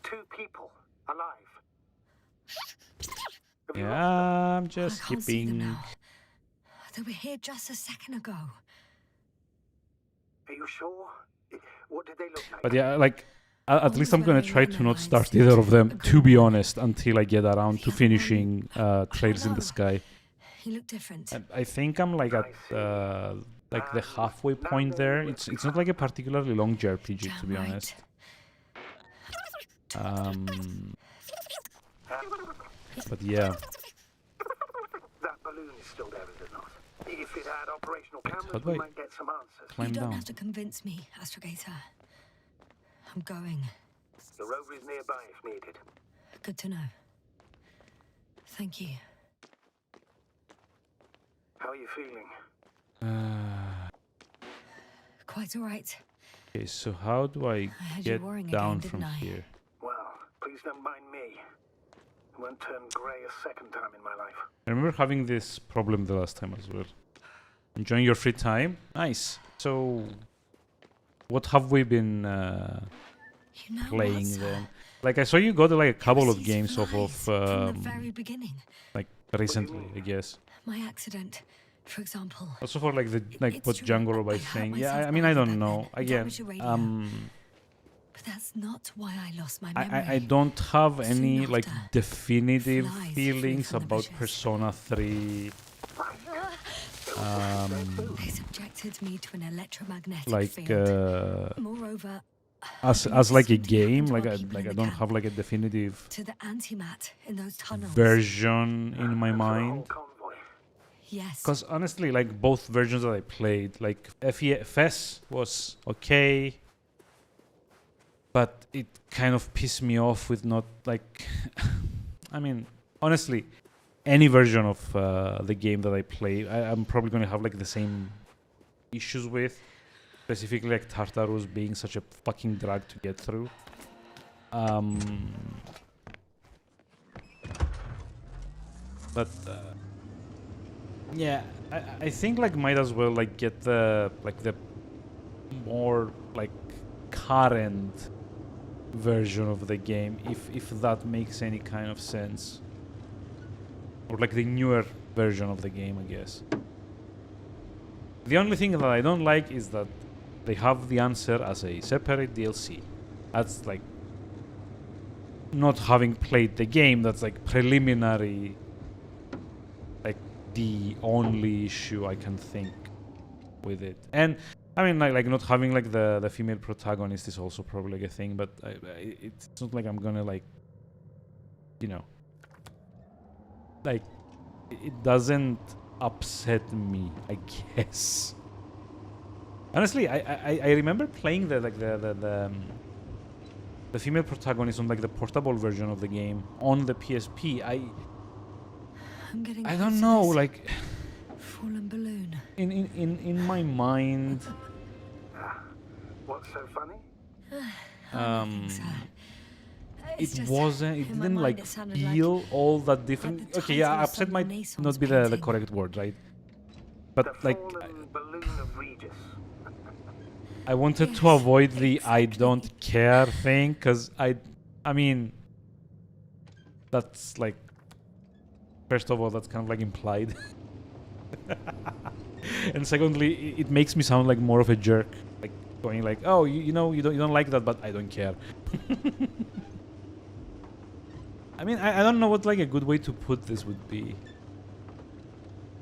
2 people alive. Yeah, I'm I just can't see them skipping. now. They were here just a second ago. Are you sure? What did they look like? But yeah, like, at least I'm Always gonna very try to not memorized. start either of them, to be honest, until I get around to finishing Trails in the Sky. He looked different. I think I'm like at like the halfway point there. It's not like a particularly long JRPG, to be Damn honest. But yeah. That balloon is still there, is it not? If it had operational How cameras, do we I might get some answers. climb You don't down? have to convince me, Astrogator. I'm going. The rover is nearby if needed. Good to know. Thank you. How are you feeling? Quite all right. Okay, so how do I had you get worrying down again, from didn't I? here? Well, please don't mind me. I won't turn grey a second time in my life. I remember having this problem the last time as well. Enjoying your free time? Nice. So, what have we been You know playing what, sir? then? Like, I saw you got like a couple of These games off of, flies from the very beginning. like, recently, I guess. My accident, for example. Also for like the like It's what true, Django I Roba is hurt saying. Yeah, myself I mean I badly don't back know. then. Again, Damaged the radio. But that's not why I lost my memory. I don't have Soon any like after, definitive flies flew feelings from the about bushes. Persona 3. They subjected me to an electromagnetic Like field. Moreover, as like a something happened game, to like our I people in the don't camp. have like a definitive to the antimat in those tunnels. version in my For the whole mind. convoy. Yes. Because honestly, like both versions that I played, like FES was okay, but it kind of pissed me off with not like. I mean, honestly, any version of the game that I play, I'm probably going to have like the same issues with. Specifically, like Tartarus being such a fucking drag to get through. But yeah, I think like might as well like get the more like current version of the game if that makes any kind of sense, or like the newer version of the game, I guess. The only thing that I don't like is that they have the answer as a separate DLC. That's like not having played the game. That's like preliminary, like the only issue I can think with it. And I mean, like not having like the female protagonist is also probably like a thing. But it's not like I'm gonna like, you know, like it doesn't upset me, I guess. Honestly, I remember playing the female protagonist on like the portable version of the game on the PSP. I'm getting I close don't to know, this like fallen balloon. in my mind, What's so funny? Nothing, sir. It's it just, wasn't. It in my didn't mind like it sounded feel all that different. the Okay, yeah, title of upset some might Renaissance not be the painting. correct word, right? The But like, fallen balloon of Regis. I wanted to Yes, avoid the I exactly. don't care thing, because I mean, that's like, first of all, that's kind of like implied. And secondly, it makes me sound like more of a jerk, like going like, oh, you know, you don't like that, but I don't care. I mean, I don't know what like a good way to put this would be.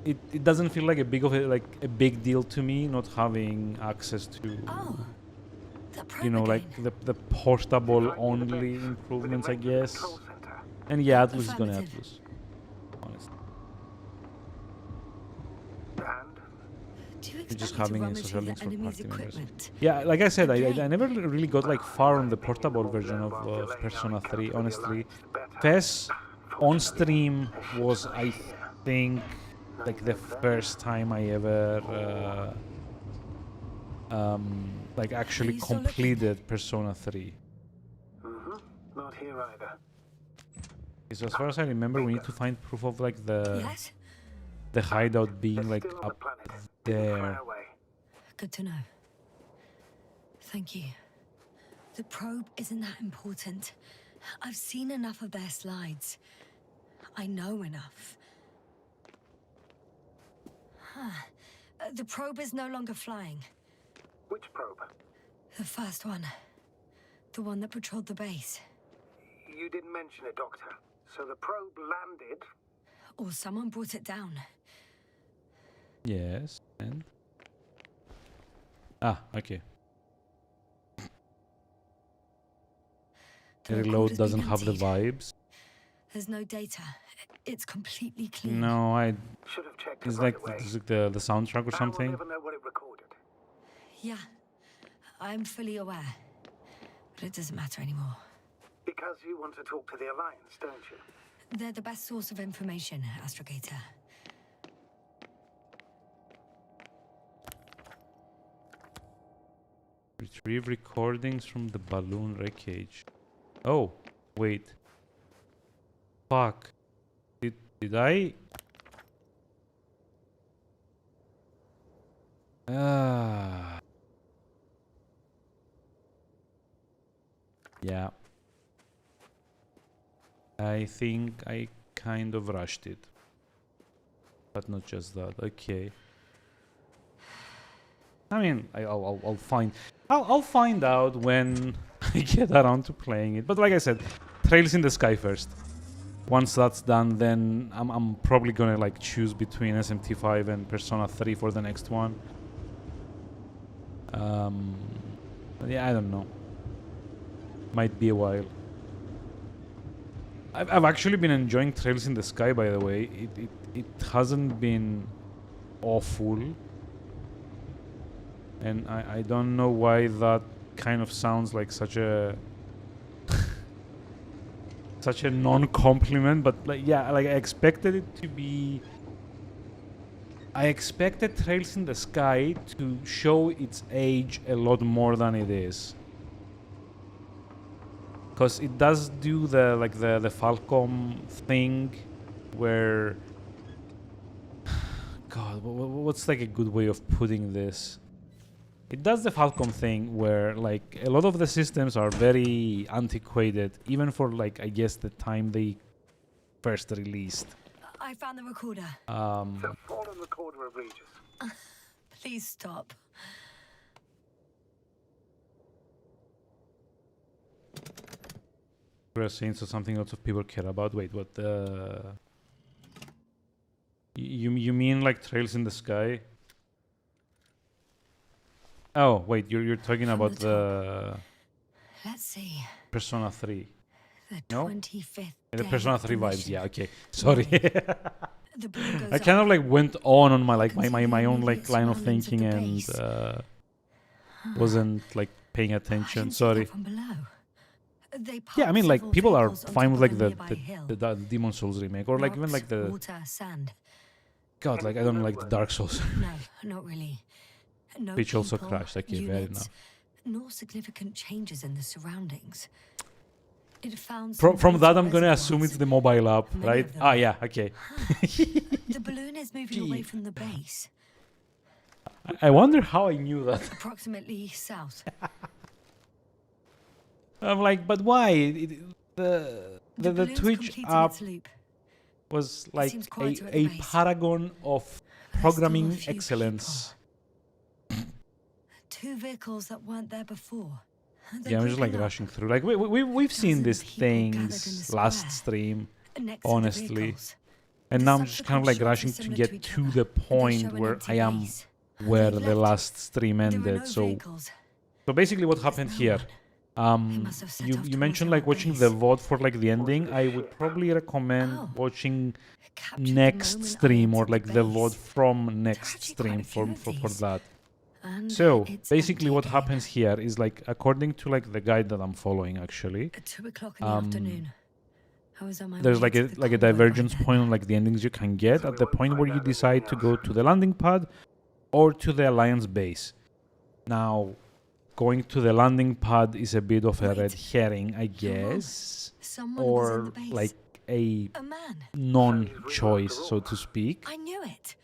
It doesn't feel like a big deal to me not having access to, Oh, the probe you know, like again. the portable Right near the only base, improvements, I within range of the guess. control center. And yeah, Atlus is gonna Affirmative. Atlus, honestly. And Do you You're expect just me to having a rummage social through links the for enemy's party members. equipment? Yeah, like I said, I Again. never really got like far on the my portable opinion, version while of delaying Persona our 3, encounter with the honestly. Alliance, the better. FES on stream Fortunately, was, the I ships are here. think, like the first time I ever like actually Are you still looking? completed Persona 3. Not here either. So as far as I remember, we need to find proof of like Yes? the hideout being They're like still on the up planet. Far there. away. Good to know. Thank you. The probe isn't that important. I've seen enough of their slides. I know enough. The probe is no longer flying. Which probe? The first one. The one that patrolled the base. You didn't mention it, Doctor. So the probe landed. Or someone brought it down. Yes, and okay. The The record reload has been doesn't have the emptied. vibes. There's no data. It's completely clean. No, Should have checked it's it right like away. the soundtrack or Now something. We'll never know what it recorded. Yeah, I'm fully aware. But it doesn't matter anymore. Because you want to talk to the Alliance, don't you? They're the best source of information, Astrogator. Retrieve recordings from the balloon wreckage. Oh, wait. Fuck. Did I? Yeah. I think I kind of rushed it. But not just that. Okay. I mean, I'll find out when I get around to playing it. But like I said, Trails in the Sky first. Once that's done, then I'm probably gonna like choose between SMT5 and Persona 3 for the next one. Yeah, I don't know. Might be a while. I've actually been enjoying Trails in the Sky, by the way. It hasn't been awful. And I don't know why that kind of sounds like such a such a non-compliment, but like yeah, like I expected it to be. I expected Trails in the Sky to show its age a lot more than it is. Because it does do the like the Falcom thing where God, what's like a good way of putting this? It does the Falcom thing where like a lot of the systems are very antiquated, even for like I guess the time they first released. I found the recorder. The fallen recorder of Regis. Please stop. We're saying so something lots of people care about. Wait, what? You mean like Trails in the Sky? Oh wait, you're talking From about the the Let's see. Persona 3. The No? 25th. The day Persona of 3 the vibes. mission. Yeah, okay. Sorry. The balloon goes I kind up. of like went on my like my Considering own the like line of surroundings of thinking the and base. wasn't like paying I attention. didn't see Sorry. that from below. They Yeah, I mean parked like several people are vehicles on fine top with of like a the nearby hill. the Demon Souls remake or like even Rocks, like the water, sand. God like I don't like the Dark Souls. No, not really. No Which also people, crashed. Okay, fair units, enough. nor significant changes in the surroundings. It found From some that, water I'm gonna assume it's reservoirs. the mobile app, Many right? of them. Ah, yeah, okay. The balloon is moving away from the base, I wonder how I knew that. approximately south. I'm like, but why? The The balloon's Twitch completing app its loop. was like seems quieter at the a base. paragon of There's programming still a few excellence. Two vehicles that weren't there before. They're Yeah, I'm just like creeping up. rushing through. Like we've seen Dozen these people gathered in the things last square. stream, Next to the honestly. vehicles. And The now I'm just kind of subsequent like shots are rushing to similar get each to other. the They point show an where empty I am base. where They've the left. last stream There were ended. no So vehicles. basically what There's happened no here. one. must have set You off you towards mentioned our like watching the base. VOD for like the ending. I would probably recommend Oh. watching Captured the next moment I stream or entered like the base. VOD from There are next actually stream quite a few for of for these. that. And So it's basically what empty happens here is like according to like the guide that I'm following actually, at 2 o'clock in the afternoon. I was on my there's way like to a the like a convoy by divergence then. point on like the endings you can get at the point where you decide to go to the landing pad or to the Alliance base. Now, going to the landing pad is a bit of a Wait. red herring, I You're wrong. guess, Someone was in or the base. like a A man. non-choice, so to speak. I knew it.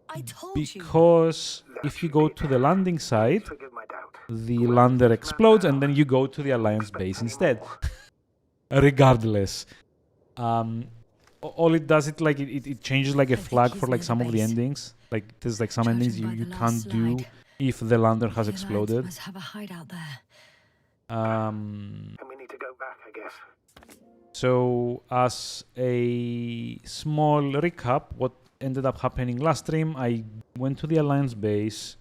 I told you. Because if you go to the landing site, Forgive my doubt. the lander explodes and then you go to the Alliance base instead. Regardless. All it does it changes like a I think flag he's for like near some the of the base. endings. Like there's like some Judging endings by you the can't last do slide, if the lander has the Alliance exploded. must have a hideout there. Um, And we need to go back, I guess. so as a small recap, what ended up happening last stream, I went to the Alliance base.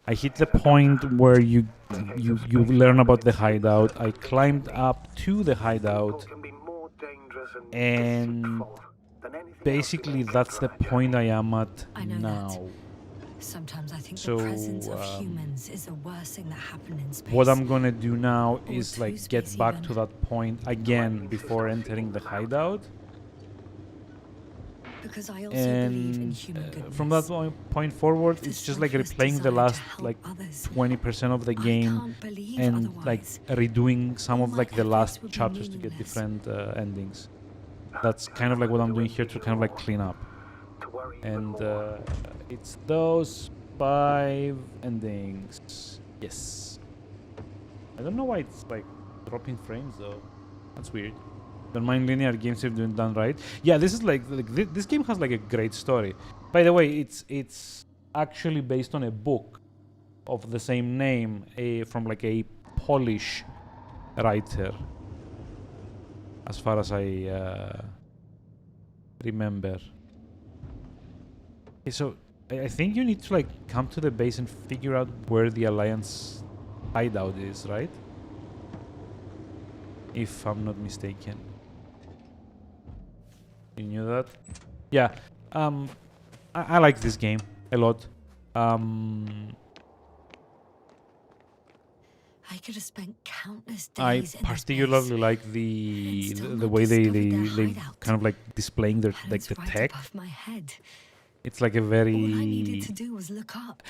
I hit the point where you learn about the hideout. I climbed up to the hideout. People can be more dangerous And deceitful than anything else basically we that's the encounter. point I am at I know that. now. Sometimes I think So, the presence of humans is the worst thing that happened in space. What I'm gonna do now Or is two like get space back even. to that point again before entering the hideout. Because I also believe in and human goodness. from that point forward, The it's just like selfless replaying the desire to last help like others. 20% of the I game can't believe and like otherwise. redoing some All of my like the efforts last would be chapters to get meaningless. different endings. That's kind of like what I'm doing here to kind of like clean up. To worry even And more. it's those 5 endings. Yes. I don't know why it's like dropping frames though. That's weird. Don't mind linear games if doing done right. Yeah, this is like this game has like a great story. By the way, it's actually based on a book of the same name, from like a Polish writer, as far as I remember. Okay, so I think you need to like come to the base and figure out where the Alliance hideout is, right? If I'm not mistaken. You knew that? Yeah. I like this game a lot. I could have spent countless I days in this particularly place. like And the still the not way they discovered their they hideout. kind of like displaying their And like it's the right tech. above my head. It's like a All I needed very. to do was look up.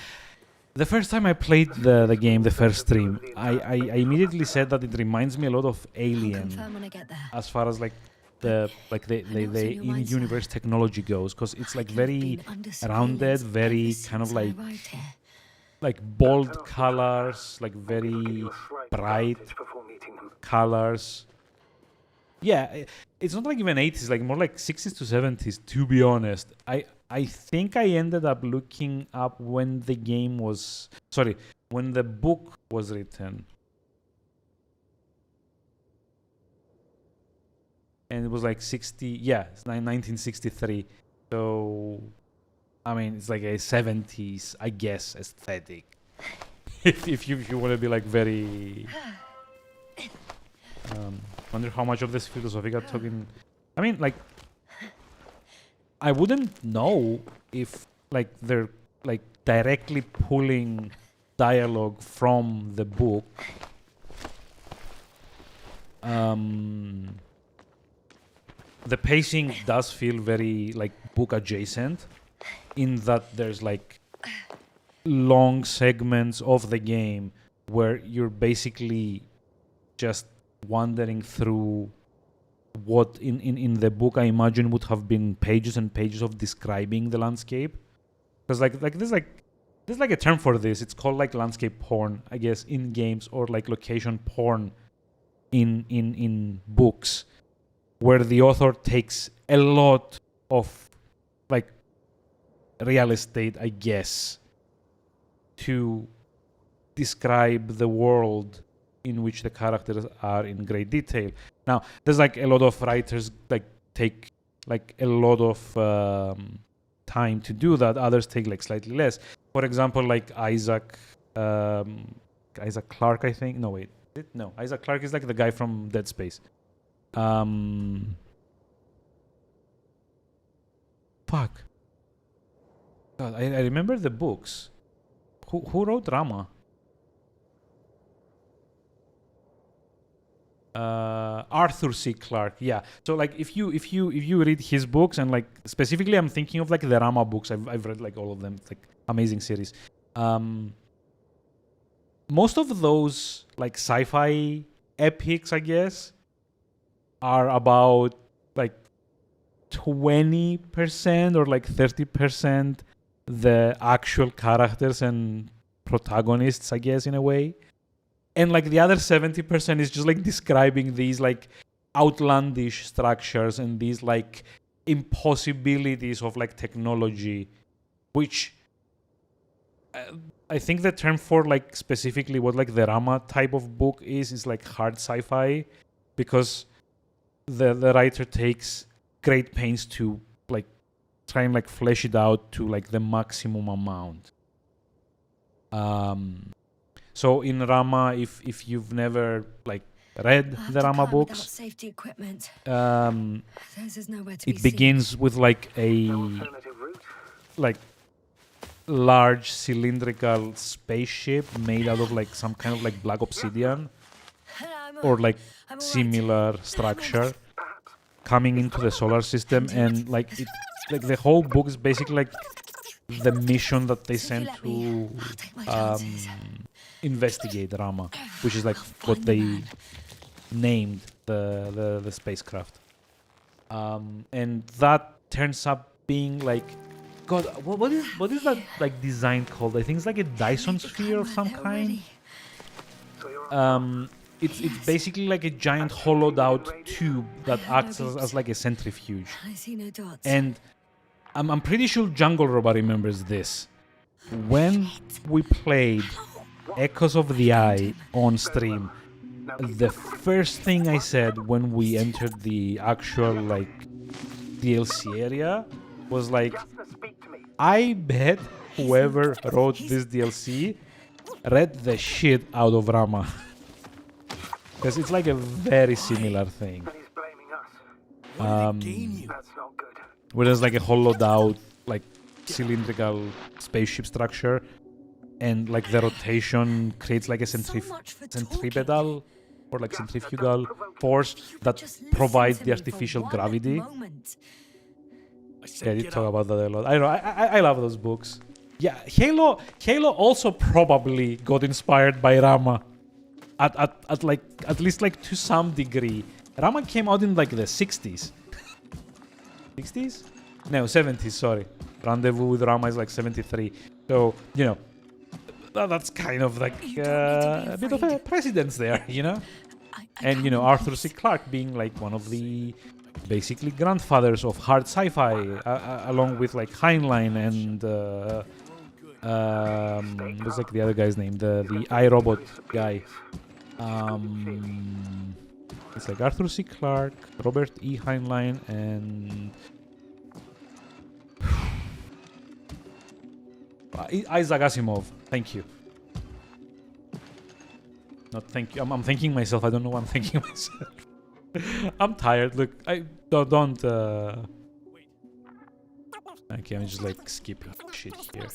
The first time I played the game, the first stream, I immediately said that it reminds me a lot of I'll Alien, confirm when I get there. as far as like the in-universe technology goes, because it's like I could have very been under rounded, surveillance very ever kind of since I like arrived here. bold colors, like I'm gonna give very you a slight bright advantage before meeting them. colors. Yeah, it's not like even 80s, like more like 60s to 70s, to be honest. I think I ended up looking up when the game was... Sorry, when the book was written. And it was like 60... Yeah, it's 1963. So, I mean, it's like a 70s, I guess, aesthetic. if you want to be like very... wonder how much of this philosophical talking... I mean, like... I wouldn't know if like they're like directly pulling dialogue from the book. The pacing does feel very like book adjacent, in that there's like long segments of the game where you're basically just wandering through what in the book I imagine would have been pages and pages of describing the landscape. Because like there's like a term for this. It's called like landscape porn, I guess, in games, or like location porn in books, where the author takes a lot of like real estate, I guess, to describe the world in which the characters are in great detail. Now, there's like a lot of writers like take like a lot of time to do that. Others take like slightly less. For example, like Isaac Clarke, I think. No, wait. No, Isaac Clarke is like the guy from Dead Space. Fuck. God, I remember the books. Who wrote Rama? Arthur C. Clarke, yeah. So like if you read his books, and like specifically I'm thinking of like the Rama books. I've read like all of them. It's like amazing series. Most of those like sci-fi epics, I guess, are about like 20% or like 30% the actual characters and protagonists, I guess, in a way. And like the other 70% is just like describing these like outlandish structures and these like impossibilities of like technology, which I think the term for like specifically what like the Rama type of book is like hard sci-fi, because the writer takes great pains to like try and like flesh it out to like the maximum amount. So in Rama, if you've never like read the Rama books, Safety equipment. It Nowhere to be begins with like a Alternative route? like large cylindrical spaceship made out of like some kind of like black obsidian or like similar structure coming into the solar system, and like like the whole book is basically like the mission that they sent to investigate Rama, which is like what they named the spacecraft. And that turns up being like, God, what is that like design called? I think it's like a Dyson sphere of some kind. It's basically like a giant hollowed out tube that acts as like a centrifuge. I see no dots. And I'm pretty sure Jungle Robot remembers this. When we played Echoes of the Eye on stream, the first thing I said when we entered the actual like DLC area was like, I bet whoever wrote this DLC read the shit out of Rama. Because it's like a very similar thing. He's blaming us. That's not good. Where there's like a hollowed out, like cylindrical spaceship structure, and like the rotation creates like a centripetal or like centrifugal force that provides the artificial gravity. Yeah, I did talk about that a lot. I know, I love those books. Yeah, Halo also probably got inspired by Rama. At least like to some degree. Rama came out in like the 60s. 60s? No, 70s, sorry. Rendezvous with Rama is like 73. So, you know, that's kind of like a bit of a precedence there, you know? And, you know, Arthur C. Clarke being like one of the basically grandfathers of hard sci-fi, along with like Heinlein and what's like the other guy's name, the iRobot guy. It's like Arthur C. Clarke, Robert E. Heinlein, and Isaac Asimov. Thank you. Not thank you. I'm thanking myself. I don't know why I'm thanking myself. I'm tired. Look, I don't. Okay, I'm just like skipping shit here.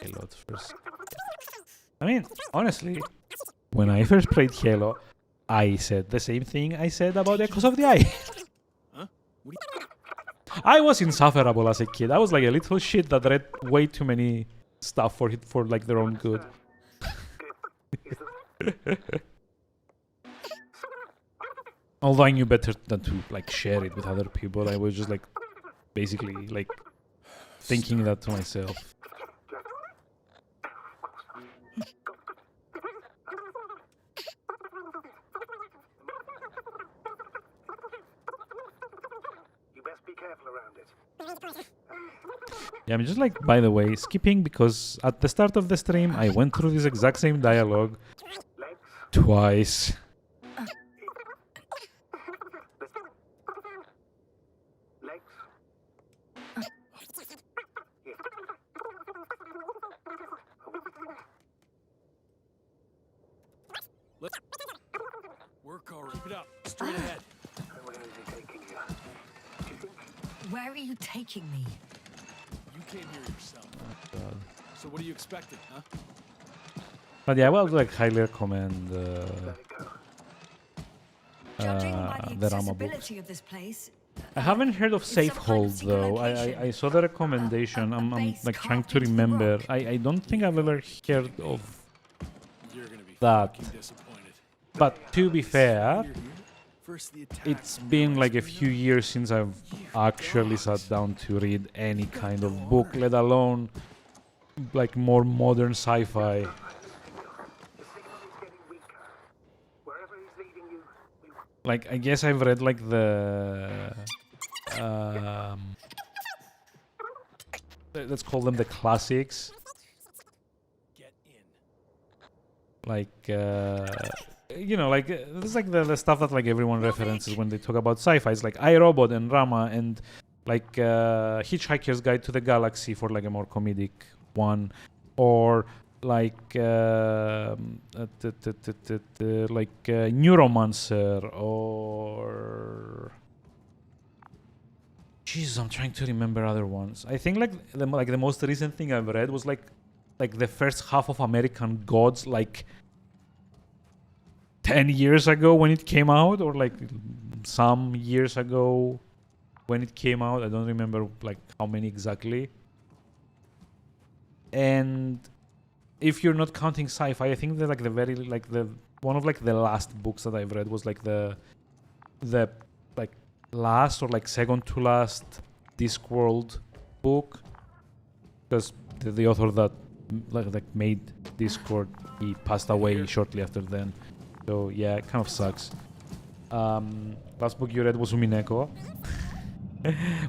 Halo first. I mean, honestly, when I first played Halo, I said the same thing I said about Echoes of the Eye. I was insufferable as a kid. I was like a little shit that read way too many stuff for like their own good. Although I knew better than to like share it with other people, I was just like basically like thinking that to myself. Yeah, I'm just like, by the way, skipping because at the start of the stream, I went through this exact same dialogue twice. Work already. Keep it up. Straight ahead. Where is he taking you? Do you think? Where are you taking me? You came here yourself. So what are you expecting, huh? But yeah, I would like highly recommend Judging by the the Rama books. accessibility of this place, I haven't heard of It's some kind of Safehold secret though. location. I saw the recommendation. I'm base like trying carved to into the remember. rock. I don't think I've ever heard of You're gonna be that. fucking disappointed. But to be fair, You're here. First the attack, it's now been it's like a clean few years since I've actually sat down to read any kind of book, let alone like more modern sci-fi. The signal is getting weaker. Wherever he's leading you, Like I guess I've read like the let's call them the classics. Get in. Like you know, like this is like the stuff that like everyone references when they talk about sci-fi. It's like iRobot and Rama and like Hitchhiker's Guide to the Galaxy for like a more comedic one, or like Neuromancer, or Jesus, I'm trying to remember other ones. I think like the most recent thing I've read was like the first half of American Gods, like 10 years ago when it came out, or like some years ago when it came out. I don't remember like how many exactly. And if you're not counting sci-fi, I think that like one of like the last books that I've read was like the like last or like second to last Discworld book, because the author that like made Discord, he passed away shortly after then. So yeah, it kind of sucks. Last book you read was Umineko.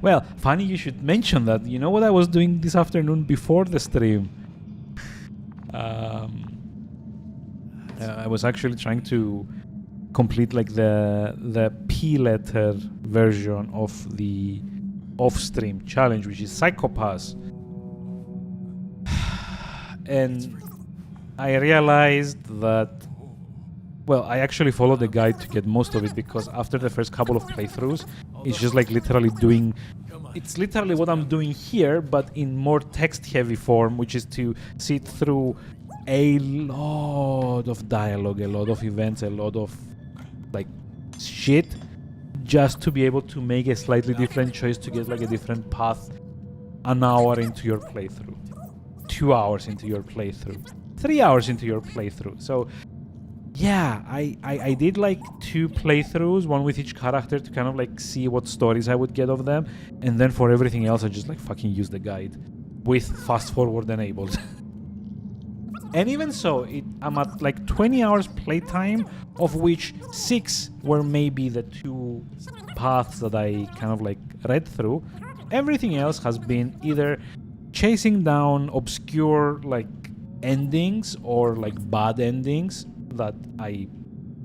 Well, funny you should mention that. You know what I was doing this afternoon before the stream? I was actually trying to complete like the P letter version of the off-stream challenge, which is Psycho-Pass. And I realized that, well, I actually followed the guide to get most of it, because after the first couple of playthroughs, it's just like literally doing... It's literally what I'm doing here, but in more text-heavy form, which is to sit through a lot of dialogue, a lot of events, a lot of like shit, just to be able to make a slightly different choice to get like a different path an hour into your playthrough, 2 hours into your playthrough, 3 hours into your playthrough. So yeah, I did like 2 playthroughs, one with each character, to kind of like see what stories I would get of them, and then for everything else I just like fucking use the guide with fast forward enabled. And even so, I'm at like 20 hours playtime, of which 6 were maybe the 2 paths that I kind of like read through. Everything else has been either chasing down obscure like endings or like bad endings that I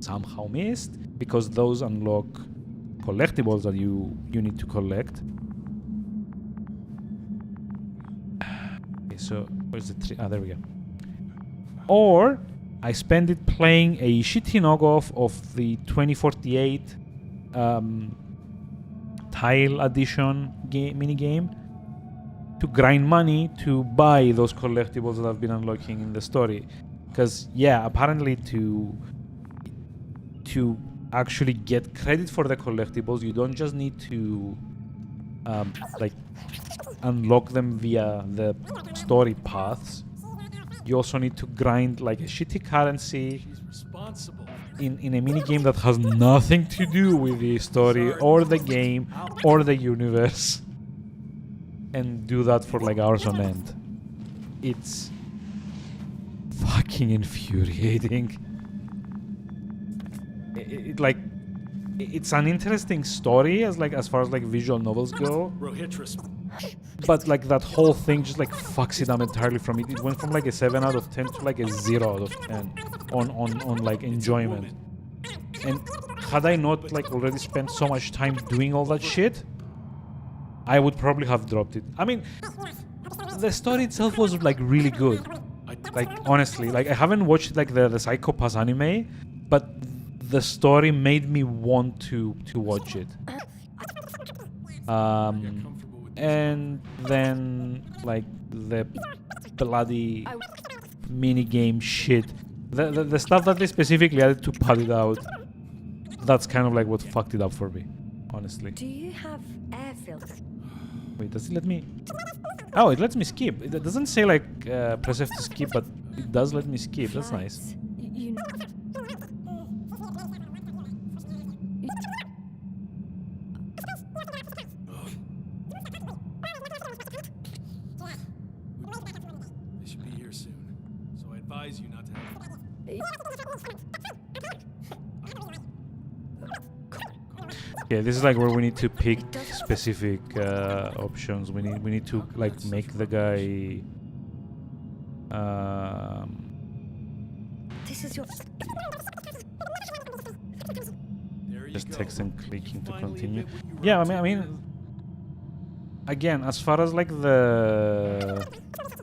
somehow missed, because those unlock collectibles that you need to collect. Okay, so where's the tree? Ah, there we go. Or I spend it playing a shitty knockoff of the 2048 Tile Edition minigame to grind money to buy those collectibles that I've been unlocking in the story. Because yeah, apparently to actually get credit for the collectibles, you don't just need to like unlock them via the story paths. You also need to grind like a shitty currency in a mini game that has nothing to do with the story or the game or the universe, and do that for like hours on end. It's fucking infuriating. It's an interesting story as far as like visual novels go, but like that whole thing just like fucks it up entirely from it. It went from like a 7 out of 10 to like a 0 out of 10 on like enjoyment. And had I not like already spent so much time doing all that shit, I would probably have dropped it. I mean, the story itself was like really good. Like honestly, like I haven't watched like the Psycho-Pass anime, but the story made me want to watch it. And then like the bloody minigame shit, the stuff that they specifically added to pad it out, that's kind of like what fucked it up for me, honestly. Do you have air filter? Wait, does it let me? Oh, it lets me skip. It doesn't say like press F to skip, but it does let me skip. That's nice. You They should be here soon, so I advise you not to have... Yeah, this is like where we need to pick specific options. We need to like make the guy. This is your. Just text and clicking to continue. Yeah, I mean, again, as far as like the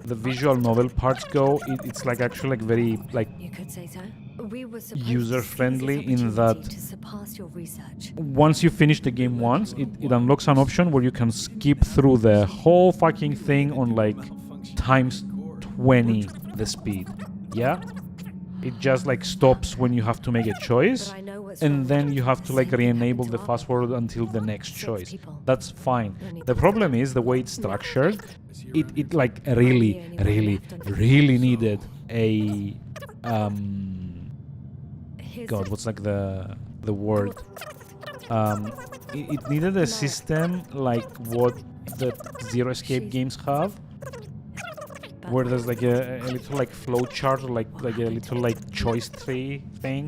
visual novel parts go, it's like actually like very like. You could say so. We were supposed user-friendly to seize this in that opportunity to surpass your research. once you finish the game once, it unlocks an option where you can skip through the whole fucking thing on like times 20 the speed. Yeah? It just like stops when you have to make a choice, But I know what's and wrong. then you have to like Same thing re-enable happened the to fast forward until the next 6 choice. people. That's fine. Only The problem is the way it's structured. It like really needed a Here's God, the- what's like the word? It needed a system like what the Zero Escape games have, where there's like a little like flow chart or like a little like choice tree thing,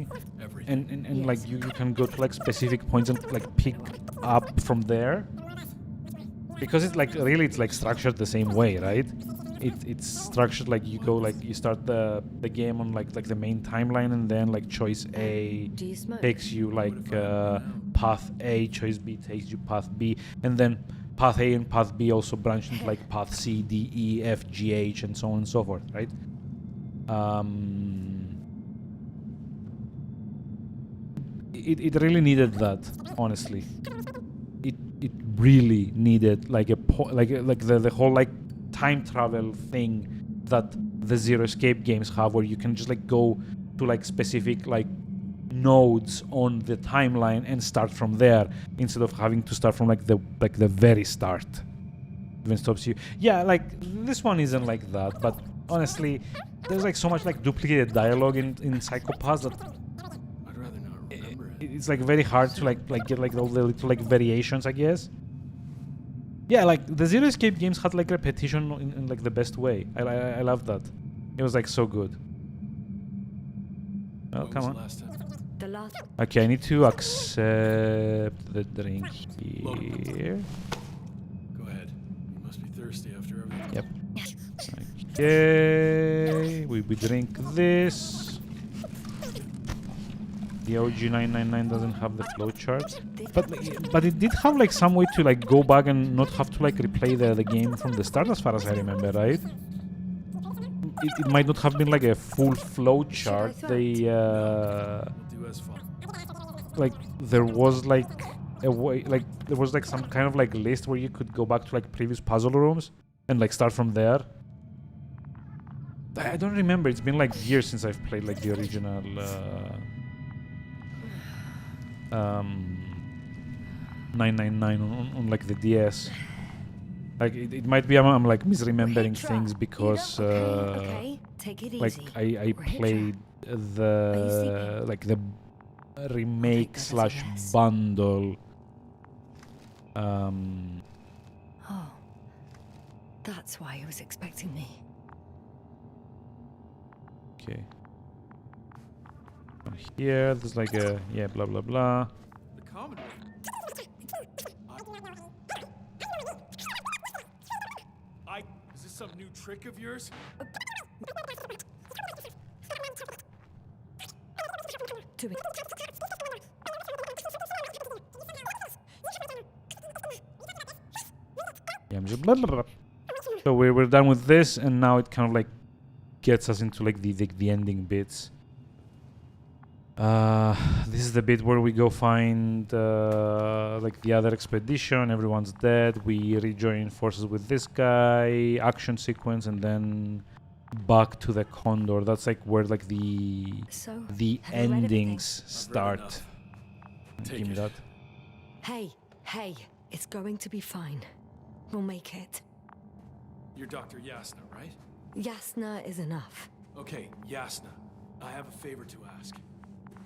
and like you can go to like specific points and like pick up from there, because it's like really it's like structured the same way, right? It's structured like you go like you start the game on like the main timeline, and then like choice A Do you smoke? takes you like path A, choice B takes you path B, and then path A and path B also branch into like path C, D, E, F, G, H, and so on and so forth, right? It really needed that, honestly. It really needed like the whole like time travel thing that the Zero Escape games have, where you can just like go to like specific like nodes on the timeline and start from there, instead of having to start from like the very start. Even stops you. Yeah, like this one isn't like that, but honestly, there's like so much like duplicated dialogue in Psychopaths that I'd rather not remember it. it's like very hard to like get like all the little like variations, I guess. Yeah, like the Zero Escape games had like repetition in like the best way. I love that. It was like so good. Oh, When come was on. the last time? The last Okay, I need to accept the drink here. Go ahead. You must be thirsty after everything. Yep. Okay, we drink this. The OG 999 doesn't have the flowchart, but it did have like some way to like go back and not have to like replay the game from the start, as far as I remember, right? It might not have been like a full flowchart. They We'll do as fun. like there was like a way, like there was like some kind of like list where you could go back to like previous puzzle rooms and like start from there. I don't remember. It's been like years since I've played like the original 999 on like the DS. Like it might be I'm like misremembering things because okay, take it like easy. I played the like the remake that as a slash yes. bundle. Oh, that's why he was expecting me. Okay. Here there's like a blah blah blah. The Commodore. Is this some new trick of yours? To it. Yeah, I'm just blah, blah, blah. So we're done with this, and now it kind of like gets us into like the ending bits. This is the bit where we go find like the other expedition. Everyone's dead. We rejoin forces with this guy. Action sequence, and then back to the Condor. That's like where like the So, the have you read endings I've read start. enough. Give Take me it. that. Hey, it's going to be fine. We'll make it. You're Dr. Yasna, right? Yasna is enough. Okay, Yasna. I have a favor to ask.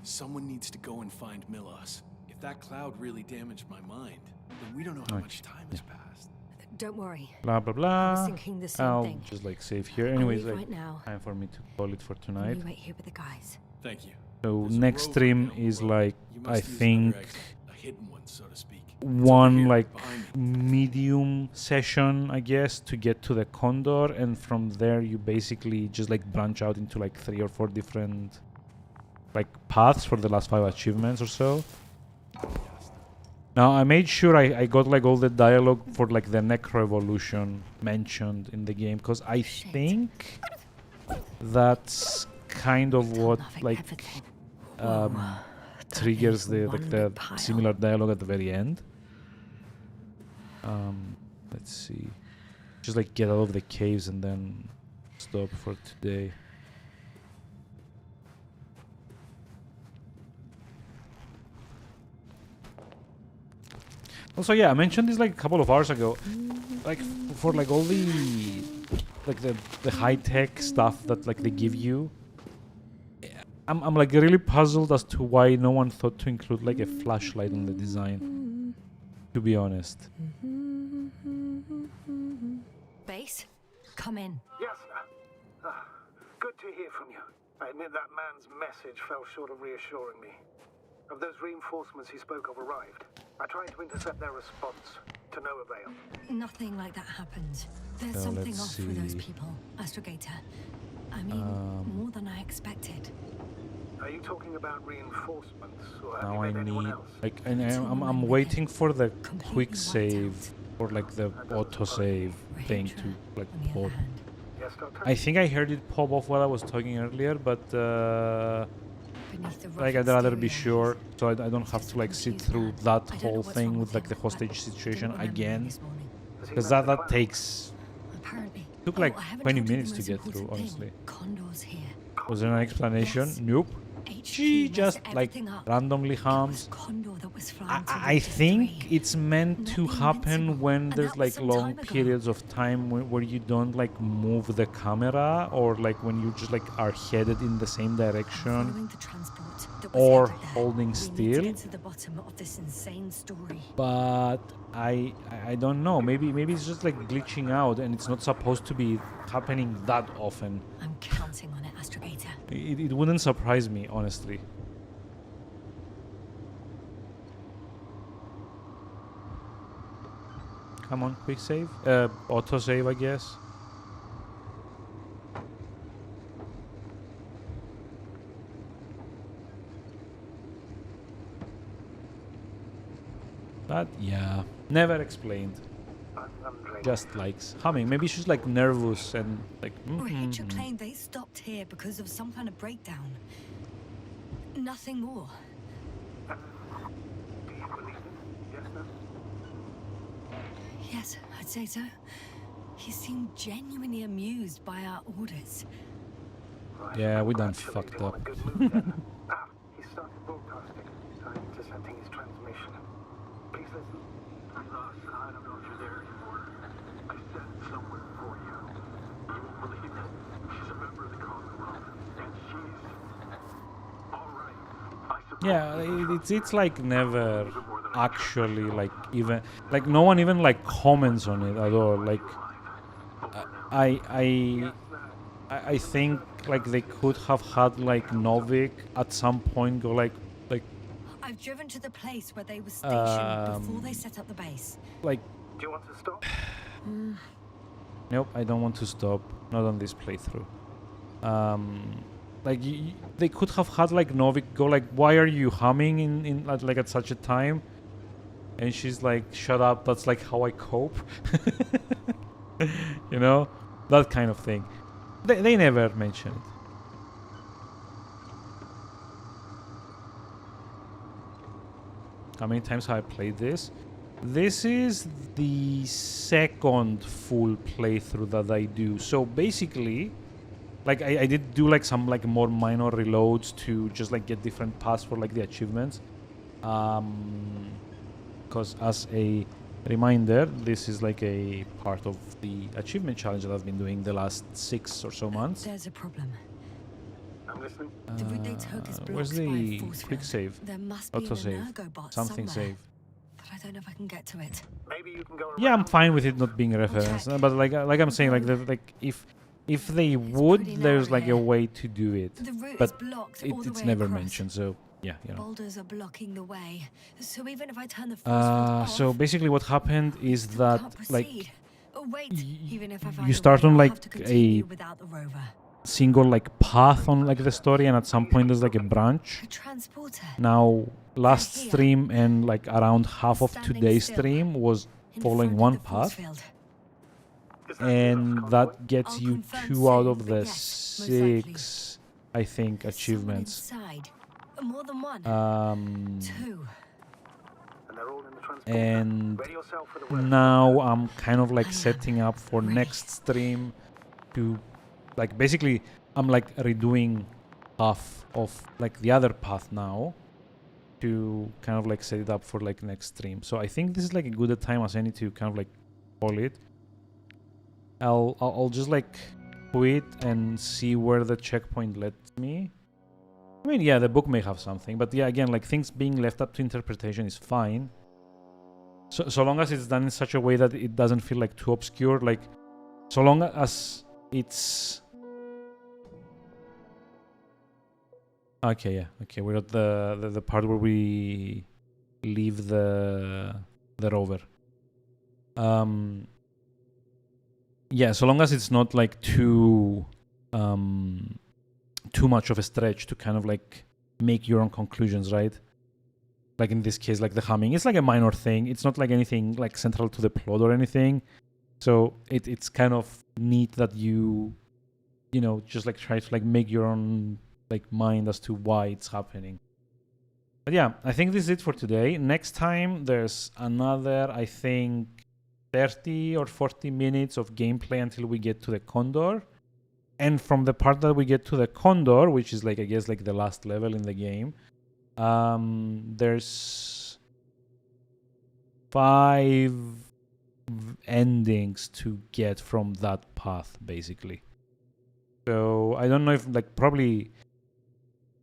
Someone needs to go and find Milos. If that cloud really damaged my mind, then we don't know how Okay, much time has passed. Don't worry. Blah blah I blah. was thinking the same I'll thing. just like save here. I'll Anyways, leave like right now. time for me to call it for tonight. You wait here with the guys. Thank you. So There's a next rover stream down the is road. like You I must use think another exit, a hidden one, so to speak. It's one over here, like behind me. medium session, I guess, to get to the Condor, and from there you basically just like branch out into like 3 or 4 different like paths for the last 5 achievements or so. Now I made sure I got like all the dialogue for like the Necro Evolution mentioned in the game, because I Shit. think that's kind of what Nothing like everything. triggers is one the big pile. similar dialogue at the very end. Let's see. Just like get out of the caves and then stop for today. Also, yeah, I mentioned this like a couple of hours ago. Like for like all the like the high tech stuff that like they give you. I'm like really puzzled as to why no one thought to include like a flashlight in the design. To be honest. Base, come in. Yes, sir. Good to hear from you. I admit that man's message fell short of reassuring me. Of those reinforcements he spoke of arrived. I tried to intercept their response, to no avail. Nothing like that happened. There's So something let's off with those see. people, Astrogator. I mean, more than I expected. Are you talking about reinforcements, or have Now you I met anyone need else? like and I'm Someone with waiting it for the completely quick wiped save out. or like the auto save thing Hydra, to like on the other pop. hand. Yes, Doctor? I think I heard it pop off while I was talking earlier, but Beneath the like rough I'd rather be exterior, sure, so I don't have to like sit through that I don't know whole what's thing wrong with like the him, hostage but situation didn't remember me again, this morning. Has he because met the that plan? takes Apparently. took Oh, like I haven't 20 told you the minutes to most get through, important thing. honestly. Condor's here. Was there an explanation? Yes. Nope. HQ She messed just like everything up. randomly It was hums. Condor that was flying to I Region think 3. it's meant to Not the happen Invincible. when And there's that was like some long time ago. periods of time where you don't like move the camera, or like when you just like are headed in the same direction. Following the transport that was or headed there. holding We need still. to get to the bottom of this insane story. But I don't know. Maybe it's just like glitching out, and it's not supposed to be happening that often. I'm counting on it, Astrogator. It wouldn't surprise me, honestly. Come on, quick save. Auto save, I guess. But yeah, never explained. Andre. Just likes humming. Maybe she's like nervous and like. Ranger claimed they stopped here because of some kind of breakdown. Nothing more. Do you believe him? Yes, no? Yes, I'd say so. He seemed genuinely amused by our orders. Right. Yeah, we done Congratulate fucked him on up. a good move then. He started broadcasting. I'm intercepting his transmission. Please listen. I'm lost. I don't know if you're there anymore. I sent someone for you. You won't believe it. She's a member of the Commonwealth. And she's... alright. I suppose... Yeah, it's like never actually like even like no one even like comments on it at all. Like I think like they could have had like Novik at some point go like I've driven to the place where they were stationed before they set up the base. like Do you want to stop? nope, I don't want to stop. Not on this playthrough. Like they could have had like Novik go like, why are you humming in like at such a time? And she's like, shut up, that's like how I cope. You know? That kind of thing. They never mention it. How many times have I played this? This is the second full playthrough that I do. So basically, like I did do like some like more minor reloads to just like get different paths for like the achievements. Because as a reminder, this is like a part of the achievement challenge that I've been doing the last 6 or so months. There's a problem. I'm listening. The route they took is Where's blocked by a the force quick field. save? There must be Auto an save. Energobot Something somewhere, save. but I don't know if I can get to it. Maybe you can go around. Yeah, I'm fine with it not being a reference, check. but like I'm saying, like like if they would, pretty there's narrow like a here. way to do it, The route is but blocked all the it's way never across. mentioned. So yeah, you know. Boulders are blocking the way, so even if I turn the force field off, So basically, what happened is still that can't like proceed. Oh, wait, even if I find you a start way, on I'll like have to continue a without the rover. single like path on like the story, and at some point there's like a branch. A transporter. Now, last here. stream and like around half of Standing today's still. stream was In following front one of the force path, field. Is that and enough, that Convoy? gets I'll you confirm 2 out soon, of but the yes, most likely. 6, I think, There's achievements. someone inside. More than one. Two. And they're all in the transport. And Ready yourself for the worst. now I'm kind of like setting up for next stream to like basically I'm like redoing half of like the other path now to kind of like set it up for like next stream. So I think this is like a good a time as any to kind of like call it. I'll just like quit and see where the checkpoint led me. I mean, yeah, the book may have something, but yeah, again, like things being left up to interpretation is fine. So long as it's done in such a way that it doesn't feel like too obscure, like so long as it's okay, yeah, okay, we're at the part where we leave the rover. Yeah, so long as it's not like too much of a stretch to kind of like make your own conclusions, right? Like in this case, like the humming, it's like a minor thing. It's not like anything like central to the plot or anything. So it's kind of neat that you know, just like try to like make your own like mind as to why it's happening. But yeah, I think this is it for today. Next time there's another, I think, 30 or 40 minutes of gameplay until we get to the Condor. And from the part that we get to the Condor, which is like, I guess, like the last level in the game, there's 5 endings to get from that path, basically. So I don't know if, like, probably,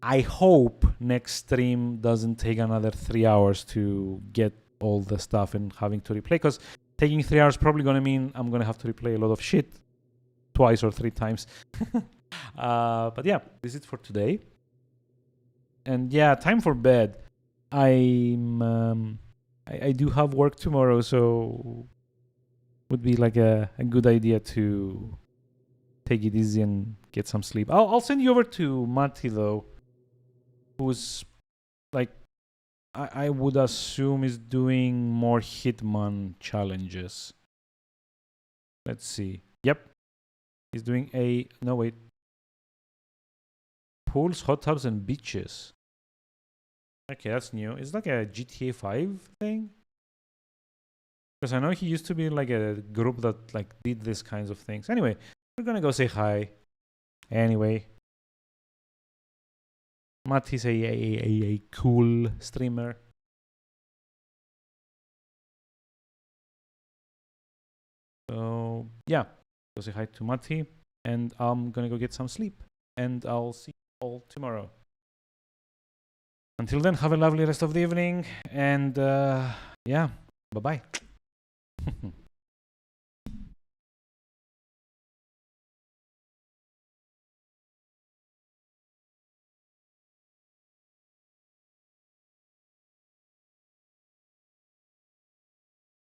I hope next stream doesn't take another 3 hours to get all the stuff and having to replay, because taking 3 hours probably gonna mean I'm gonna have to replay a lot of shit twice or 3 times. But yeah, this is it for today. And yeah, time for bed. I do have work tomorrow, so would be like a good idea to take it easy and get some sleep. I'll send you over to Matti though, who's like, I would assume is doing more Hitman challenges. Let's see. Yep. He's doing pools, hot tubs, and beaches. Okay, that's new. It's like a GTA 5 thing. Because I know he used to be like a group that like did these kinds of things. Anyway, we're gonna go say hi. Anyway, Matti's a cool streamer. So yeah, go say hi to Matti, and I'm gonna go get some sleep, and I'll see you all tomorrow. Until then, have a lovely rest of the evening, and yeah, bye-bye.